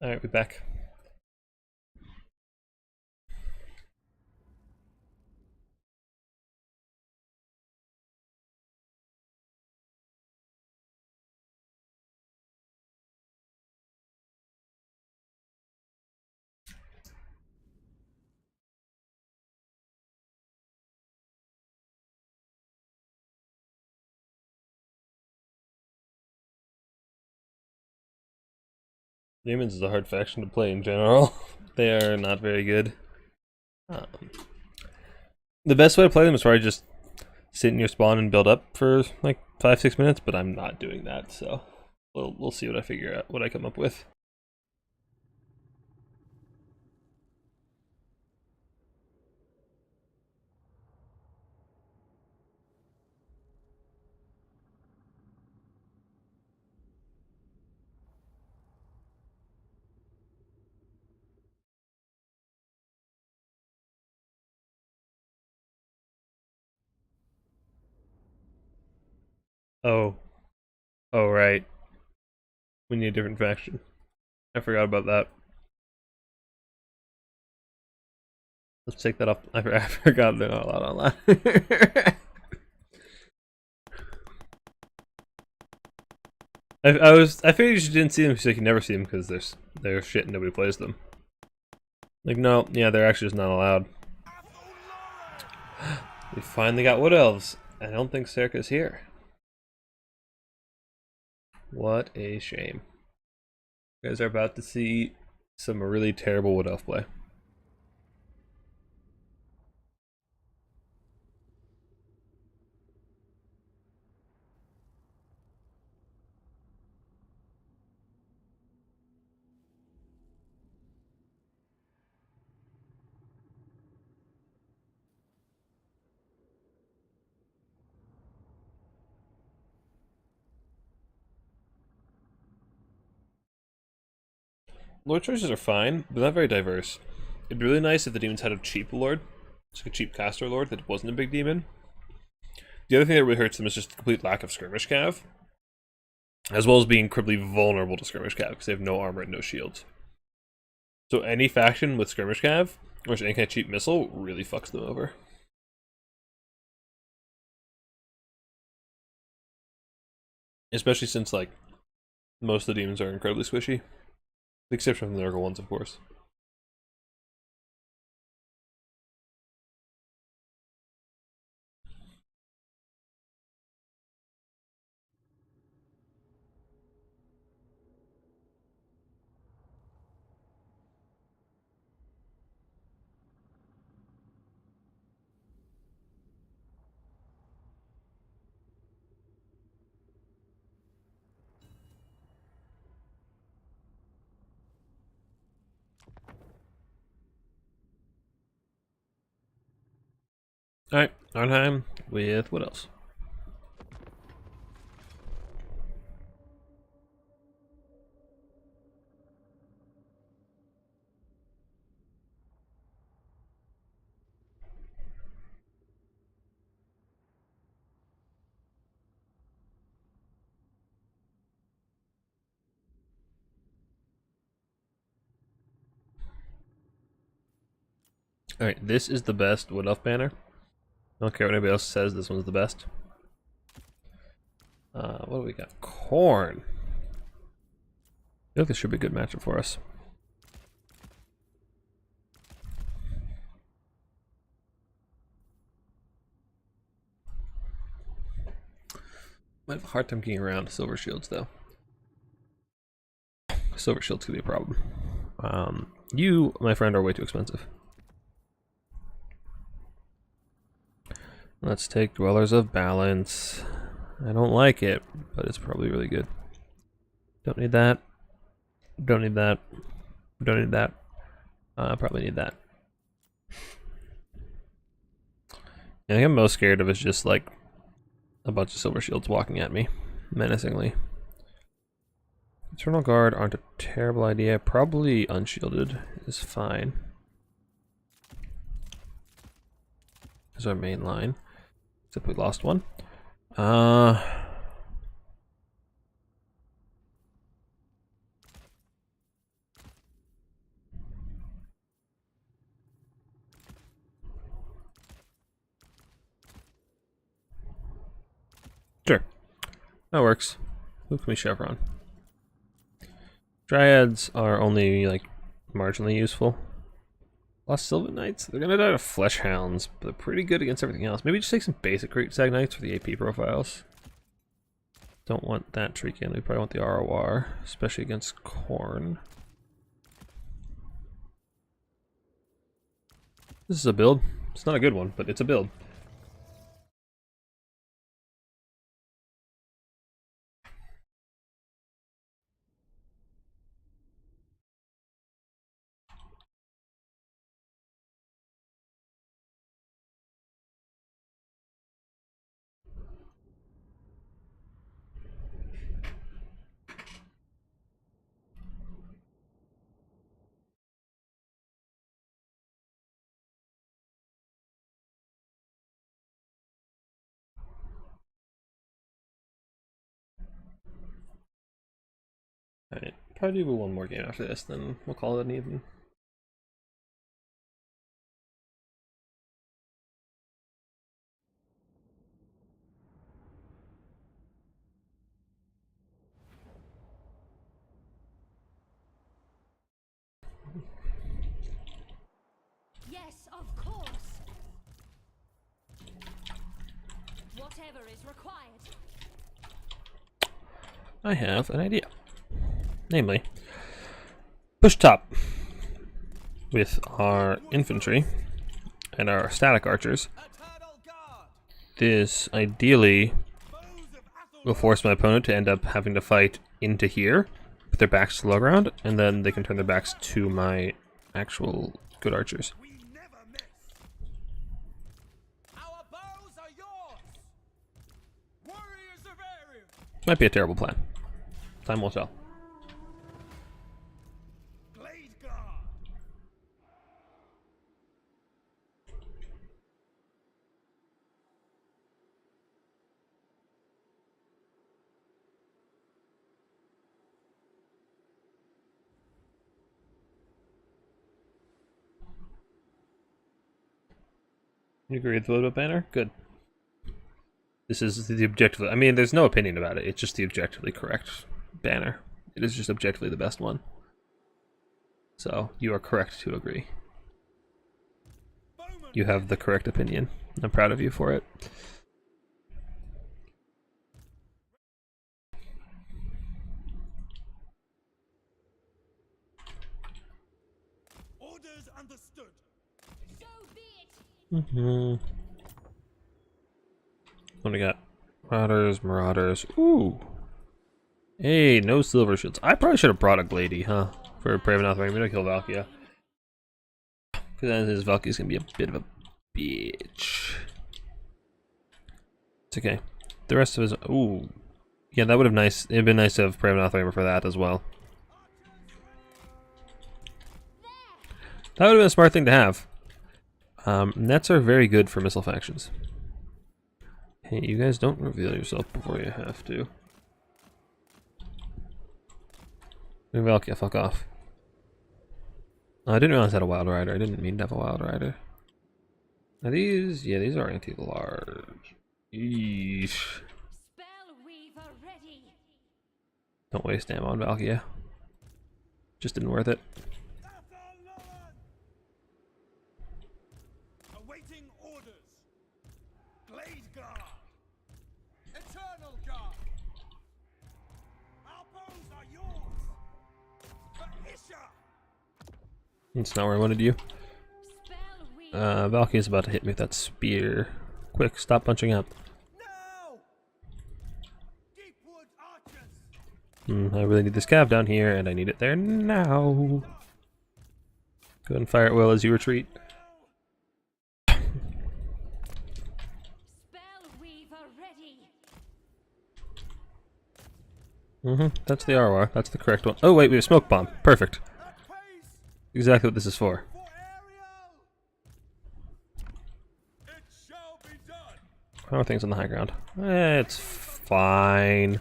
[SPEAKER 1] Alright, we're back. Demons is a hard faction to play in general. They are not very good. Um, the best way to play them is probably just sit in your spawn and build up for like 5-6 minutes, but I'm not doing that, so we'll see what I figure out, what I come up with. Oh, oh right. We need a different faction. I forgot about that. Let's take that off. I forgot they're not allowed online. I figured you just didn't see them because you can never see them because they're shit and nobody plays them. Like no, yeah, they're actually just not allowed. We finally got Wood Elves. I don't think Serka's here. What a shame. You guys are about to see some really terrible Wood Elf play. Lord choices are fine, but not very diverse. It'd be really nice if the demons had a cheap lord, just like a cheap caster lord that wasn't a big demon. The other thing that really hurts them is just the complete lack of skirmish cav, as well as being incredibly vulnerable to skirmish cav because they have no armor and no shields. So any faction with skirmish cav or any kind of cheap missile really fucks them over. Especially since like most of the demons are incredibly squishy. The exception of the Nurgle ones, of course. Alright, Arnheim with what else? Alright, this is the best Wood Elf banner. I don't care what anybody else says, this one's the best. What do we got? Corn. I feel like this should be a good matchup for us. Might have a hard time getting around Silver Shields though. Silver Shields could be a problem. You, my friend, are way too expensive. Let's take Dwellers of Balance. I don't like it, but it's probably really good. Don't need that. Don't need that. Don't need that. Probably need that. I think I'm most scared of is just like a bunch of Silver Shields walking at me menacingly. Eternal Guard aren't a terrible idea. Probably Unshielded is fine. Is our main line. Except we lost one. That works. Who can we chevron? Dryads are only like marginally useful. Lost Sylvan Knights, they're gonna die to Flesh Hounds, but they're pretty good against everything else. Maybe just take some basic Great Stag Knights for the AP profiles. Don't want that Treekin, we probably want the ROR, especially against Khorne. This is a build. It's not a good one, but it's a build. Alright, probably do one more game after this, then we'll call it an even.
[SPEAKER 5] Yes, of course. Whatever is required.
[SPEAKER 1] I have an idea. Namely, push top with our infantry and our static archers.
[SPEAKER 2] Eternal Guard!
[SPEAKER 1] This ideally
[SPEAKER 2] Foes of Athel
[SPEAKER 1] will force my opponent to end up having to fight into here with their backs to the low ground, and then they can turn their backs to my actual good archers.
[SPEAKER 2] we never miss. Our bows are yours. Warriors of Ariel.
[SPEAKER 1] Might be a terrible plan. Time will tell.
[SPEAKER 2] Blade Guard.
[SPEAKER 1] You agree with the vote banner? Good. This is the objective. I mean, there's no opinion about it. It's just the objectively correct banner. It is just objectively the best one. So, you are correct to agree.
[SPEAKER 2] Bowman.
[SPEAKER 1] You have the correct opinion. I'm proud of you for it.
[SPEAKER 2] Orders understood.
[SPEAKER 5] So be it.
[SPEAKER 1] What do we got? Marauders. Ooh. Hey, no silver shields. I probably should have brought a Glady, huh? For Pravenoth. I'm gonna kill Valkia. Because then his Valky's gonna be a bit of a bitch. It's okay. The rest of his. Ooh. Yeah, that would have nice. It'd been nice to have Pravenoth Ramer for that as well. That would have been a smart thing to have. Nets are very good for missile factions. Hey, you guys don't reveal yourself before you have to. Valkia, fuck off. Oh, I didn't realize I had a Wild Rider. I didn't mean to have a Wild Rider. Are these? Yeah, these are anti-large. Yeesh.
[SPEAKER 5] Spell weaver ready.
[SPEAKER 1] Don't waste ammo on Valkia. Just didn't worth it.
[SPEAKER 2] Athelon! Awaiting orders. Blade Guard. Eternal Guard. Our bows are yours. For Isha.
[SPEAKER 1] That's not where I wanted you.
[SPEAKER 5] Spell weaver.
[SPEAKER 1] Valky's about to hit me with that spear. Quick, stop punching up.
[SPEAKER 2] Now! Deepwood archers.
[SPEAKER 1] I really need this cav down here, and I need it there now. Go and fire it well as you retreat.
[SPEAKER 5] Spell weaver ready.
[SPEAKER 1] That's the RR. That's the correct one. Oh wait, we have smoke bomb. Perfect.
[SPEAKER 2] At pace
[SPEAKER 1] Exactly what this is for.
[SPEAKER 2] for Ariel. It shall be done.
[SPEAKER 1] How are things on the high ground? It's fine.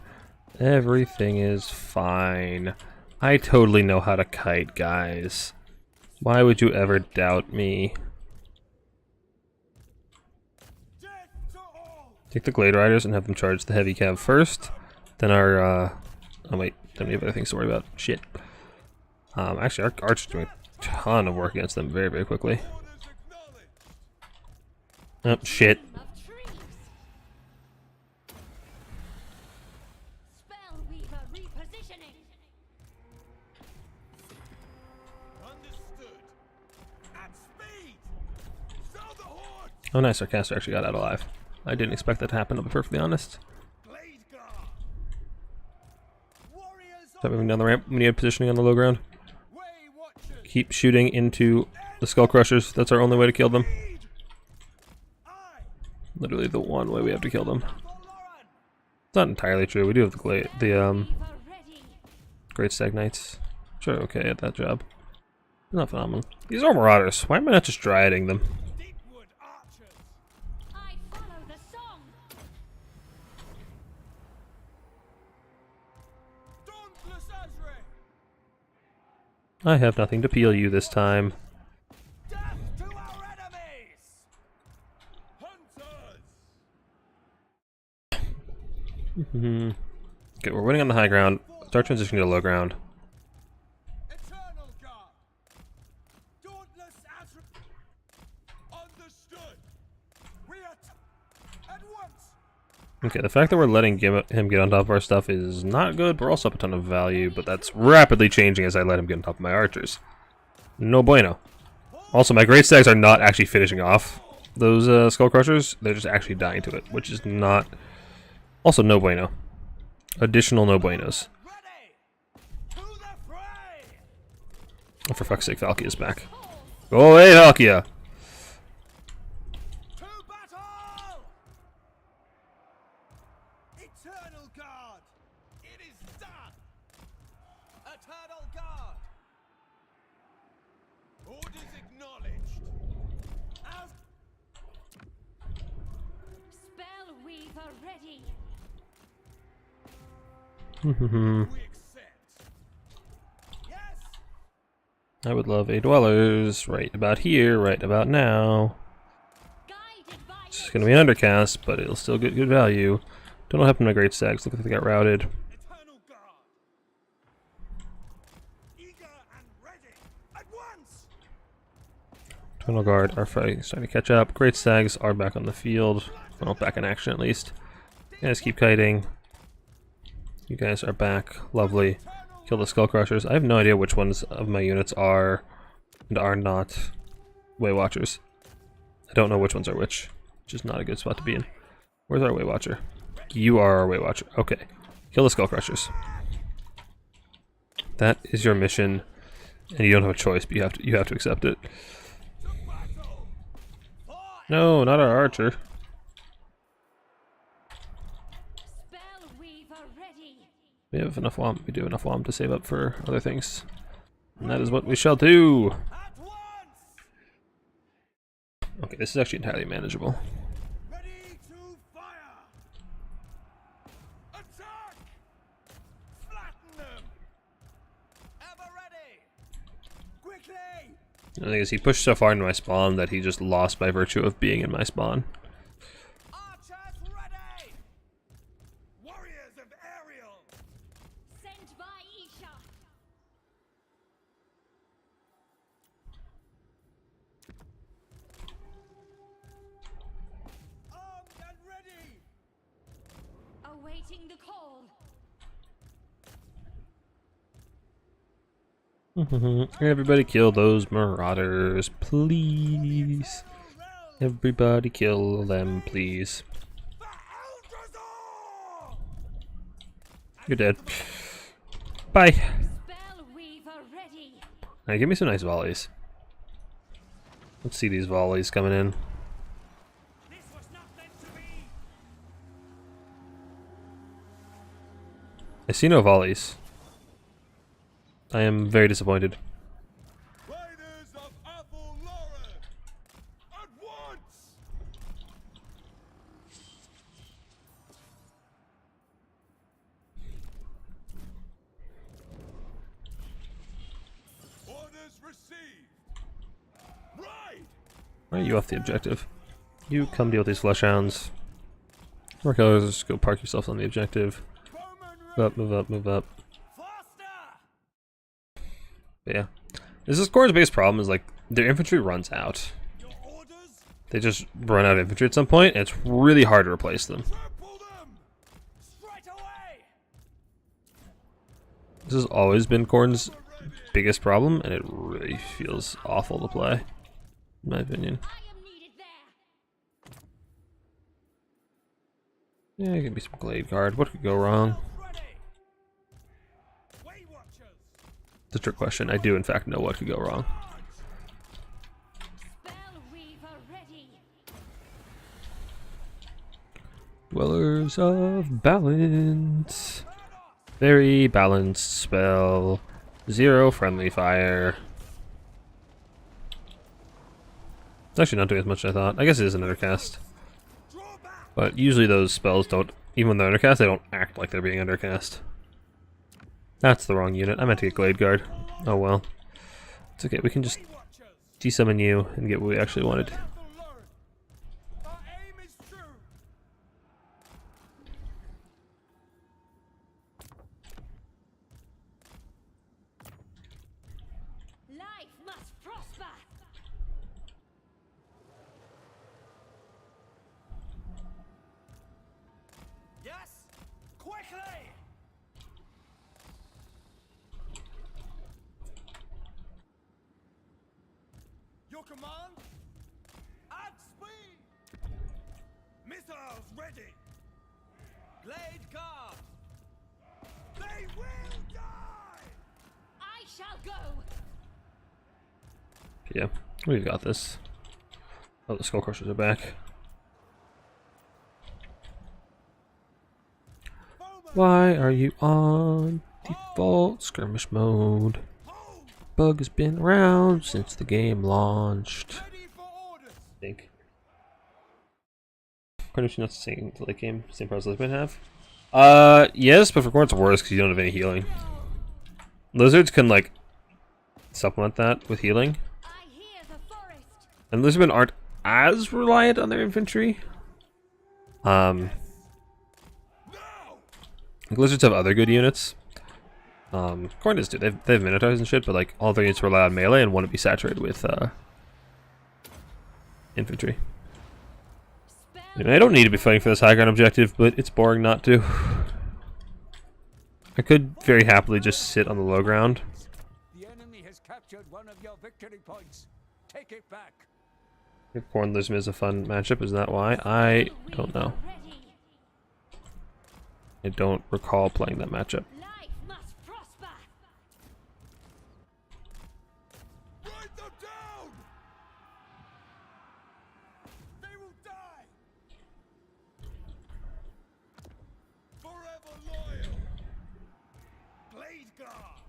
[SPEAKER 1] Everything is fine. I totally know how to kite, guys. Why would you ever doubt me?
[SPEAKER 2] Death to all.
[SPEAKER 1] Take the Glade Riders and have them charge the heavy cav first. Then our, oh wait, then we have other things to worry about. Shit. Actually, our archer's doing a ton of work against them very, very quickly.
[SPEAKER 2] Orders acknowledged.
[SPEAKER 1] Oh, shit.
[SPEAKER 5] Of trees. Spellweaver repositioning.
[SPEAKER 2] Understood. At speed. Sow the horde.
[SPEAKER 1] Oh nice, our caster actually got out alive. I didn't expect that to happen, to be perfectly honest.
[SPEAKER 2] Blade guard. Warriors
[SPEAKER 1] Stop moving down the ramp. We need positioning on the low ground.
[SPEAKER 2] way watchers.
[SPEAKER 1] Keep shooting into the skull crushers. That's our only way to kill them.
[SPEAKER 2] Speed. I
[SPEAKER 1] Literally the one way we have to kill them.
[SPEAKER 2] for Lauren.
[SPEAKER 1] It's not entirely true. We do have the
[SPEAKER 5] Weaver ready.
[SPEAKER 1] Great Stag Knights, which are okay at that job. Not phenomenal. These are Marauders. Why am I not just dryading them?
[SPEAKER 2] Deepwood archers.
[SPEAKER 5] I follow the song.
[SPEAKER 2] Dauntless Azrael.
[SPEAKER 1] I have nothing to peel you this time.
[SPEAKER 2] Death to our enemies. Hunters.
[SPEAKER 1] Okay, we're winning on the high ground. Start transitioning to low ground.
[SPEAKER 2] Eternal guard. Dauntless Azrael. Understood. We are at once.
[SPEAKER 1] Okay, the fact that we're letting him get on top of our stuff is not good. We're also up a ton of value, but that's rapidly changing as I let him get on top of my archers. No bueno. Also, my great stags are not actually finishing off those skull crushers. They're just actually dying to it, which is not... Also, no bueno. Additional no buenos.
[SPEAKER 2] Ready. To the fray.
[SPEAKER 1] Oh, for fuck's sake, Valkyria's back. Go away, Valkyria!
[SPEAKER 2] To battle. Eternal guard. It is done. Eternal guard. Orders acknowledged. As
[SPEAKER 5] Spellweaver ready.
[SPEAKER 2] we accept. Yes.
[SPEAKER 1] I would love a dwellers right about here, right about now.
[SPEAKER 5] Guided by
[SPEAKER 1] It's gonna be an undercast, but it'll still get good value. Don't know what happened to my great stags. Look like they got routed.
[SPEAKER 2] Eternal guard. Eager and ready. At once.
[SPEAKER 1] Eternal Guard are starting to catch up. Great stags are back on the field. Well, back in action at least. You guys keep kiting. You guys are back. Lovely. Kill the skull crushers. I have no idea which ones of my units are and are not Way Watchers. I don't know which ones are which is not a good spot to be in. Where's our Way Watcher? You are our Way Watcher. Okay. Kill the skull crushers. That is your mission, and you don't have a choice, but you have to accept it.
[SPEAKER 2] To battle.
[SPEAKER 1] No, not our archer.
[SPEAKER 5] Spellweaver ready.
[SPEAKER 1] We have enough womp. We do have enough womp to save up for other things, and that is what we shall do.
[SPEAKER 2] At once.
[SPEAKER 1] Okay, this is actually entirely manageable.
[SPEAKER 2] Ready to fire. Attack. Flatten them. Ever ready. Quickly.
[SPEAKER 1] The thing is, he pushed so far into my spawn that he just lost by virtue of being in my spawn.
[SPEAKER 2] Archers ready. Warriors of Ariel.
[SPEAKER 5] Sent by Isha.
[SPEAKER 2] Armed and ready.
[SPEAKER 5] Awaiting the call.
[SPEAKER 1] Everybody kill those marauders, please. Everybody kill them, please.
[SPEAKER 2] For Eldrathor.
[SPEAKER 1] You're dead. Bye.
[SPEAKER 5] Spellweaver ready.
[SPEAKER 1] Alright, give me some nice volleys. Let's see these volleys coming in.
[SPEAKER 2] This was not meant to be.
[SPEAKER 1] I see no volleys. I am very disappointed.
[SPEAKER 2] Riders of Athel Lauren. At once. Orders received. Ride.
[SPEAKER 1] Alright, you off the objective. You come deal with these flesh hounds. Or killers, just go park yourself on the objective.
[SPEAKER 2] Bowman
[SPEAKER 1] Move up, move up, move up.
[SPEAKER 3] Faster!
[SPEAKER 1] But yeah. This is Khorne's biggest problem is like their infantry runs out.
[SPEAKER 2] Your orders?
[SPEAKER 1] They just run out of infantry at some point, and it's really hard to replace them.
[SPEAKER 2] Trample them!
[SPEAKER 3] Straight away!
[SPEAKER 1] This has always been Khorne's biggest problem, and it really feels awful to play, in my opinion.
[SPEAKER 5] I am needed there.
[SPEAKER 1] Yeah, give me some Glade Guard. What could go wrong?
[SPEAKER 3] Ready!
[SPEAKER 2] Way Watchers!
[SPEAKER 1] It's a trick question. I do, in fact, know what could go wrong.
[SPEAKER 5] Spell Weaver ready.
[SPEAKER 1] Dwellers of Balance. Very balanced spell. 0 friendly fire. It's actually not doing as much as I thought. I guess it is an undercast.
[SPEAKER 2] Draw back!
[SPEAKER 1] But usually those spells don't, even when they're undercast, they don't act like they're being undercast. That's the wrong unit. I meant to get Glade Guard. Oh well. It's okay, we can just
[SPEAKER 2] Way Watchers!
[SPEAKER 1] desummon you and get what we actually wanted.
[SPEAKER 2] Careful, Lord! Our aim is true!
[SPEAKER 5] Life must prosper.
[SPEAKER 3] Yes? Quickly!
[SPEAKER 2] Your command?
[SPEAKER 3] At speed!
[SPEAKER 2] Missiles ready!
[SPEAKER 3] Glade guard!
[SPEAKER 2] They will die!
[SPEAKER 5] I shall go.
[SPEAKER 1] Yeah, we've got this. Oh, the Skull Crushers are back.
[SPEAKER 2] Bowman!
[SPEAKER 1] Why are you on default skirmish mode?
[SPEAKER 2] Hold!
[SPEAKER 1] Bug has been around since the game launched.
[SPEAKER 2] Ready for orders!
[SPEAKER 1] I think. Khorne not saying the late game, same price as Lizard have. Yes, but for Khorne it's worse because you don't have any healing. Lizards can like supplement that with healing,
[SPEAKER 5] I hear the forest.
[SPEAKER 1] and Lizardmen aren't as reliant on their infantry.
[SPEAKER 2] Now!
[SPEAKER 1] Like Lizards have other good units. Khorne does too. They have Minotaurs and shit, but like all their units rely on melee and want to be saturated with infantry.
[SPEAKER 5] Spell
[SPEAKER 1] I mean, I don't need to be fighting for this high ground objective, but it's boring not to. I could very happily just sit on the low ground.
[SPEAKER 3] The enemy has captured one of your victory points. Take it back.
[SPEAKER 1] If Khorne Lizardmen is a fun matchup, is that why? I don't know.
[SPEAKER 5] ready.
[SPEAKER 1] I don't recall playing that matchup.
[SPEAKER 5] Life must prosper.
[SPEAKER 2] Write them down! They will die! Forever loyal! Blade guard!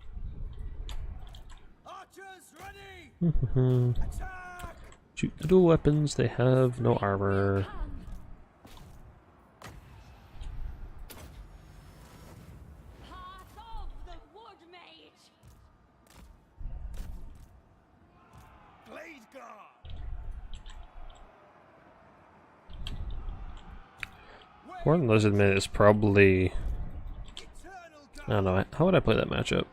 [SPEAKER 3] Archers ready! Attack!
[SPEAKER 1] Shoot the dual weapons, they have no armor.
[SPEAKER 5] Come. Path of the Wood Mage.
[SPEAKER 2] Blade guard!
[SPEAKER 1] Khorne Lizardman is probably...
[SPEAKER 2] Eternal
[SPEAKER 1] I don't know, how would I play that matchup?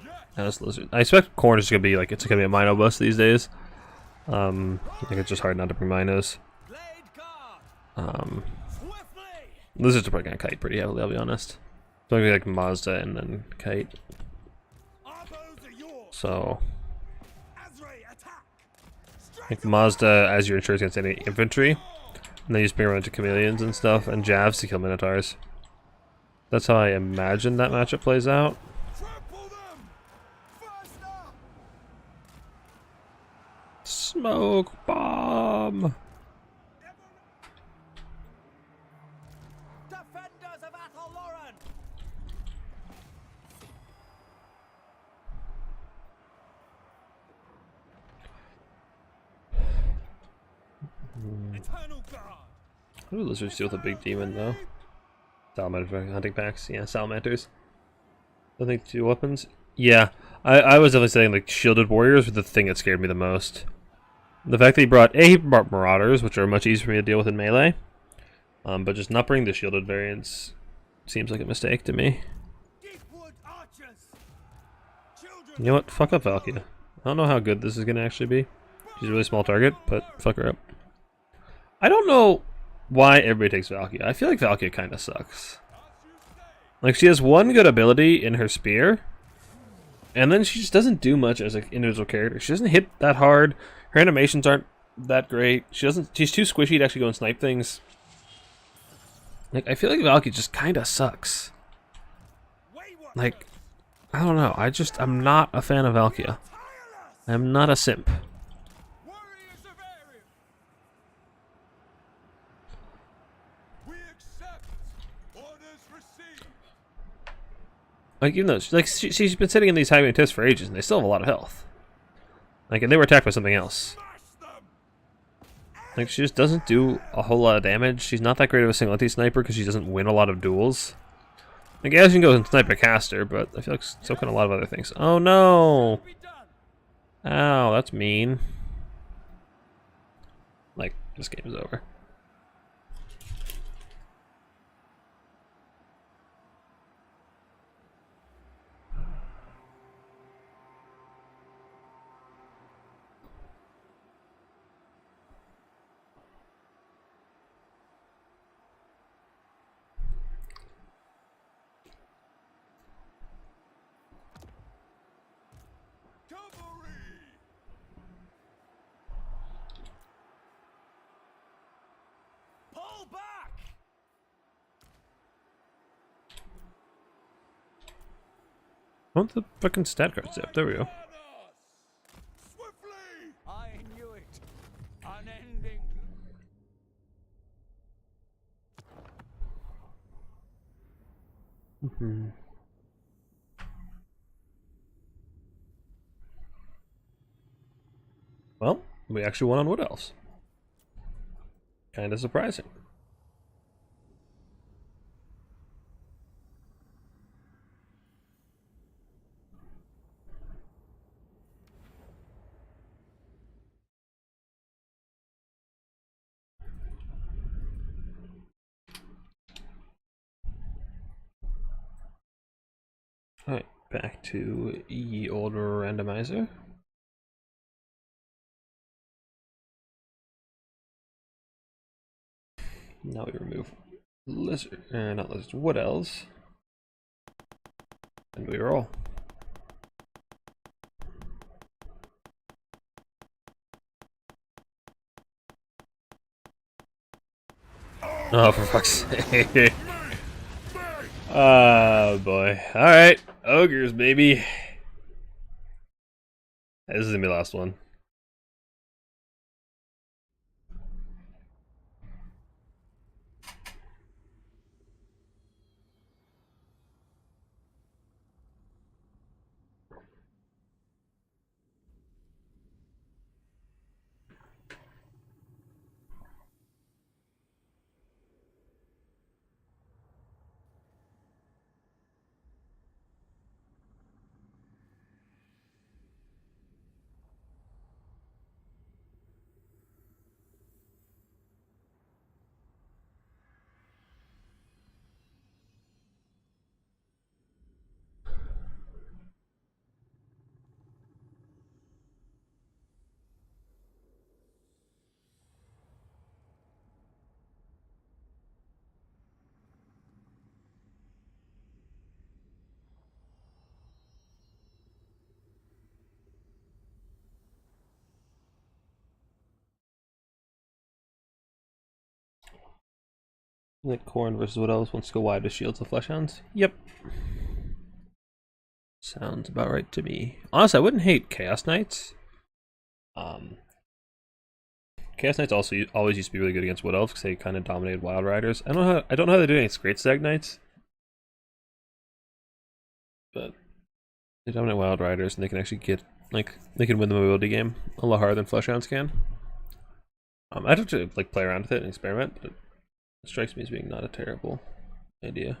[SPEAKER 2] Yes!
[SPEAKER 1] As Lizard. I expect Khorne is gonna be like, it's gonna be a Mino bus these days. I think it's just hard not to bring Minos.
[SPEAKER 3] Blade guard! Swiftly!
[SPEAKER 1] Lizards are probably gonna kite pretty heavily, I'll be honest. It's gonna be like Mazda and then kite.
[SPEAKER 2] Our bows are yours!
[SPEAKER 1] So,
[SPEAKER 2] Azrae, attack!
[SPEAKER 1] I think Mazda as your insurance against any infantry. And then you just bring around to chameleons and stuff, and Javs to kill Minotaurs. That's how I imagine that matchup plays out.
[SPEAKER 2] Trample them! Faster!
[SPEAKER 1] Smoke bomb!
[SPEAKER 3] Defenders of Athel Loren!
[SPEAKER 2] Eternal guard!
[SPEAKER 1] Ooh, lizards deal with a big demon though. Salamander hunting packs, yeah, salamanders. I think 2 weapons. Yeah, I was definitely saying like shielded warriors were the thing that scared me the most. The fact that he brought marauders, which are much easier for me to deal with in melee, but just not bringing the shielded variants seems like a mistake to me.
[SPEAKER 2] Deepwood archers. Children.
[SPEAKER 1] You know what? Fuck up Valkia. I don't know how good this is gonna actually be. She's a really small target, but fuck her up. I don't know why everybody takes Valkia. I feel like Valkia kind of sucks. Like, she has one good ability in her spear, and then she just doesn't do much as an individual character. She doesn't hit that hard. Her animations aren't that great. She's too squishy to actually go and snipe things. Like, I feel like Valkia just kind of sucks. Like, I don't know. I'm not a fan of Valkia. I'm not a simp.
[SPEAKER 2] Warriors of Aerial. We accept. Orders received.
[SPEAKER 1] Like, even though she's been sitting in these high tests for ages, and they still have a lot of health. Like, and they were attacked by something else.
[SPEAKER 2] Smash them.
[SPEAKER 1] Like, she just doesn't do a whole lot of damage. She's not that great of a single sniper because she doesn't win a lot of duels. Like, yeah, she can go and snipe a caster, but I feel like so can a lot of other things. Oh no!
[SPEAKER 2] Be done.
[SPEAKER 1] Ow, that's mean. Like, this game is over.
[SPEAKER 2] Cavalry. Pull back.
[SPEAKER 1] I want the fucking stat cards up. There we go.
[SPEAKER 2] On us. Swiftly.
[SPEAKER 3] I knew it. Unending.
[SPEAKER 1] Well, we actually won on Wood Elves. Kinda surprising. Alright, back to ye old randomizer. Now we remove lizard, not lizards, Wood Elves. And we roll. Oh, for fuck's sake. Oh boy. Alright. Ogres, baby. This is gonna be the last one. Like Corn versus what else wants to go wide with Shields of Fleshhounds? Yep. Sounds about right to me. Honestly, I wouldn't hate Chaos Knights. Chaos Knights also always used to be really good against Wood Elves because they kind of dominated Wild Riders. I don't know how they're doing against Great Stag Knights, but they dominate Wild Riders and they can actually get they can win the mobility game a lot harder than Fleshhounds can. I'd have to play around with it and experiment, but it strikes me as being not a terrible idea.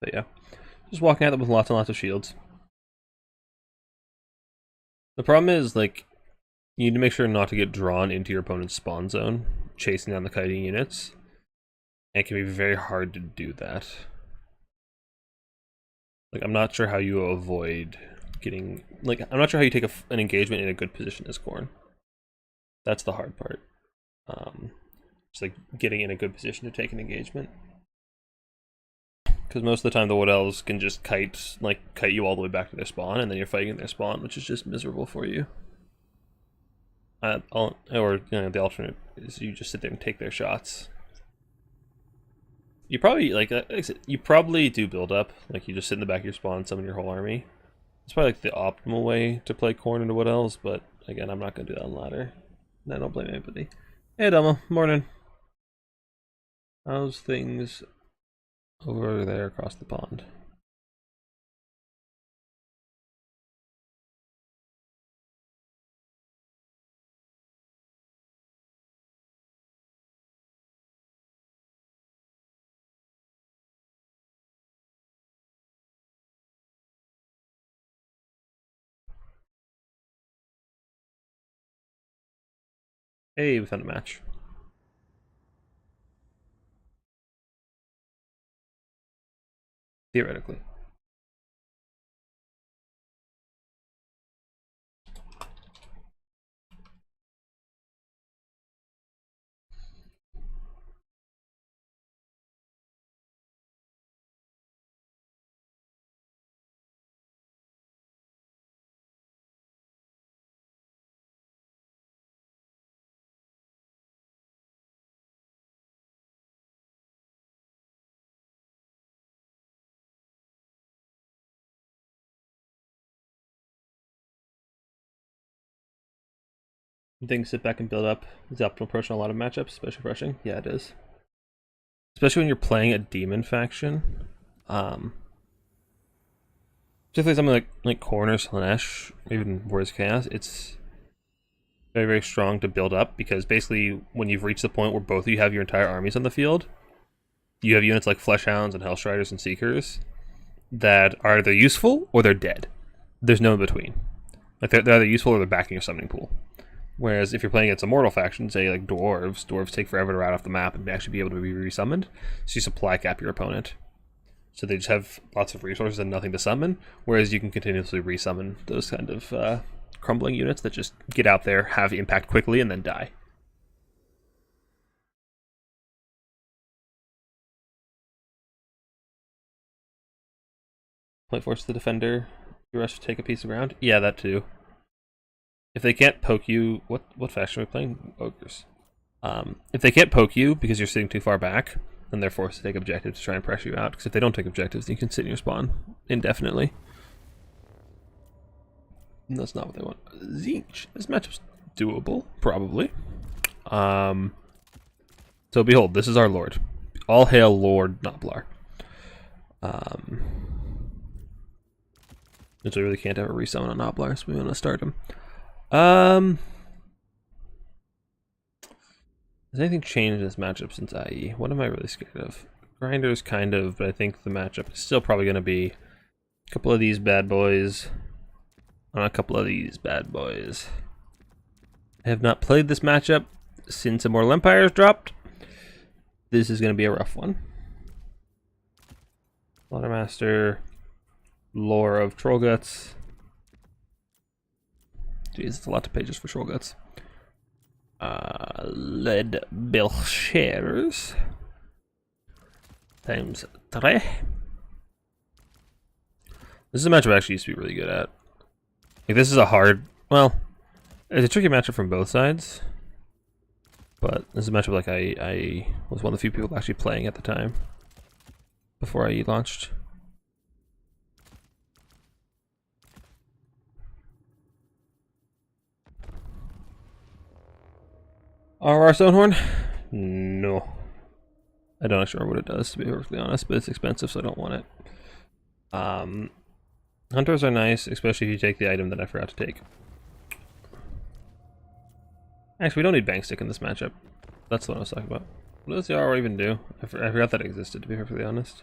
[SPEAKER 1] But yeah, just walking at them with lots and lots of shields. The problem is, you need to make sure not to get drawn into your opponent's spawn zone, chasing down the kiting units. And it can be very hard to do that. Like, I'm not sure how you avoid getting... Like, I'm not sure how you take an engagement in a good position as Khorne. That's the hard part. Just like getting in a good position to take an engagement. Because most of the time the Wood Elves can just kite you all the way back to their spawn, and then you're fighting in their spawn, which is just miserable for you. Or, you know, the alternate is you just sit there and take their shots. You probably, like I said, you probably do build up. Like, you just sit in the back of your spawn, summon your whole army. It's probably like the optimal way to play Khorne into Wood Elves, but again, I'm not going to do that on ladder. And I don't blame anybody. Hey, Delmo. Morning. How's things over there across the pond? Hey, we found a match. Theoretically. Things sit back and build up is the optimal approach in a lot of matchups, especially rushing. Yeah, it is. Especially when you're playing a demon faction. Particularly something like Khorne or Slaanesh, even Warriors of Chaos, it's very, very strong to build up, because basically when you've reached the point where both of you have your entire armies on the field, you have units like Fleshhounds and Hellstriders and Seekers that are either useful or they're dead. There's no in between. Like, they're either useful or they're backing your summoning pool. Whereas if you're playing against a mortal faction, say like dwarves take forever to ride off the map and actually be able to be resummoned, so you supply cap your opponent. So they just have lots of resources and nothing to summon, whereas you can continuously resummon those kind of crumbling units that just get out there, have impact quickly, and then die. Point force the defender, you rush to take a piece of ground. Yeah, that too. If they can't poke you, what faction are we playing? Ogres. If they can't poke you because you're sitting too far back, then they're forced to take objectives to try and pressure you out. Because if they don't take objectives, then you can sit in your spawn indefinitely. And that's not what they want. Tzeentch. This matchup's doable, probably. So behold, this is our Lord. All hail Lord Gnoblar. Which we really can't ever resummon on Gnoblar, so we want to start him. Has anything changed in this matchup since IE? What am I really scared of? Grinders, kind of, but I think the matchup is still probably going to be a couple of these bad boys on a couple of these bad boys. I have not played this matchup since Immortal Empires dropped. This is going to be a rough one. Slaughtermaster, Lore of Trollguts. Jeez, it's a lot of pages for Trollguts. Lead Belchers times 3. This is a matchup I actually used to be really good at. Like, this is a hard, well, it's a tricky matchup from both sides, but this is a matchup like I was one of the few people actually playing at the time before I launched. RR Stonehorn? No. I don't actually remember what it does, to be perfectly honest, but it's expensive, so I don't want it. Hunters are nice, especially if you take the item that I forgot to take. Actually, we don't need Bang Stick in this matchup. That's what I was talking about. What does the RR even do? I forgot that it existed, to be perfectly honest.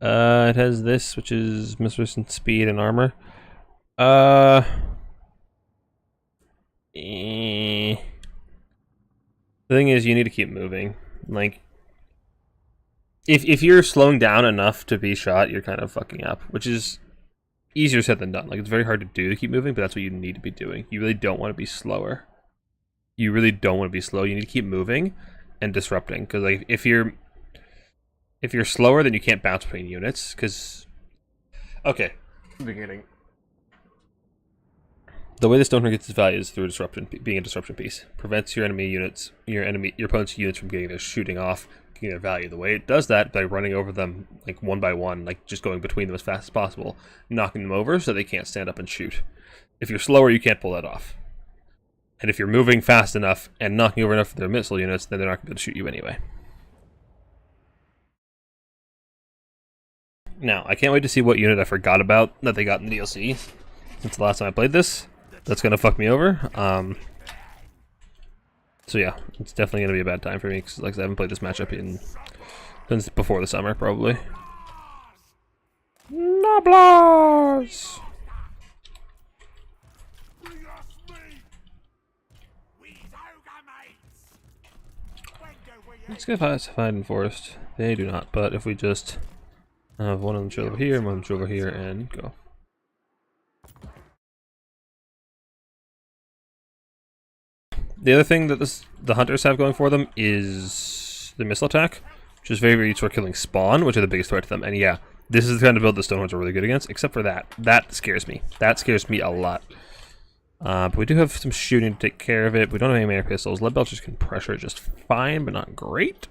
[SPEAKER 1] It has this, which is misresistant speed and armor. The thing is, you need to keep moving. Like, if you're slowing down enough to be shot, you're kind of fucking up, which is easier said than done. Like, it's very hard to do to keep moving, but that's what you need to be doing. You really don't want to be slower. You really don't want to be slow. You need to keep moving and disrupting, because like if you're slower, then you can't bounce between units. Because okay, beginning. The way the Stonehorn gets its value is through disruption, being a disruption piece. Prevents your your opponent's units from getting their shooting off, getting their value. The way it does that by running over them like one by one, like just going between them as fast as possible, knocking them over so they can't stand up and shoot. If you're slower, you can't pull that off. And if you're moving fast enough and knocking over enough of their missile units, then they're not going to be able to shoot you anyway. Now, I can't wait to see what unit I forgot about that they got in the DLC since the last time I played this. That's going to fuck me over. So yeah, it's definitely going to be a bad time for me, because like I haven't played this matchup since before the summer, probably. Noblars! Let's go find in forest. They do not, but if we just have one of them chill over here, one of them chill over here, and go. The other thing that the hunters have going for them is the missile attack, which is very, very useful for killing spawn, which are the biggest threat to them. And yeah, this is the kind of build the Stonehorns are really good against, except for that. That scares me. That scares me a lot. But we do have some shooting to take care of it. We don't have any mana pistols. Lead belchers can pressure just fine, but not great.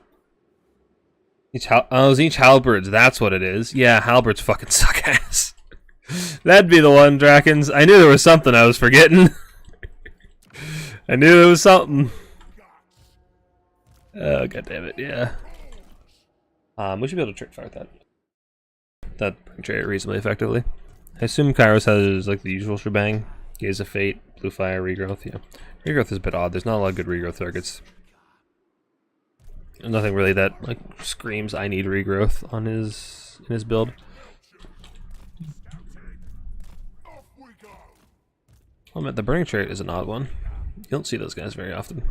[SPEAKER 1] Each halberds, that's what it is. Yeah, halberds fucking suck ass. That'd be the one, Drakens. I knew there was something I was forgetting. I knew there was something. Oh, god damn it, yeah. We should be able to trick fire that chariot reasonably effectively. I assume Kairos has like the usual shebang. Gaze of Fate, Blue Fire, Regrowth, yeah. Regrowth is a bit odd. There's not a lot of good Regrowth targets. Nothing really that like screams I need Regrowth on in his build. Oh man, the Burning Chariot is an odd one. You don't see those guys very often.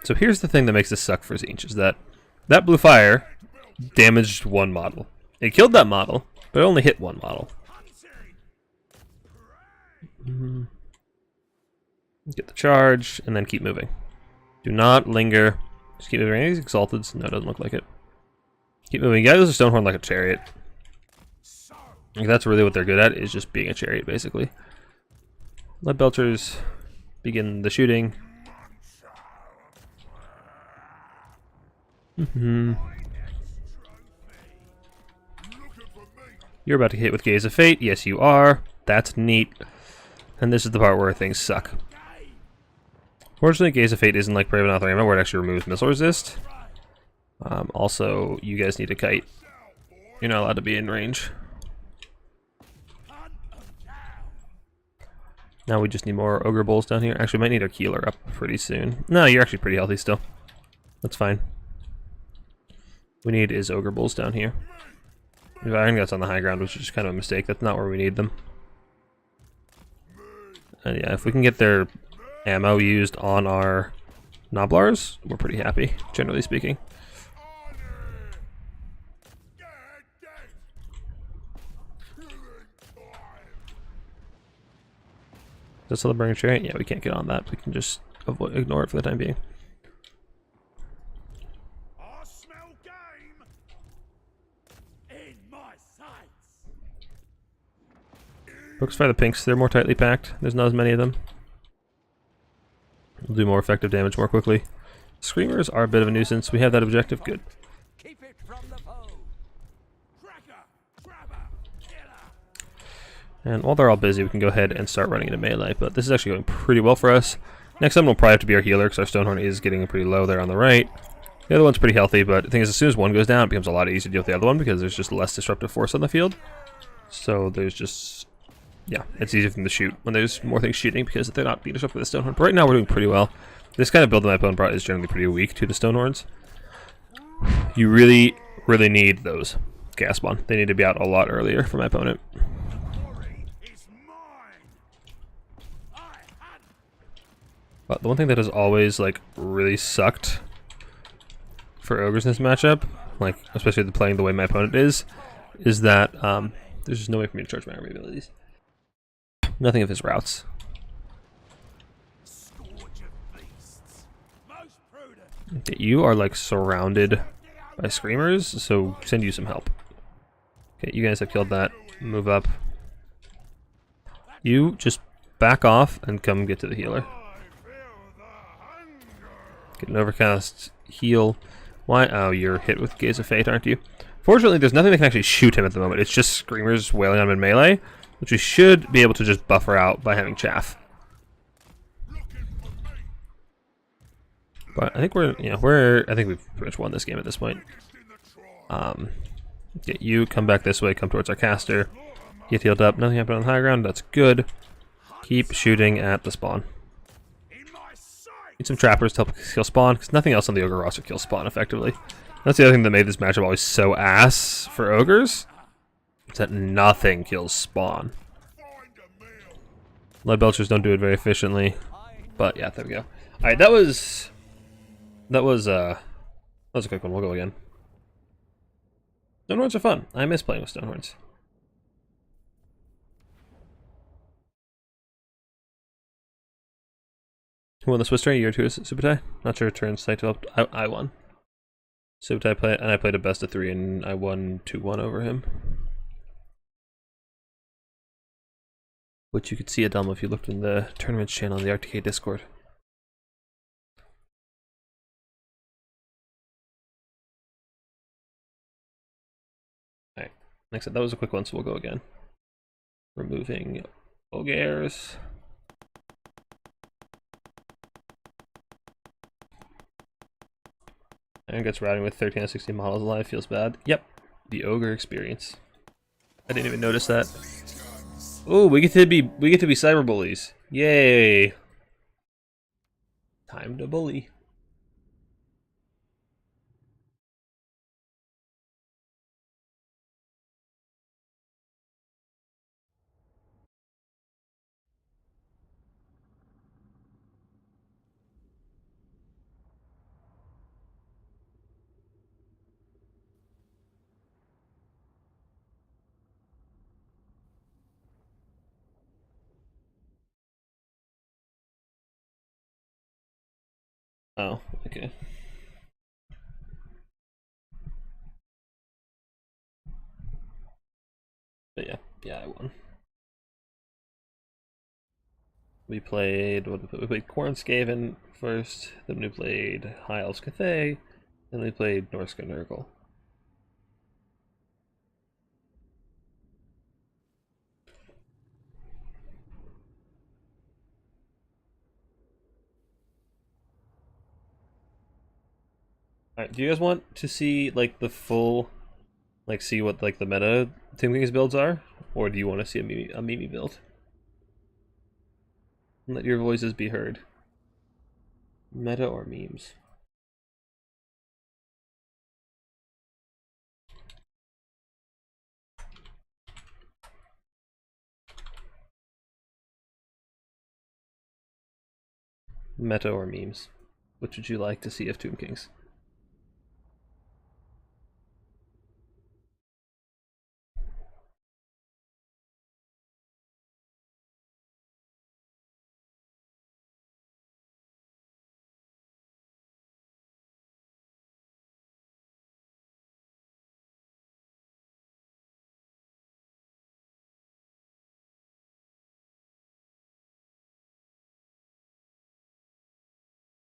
[SPEAKER 1] So here's the thing that makes this suck for Tzeentch, is that Blue Fire damaged one model. It killed that model, but it only hit one model. Get the charge, and then keep moving. Do not linger. Just keep moving. Are these Exalted? No, it doesn't look like it. Keep moving. You gotta use a Stonehorn like a chariot. Like, that's really what they're good at, is just being a chariot, basically. Lead Belchers begin the shooting. You're about to hit with Gaze of Fate. Yes, you are. That's neat. And this is the part where things suck. Fortunately, Gaze of Fate isn't like Brave Enough Arena, where it actually removes missile resist. Also, you guys need a kite. You're not allowed to be in range. Now we just need more Ogre Bulls down here. Actually, we might need our Keeler up pretty soon. No, you're actually pretty healthy still. That's fine. We need is Ogre Bulls down here. I think that's on the high ground, which is just kind of a mistake. That's not where we need them. And yeah, if we can get their ammo used on our Noblars, we're pretty happy, generally speaking. Does the Burning Chariot? Yeah, we can't get on that. We can just ignore it for the time being.
[SPEAKER 2] I smell game in my sights.
[SPEAKER 1] Focus fire the pinks. They're more tightly packed. There's not as many of them. We'll do more effective damage more quickly. Screamers are a bit of a nuisance. We have that objective. Good.
[SPEAKER 3] Keep it from the foe.
[SPEAKER 2] Cracker, grabber, killer.
[SPEAKER 1] And while they're all busy, we can go ahead and start running into melee. But this is actually going pretty well for us. Next one will probably have to be our healer, because our Stonehorn is getting pretty low there on the right. The other one's pretty healthy, but the thing is, as soon as one goes down, it becomes a lot easier to deal with the other one, because there's just less disruptive force on the field. So there's just... yeah, it's easier for them to shoot when there's more things shooting, because they're not being disrupted with the Stonehorn. But right now we're doing pretty well. This kind of build that my opponent brought is generally pretty weak to the Stonehorns. You really really need those gas spawn. They need to be out a lot earlier for my opponent.
[SPEAKER 2] Glory is mine. I had
[SPEAKER 1] But the one thing that has always like really sucked for ogres in this matchup, like especially playing the way my opponent is that there's just no way for me to charge my army abilities. Nothing of his routes.
[SPEAKER 2] scourge of beasts. Most prudent.
[SPEAKER 1] Okay, you are like surrounded by screamers, so send you some help. Okay, you guys have killed that. Move up. You just back off and come get to the healer.
[SPEAKER 2] I feel the hunger.
[SPEAKER 1] Get an overcast, heal. Why? Oh, you're hit with Gaze of Fate, aren't you? Fortunately, there's nothing that can actually shoot him at the moment. It's just screamers wailing on him in melee, which we should be able to just buffer out by having chaff. But I think I think we've pretty much won this game at this point. Get you, come back this way, come towards our caster. Get healed up, nothing happened on the high ground, that's good. Keep shooting at the spawn.
[SPEAKER 2] In my sight.
[SPEAKER 1] Need some trappers to help kill spawn, because nothing else on the ogre roster kills spawn effectively. That's the other thing that made this matchup always so ass for ogres, is that nothing kills spawn.
[SPEAKER 2] Find a meal.
[SPEAKER 1] Lead belchers don't do it very efficiently, but yeah, there we go. Alright, that was a quick one. We'll go again. Stonehorns are fun. I miss playing with Stonehorns. Who won the Swiss train? Year 2 is Subutai? Not sure turn site developed. I won. Subutai played, and I played a best of 3, and I won 2-1 over him. Which you could see a demo if you looked in the tournaments channel on the RTK Discord. Alright, next up, that was a quick one, so we'll go again. Removing ogres. Aaron gets routing with 13 out of 16 models alive, feels bad. Yep, the ogre experience. I didn't even notice that. Oh, we get to be cyber bullies. Yay! Time to bully. Oh, okay. But yeah, I won. We played we played Cornskaven first, then we played High Elves Cathay, then we played Norska Nurgle. Alright, do you guys want to see like the full, like see what like the meta Team Kings builds are? Or do you want to see a Mimi build? Let your voices be heard. Meta or memes? Meta or memes? Which would you like to see of Tomb Kings?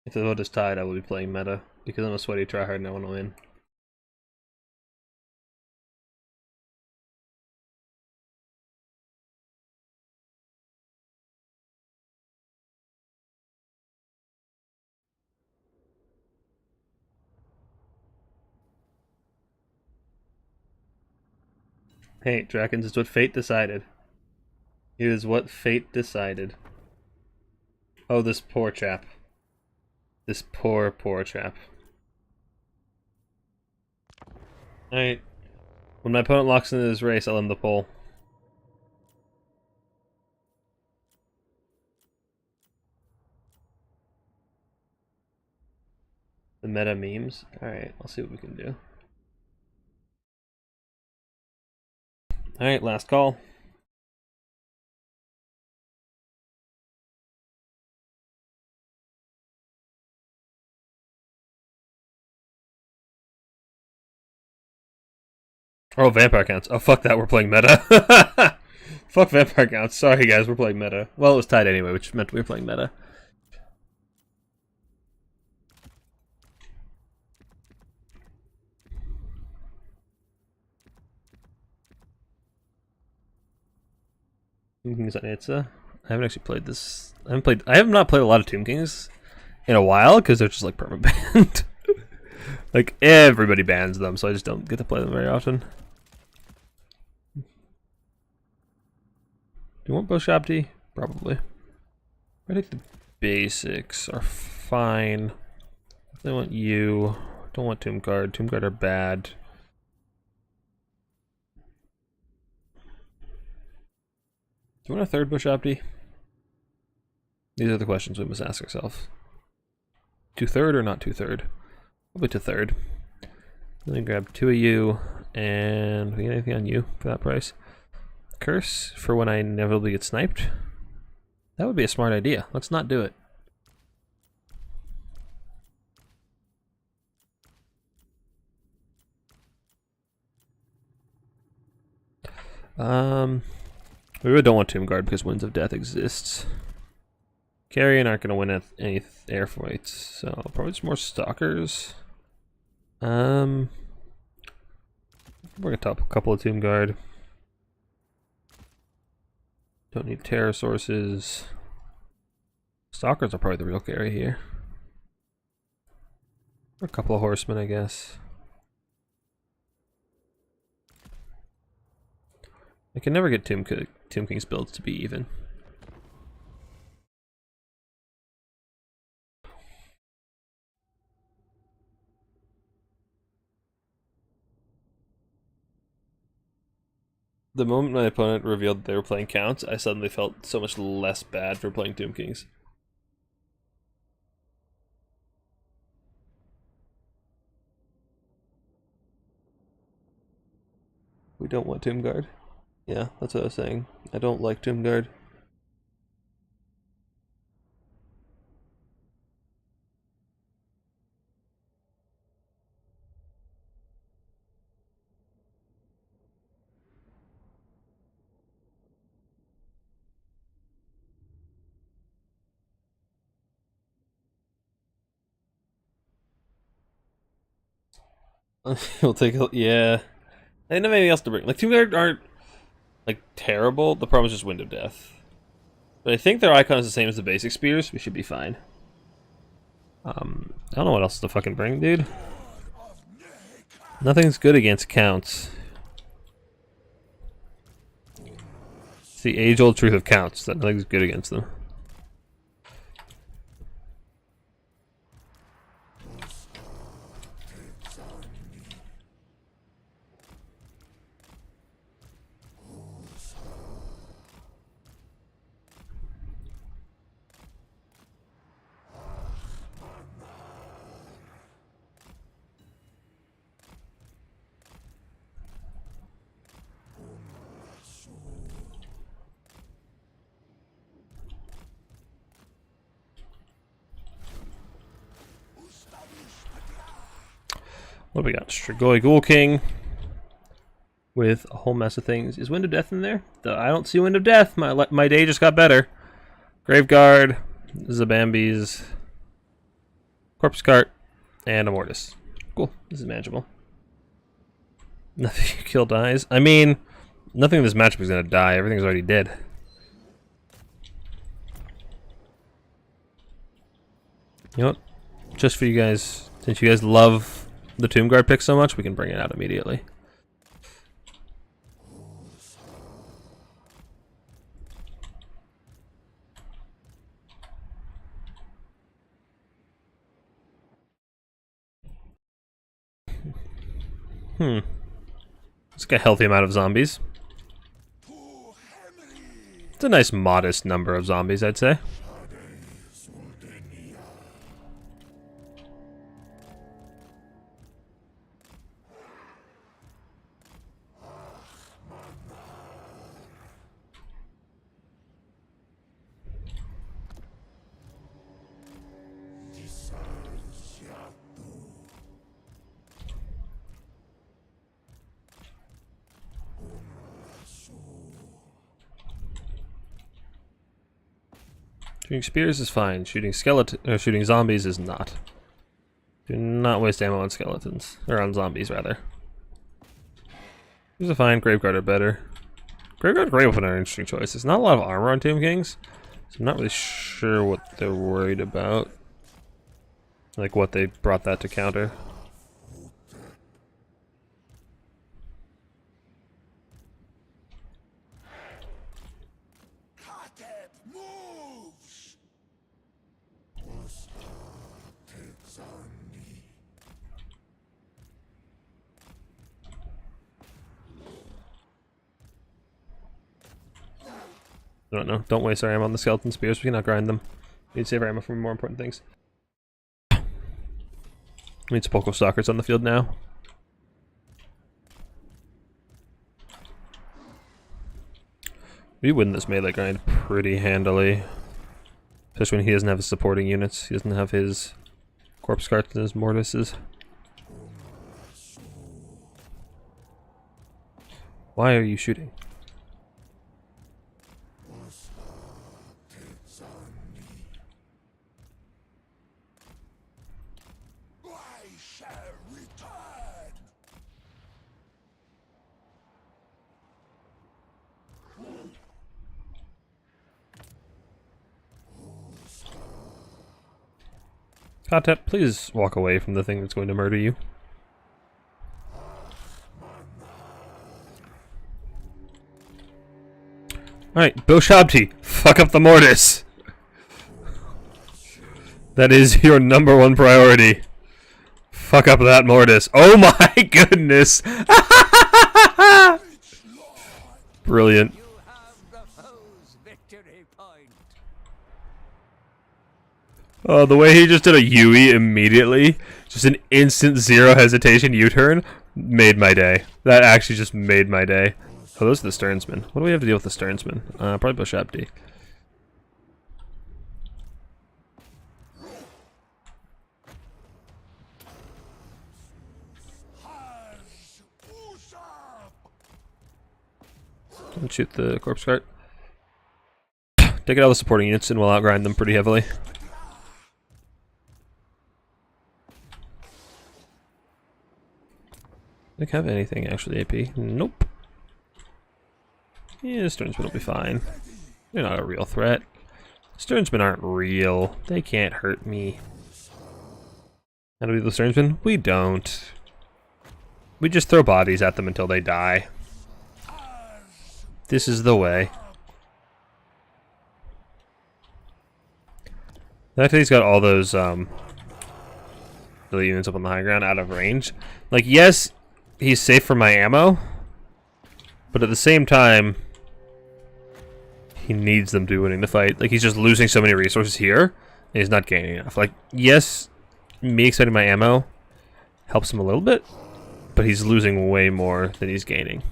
[SPEAKER 1] If the vote is tied, I will be playing meta, because I'm a sweaty tryhard and I want to win. Hey, Drakens, it's what fate decided. It is what fate decided. Oh, this poor chap. This poor chap. Alright. When my opponent locks into this race, I'll end the poll. The meta memes? Alright, I'll see what we can do. Alright, last call. Oh, vampire counts. Oh, fuck that, we're playing meta. Fuck vampire counts. Sorry, guys, we're playing meta. Well, it was tied anyway, which meant we were playing meta. Tomb Kings on Itza. I haven't actually played this. I have not played a lot of Tomb Kings in a while because they're just like perma-banned. Like everybody bans them, so I just don't get to play them very often. Do you want Boshabti? Probably. I think the basics are fine. I want you. Don't want Tomb Guard. Tomb Guard are bad. Do you want a third Boshabti? These are the questions we must ask ourselves. To third or not to third? Probably to third. Let me grab 2 of you, and we get anything on you for that price. Curse for when I inevitably get sniped. That would be a smart idea. Let's not do it. We really don't want Tomb Guard because Winds of Death exists. Carrion aren't going to win at any air fights, so probably just more Stalkers. We're going to top a couple of Tomb Guard. Don't need Terror Sources. Stalkers are probably the real carry here. Or a couple of Horsemen, I guess. I can never get Tomb King's builds to be even. The moment my opponent revealed they were playing counts, I suddenly felt so much less bad for playing Tomb Kings. We don't want Tomb Guard. Yeah, that's what I was saying. I don't like Tomb Guard. We'll take a, yeah. I didn't have anything else to bring. Like, Tomb Guard aren't, like, terrible. The problem is just Wind of Death. But I think their icon is the same as the basic spears. We should be fine. I don't know what else to fucking bring, dude. Nothing's good against counts. It's the age-old truth of counts, that nothing's good against them. What do we got? Strigoi Ghoul King with a whole mess of things. Is Wind of Death in there? I don't see Wind of Death. My day just got better. Graveguard, Zabambis, Corpse Cart, and a Mortis. Cool. This is manageable. Nothing you kill dies. I mean, nothing in this matchup is going to die. Everything's already dead. You know what? Just for you guys, since you guys love the Tomb Guard pick so much, we can bring it out immediately. It's like a healthy amount of zombies. It's a nice modest number of zombies, I'd say. Shooting spears is fine. Shooting shooting zombies is not. Do not waste ammo on skeletons. Or on zombies, rather. These are fine. Graveguard are better. Graveguard and Grey Weapon are interesting choices. Not a lot of armor on Tomb Kings, so I'm not really sure what they're worried about. Like what they brought that to counter. I don't know. Don't waste our ammo on the skeleton spears. We cannot grind them. We need to save our ammo for more important things. We need Sepulchral Stalkers on the field now. We win this melee grind pretty handily. Especially when he doesn't have his supporting units. He doesn't have his corpse carts and his mortises. Why are you shooting? Katep, please walk away from the thing that's going to murder you. Alright, Boshabti, fuck up the Mortis! That is your #1 priority. Fuck up that Mortis. Oh my goodness! Brilliant.
[SPEAKER 3] You have the foe's victory point.
[SPEAKER 1] Oh, the way he just did a Yui immediately, just an instant zero hesitation U-turn, made my day. That actually just made my day. Oh, those are the Sternsmen. What do we have to deal with the Sternsmen? Probably Boshabti. Don't shoot the corpse cart. Take out all the supporting units and we'll outgrind them pretty heavily. Do I have anything actually AP? Nope. Yeah, Sternsmen will be fine. They're not a real threat. Sternsmen aren't real. They can't hurt me. How do we do the Sternsmen? We don't. We just throw bodies at them until they die. This is the way. The fact that he's got all those the units up on the high ground out of range. Like, yes, he's safe for my ammo, but at the same time, he needs them to be winning the fight. Like, he's just losing so many resources here, and he's not gaining enough. Like, yes, me expending my ammo helps him a little bit, but he's losing way more than he's gaining.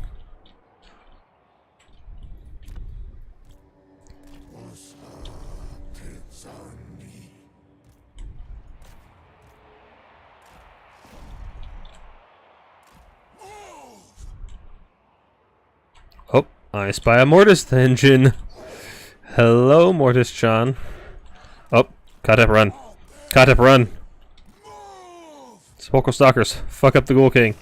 [SPEAKER 1] Oh, I spy a Mortis engine. Hello, Mortis-chan. Oh, Katep, run. Katep, run. Sepulchral Stalkers, fuck up the Ghoul King.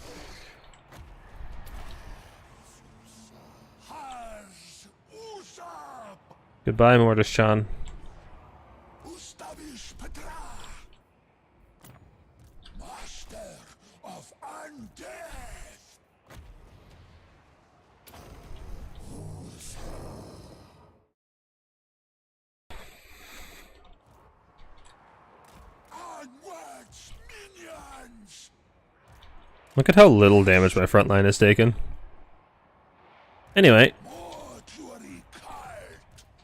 [SPEAKER 1] Goodbye, Mortis-chan. Look at how little damage my front line has taken. Anyway,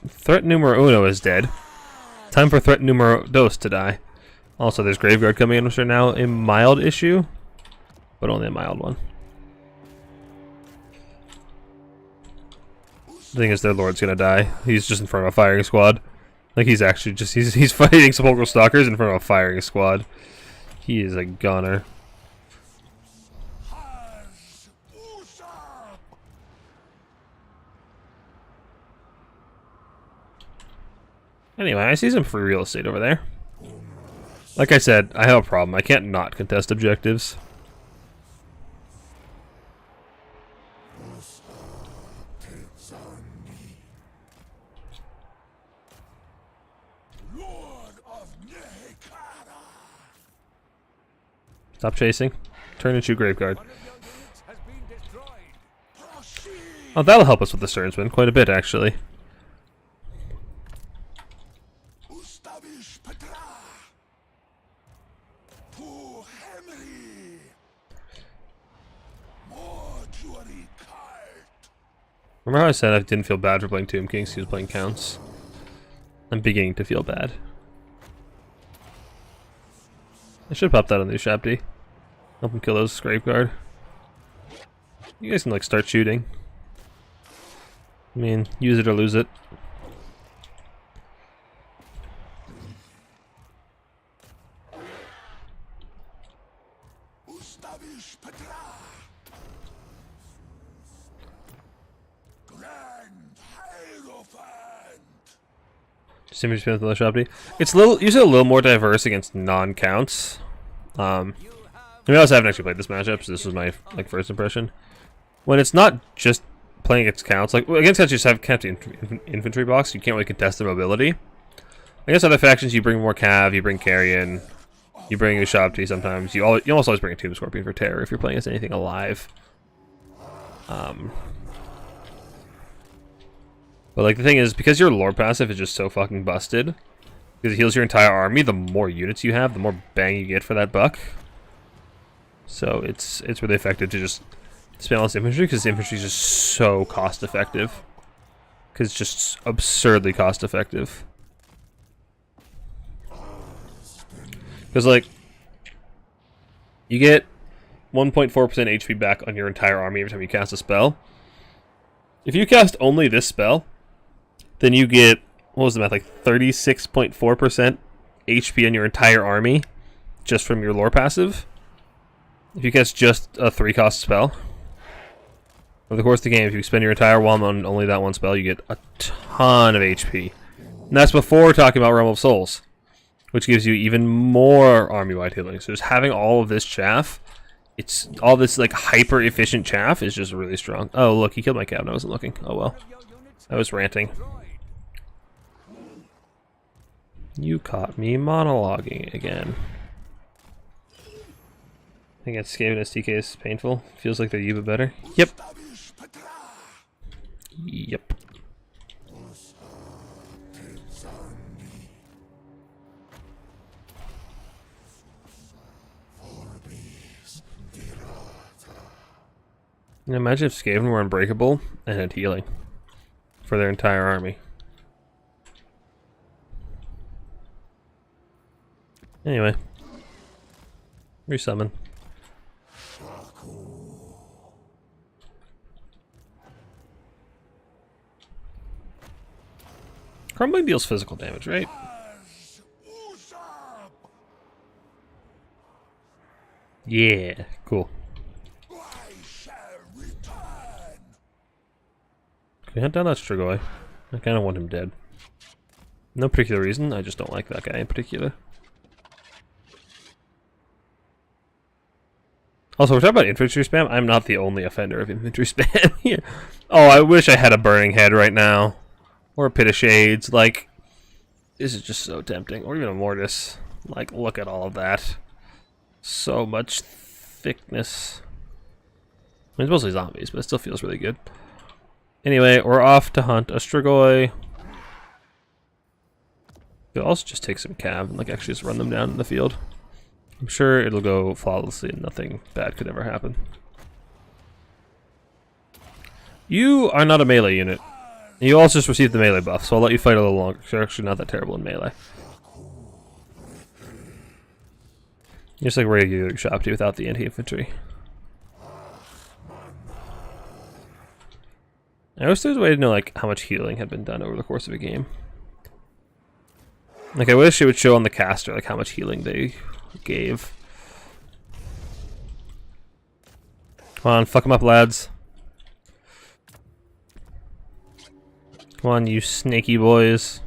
[SPEAKER 1] threat numero uno is dead. Time for threat numero dos to die. Also, there's Graveguard coming in, which are now a mild issue, but only a mild one. The thing is, their lord's gonna die. He's just in front of a firing squad. Like, he's actually just, he's fighting Sepulchral Stalkers in front of a firing squad. He is a gunner. Anyway, I see some free real estate over there. Like I said, I have a problem. I can't not contest objectives. Stop chasing. Turn and shoot Graveguard.
[SPEAKER 3] One of your units has been destroyed.
[SPEAKER 1] Oh, that'll help us with the Stearnsman quite a bit, actually. Remember how I said I didn't feel bad for playing Tomb Kings? He was playing Counts. I'm beginning to feel bad. I should pop that on the Shabdi. Help him kill those Graveguard. You guys can like start shooting. I mean, use it or lose it. Just image spins on the Shabdi. It's usually a little more diverse against non-counts. I mean, I also haven't actually played this matchup, so this was my like first impression. When it's not just playing against counts, like against counts you just have kept infantry box, you can't really contest their mobility. I guess other factions you bring more cav, you bring carrion, you bring a Shabdi sometimes. You almost always bring a Tomb Scorpion for terror if you're playing against anything alive. But like the thing is, because your lore passive is just so fucking busted, because it heals your entire army, the more units you have, the more bang you get for that buck. So it's really effective to just spam all this infantry, because infantry is just so cost effective. Because it's just absurdly cost effective. Because like, you get 1.4% HP back on your entire army every time you cast a spell. If you cast only this spell, then you get, what was the math, like 36.4% HP on your entire army just from your lore passive. If you cast just a 3-cost spell, over the course of the game, if you spend your entire whelm on only that one spell, you get a ton of HP. And that's before talking about Realm of Souls, which gives you even more army-wide healing. So just having all of this chaff, it's all this like hyper-efficient chaff is just really strong. Oh look, he killed my cabin. I wasn't looking. Oh well. I was ranting. You caught me monologuing again. I think it's Skaven STK is painful. Feels like they're you but better. Yep. Yep. Imagine if Skaven were unbreakable and had healing for their entire army. Anyway, resummon. Crumbling deals physical damage, right? Yeah, cool. Can we hunt down that Strigoi? I kind of want him dead. No particular reason, I just don't like that guy in particular. Also, we're talking about infantry spam. I'm not the only offender of infantry spam here. Oh, I wish I had a Burning Head right now. Or a Pit of Shades. Like, this is just so tempting. Or even a Mortis. Like, look at all of that. So much thickness. I mean, it's mostly zombies, but it still feels really good. Anyway, we're off to hunt a Strigoi. We'll also just take some cav and like actually just run them down in the field. I'm sure it'll go flawlessly and nothing bad could ever happen. You are not a melee unit. You also just received the melee buff, so I'll let you fight a little longer, because you're actually not that terrible in melee. You're just like regular Shabti without the anti-infantry. I wish there was a way to know like how much healing had been done over the course of a game. Like I wish it would show on the caster like how much healing they gave. Come on, fuck them up, lads. Come on, you snaky boys.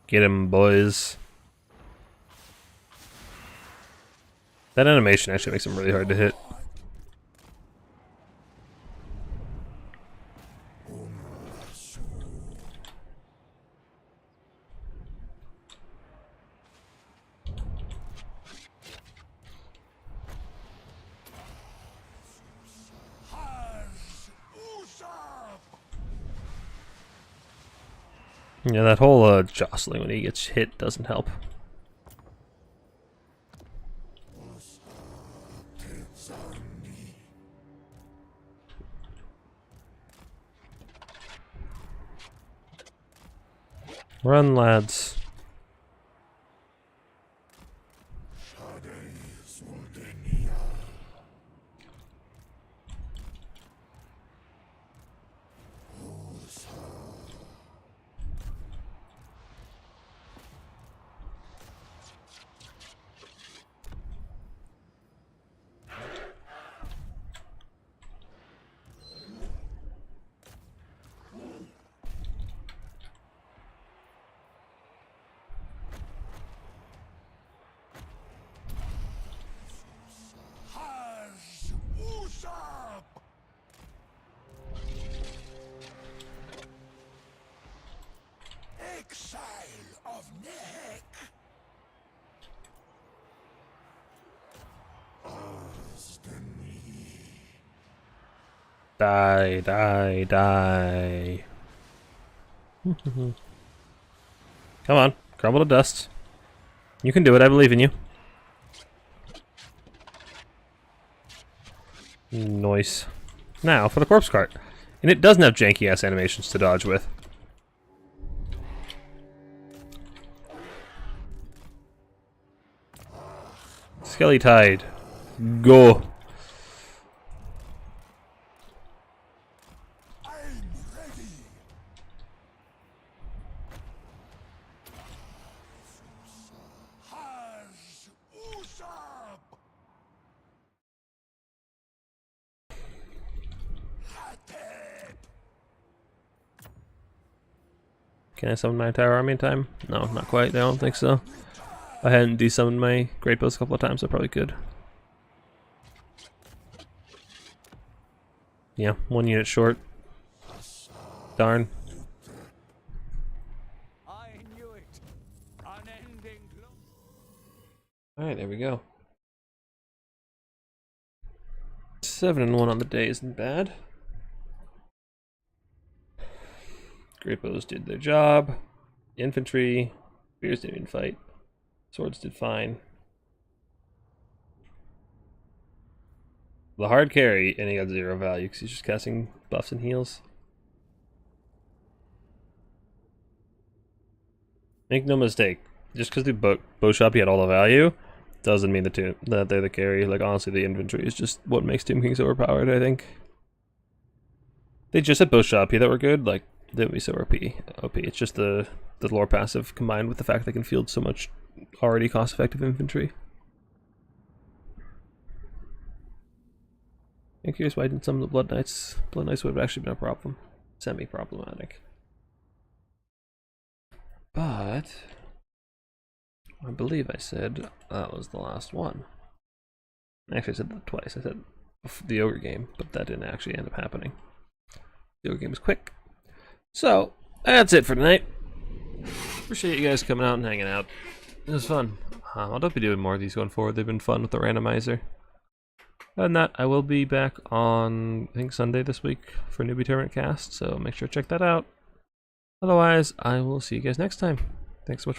[SPEAKER 1] Get him, boys. That animation actually makes him really hard to hit. Yeah, that whole jostling when he gets hit doesn't help. Run, lads.
[SPEAKER 2] Exile of Neck.
[SPEAKER 1] Die, die, die. Come on, crumble to dust. You can do it, I believe in you. Nice. Now for the corpse cart. And it doesn't have janky ass animations to dodge with. Skelly Tide. Go.
[SPEAKER 2] I'm ready. Has Usopp. Hatep.
[SPEAKER 1] Can I summon my entire army in time? No, not quite. I don't think so. If I hadn't desummoned my great bows a couple of times, I probably could. Yeah, 1 unit short. Darn.
[SPEAKER 3] I knew it. Unending glory.
[SPEAKER 1] Alright, there we go. 7-1 on the day isn't bad. Great bows did their job. Infantry, spears didn't even fight. Swords did fine. The hard carry, and he got 0 value because he's just casting buffs and heals. Make no mistake, just because the bow shop had all the value doesn't mean that they're the carry. Like honestly, the infantry is just what makes Tomb King so overpowered. I think they just had bow shop that were good. Like they would be so OP. It's just the lore passive combined with the fact they can field so much already cost-effective infantry. I'm curious why didn't some of the Blood Knights would have actually been a problem. Semi-problematic. But I believe I said that was the last one. Actually I said that twice. I said the ogre game, but that didn't actually end up happening. The ogre game was quick. So that's it for tonight. Appreciate you guys coming out and hanging out. It was fun. I'll definitely be doing more of these going forward. They've been fun with the randomizer. Other than that, I will be back on, I think, Sunday this week for Newbie Tournament Cast, so make sure to check that out. Otherwise, I will see you guys next time. Thanks so much for watching.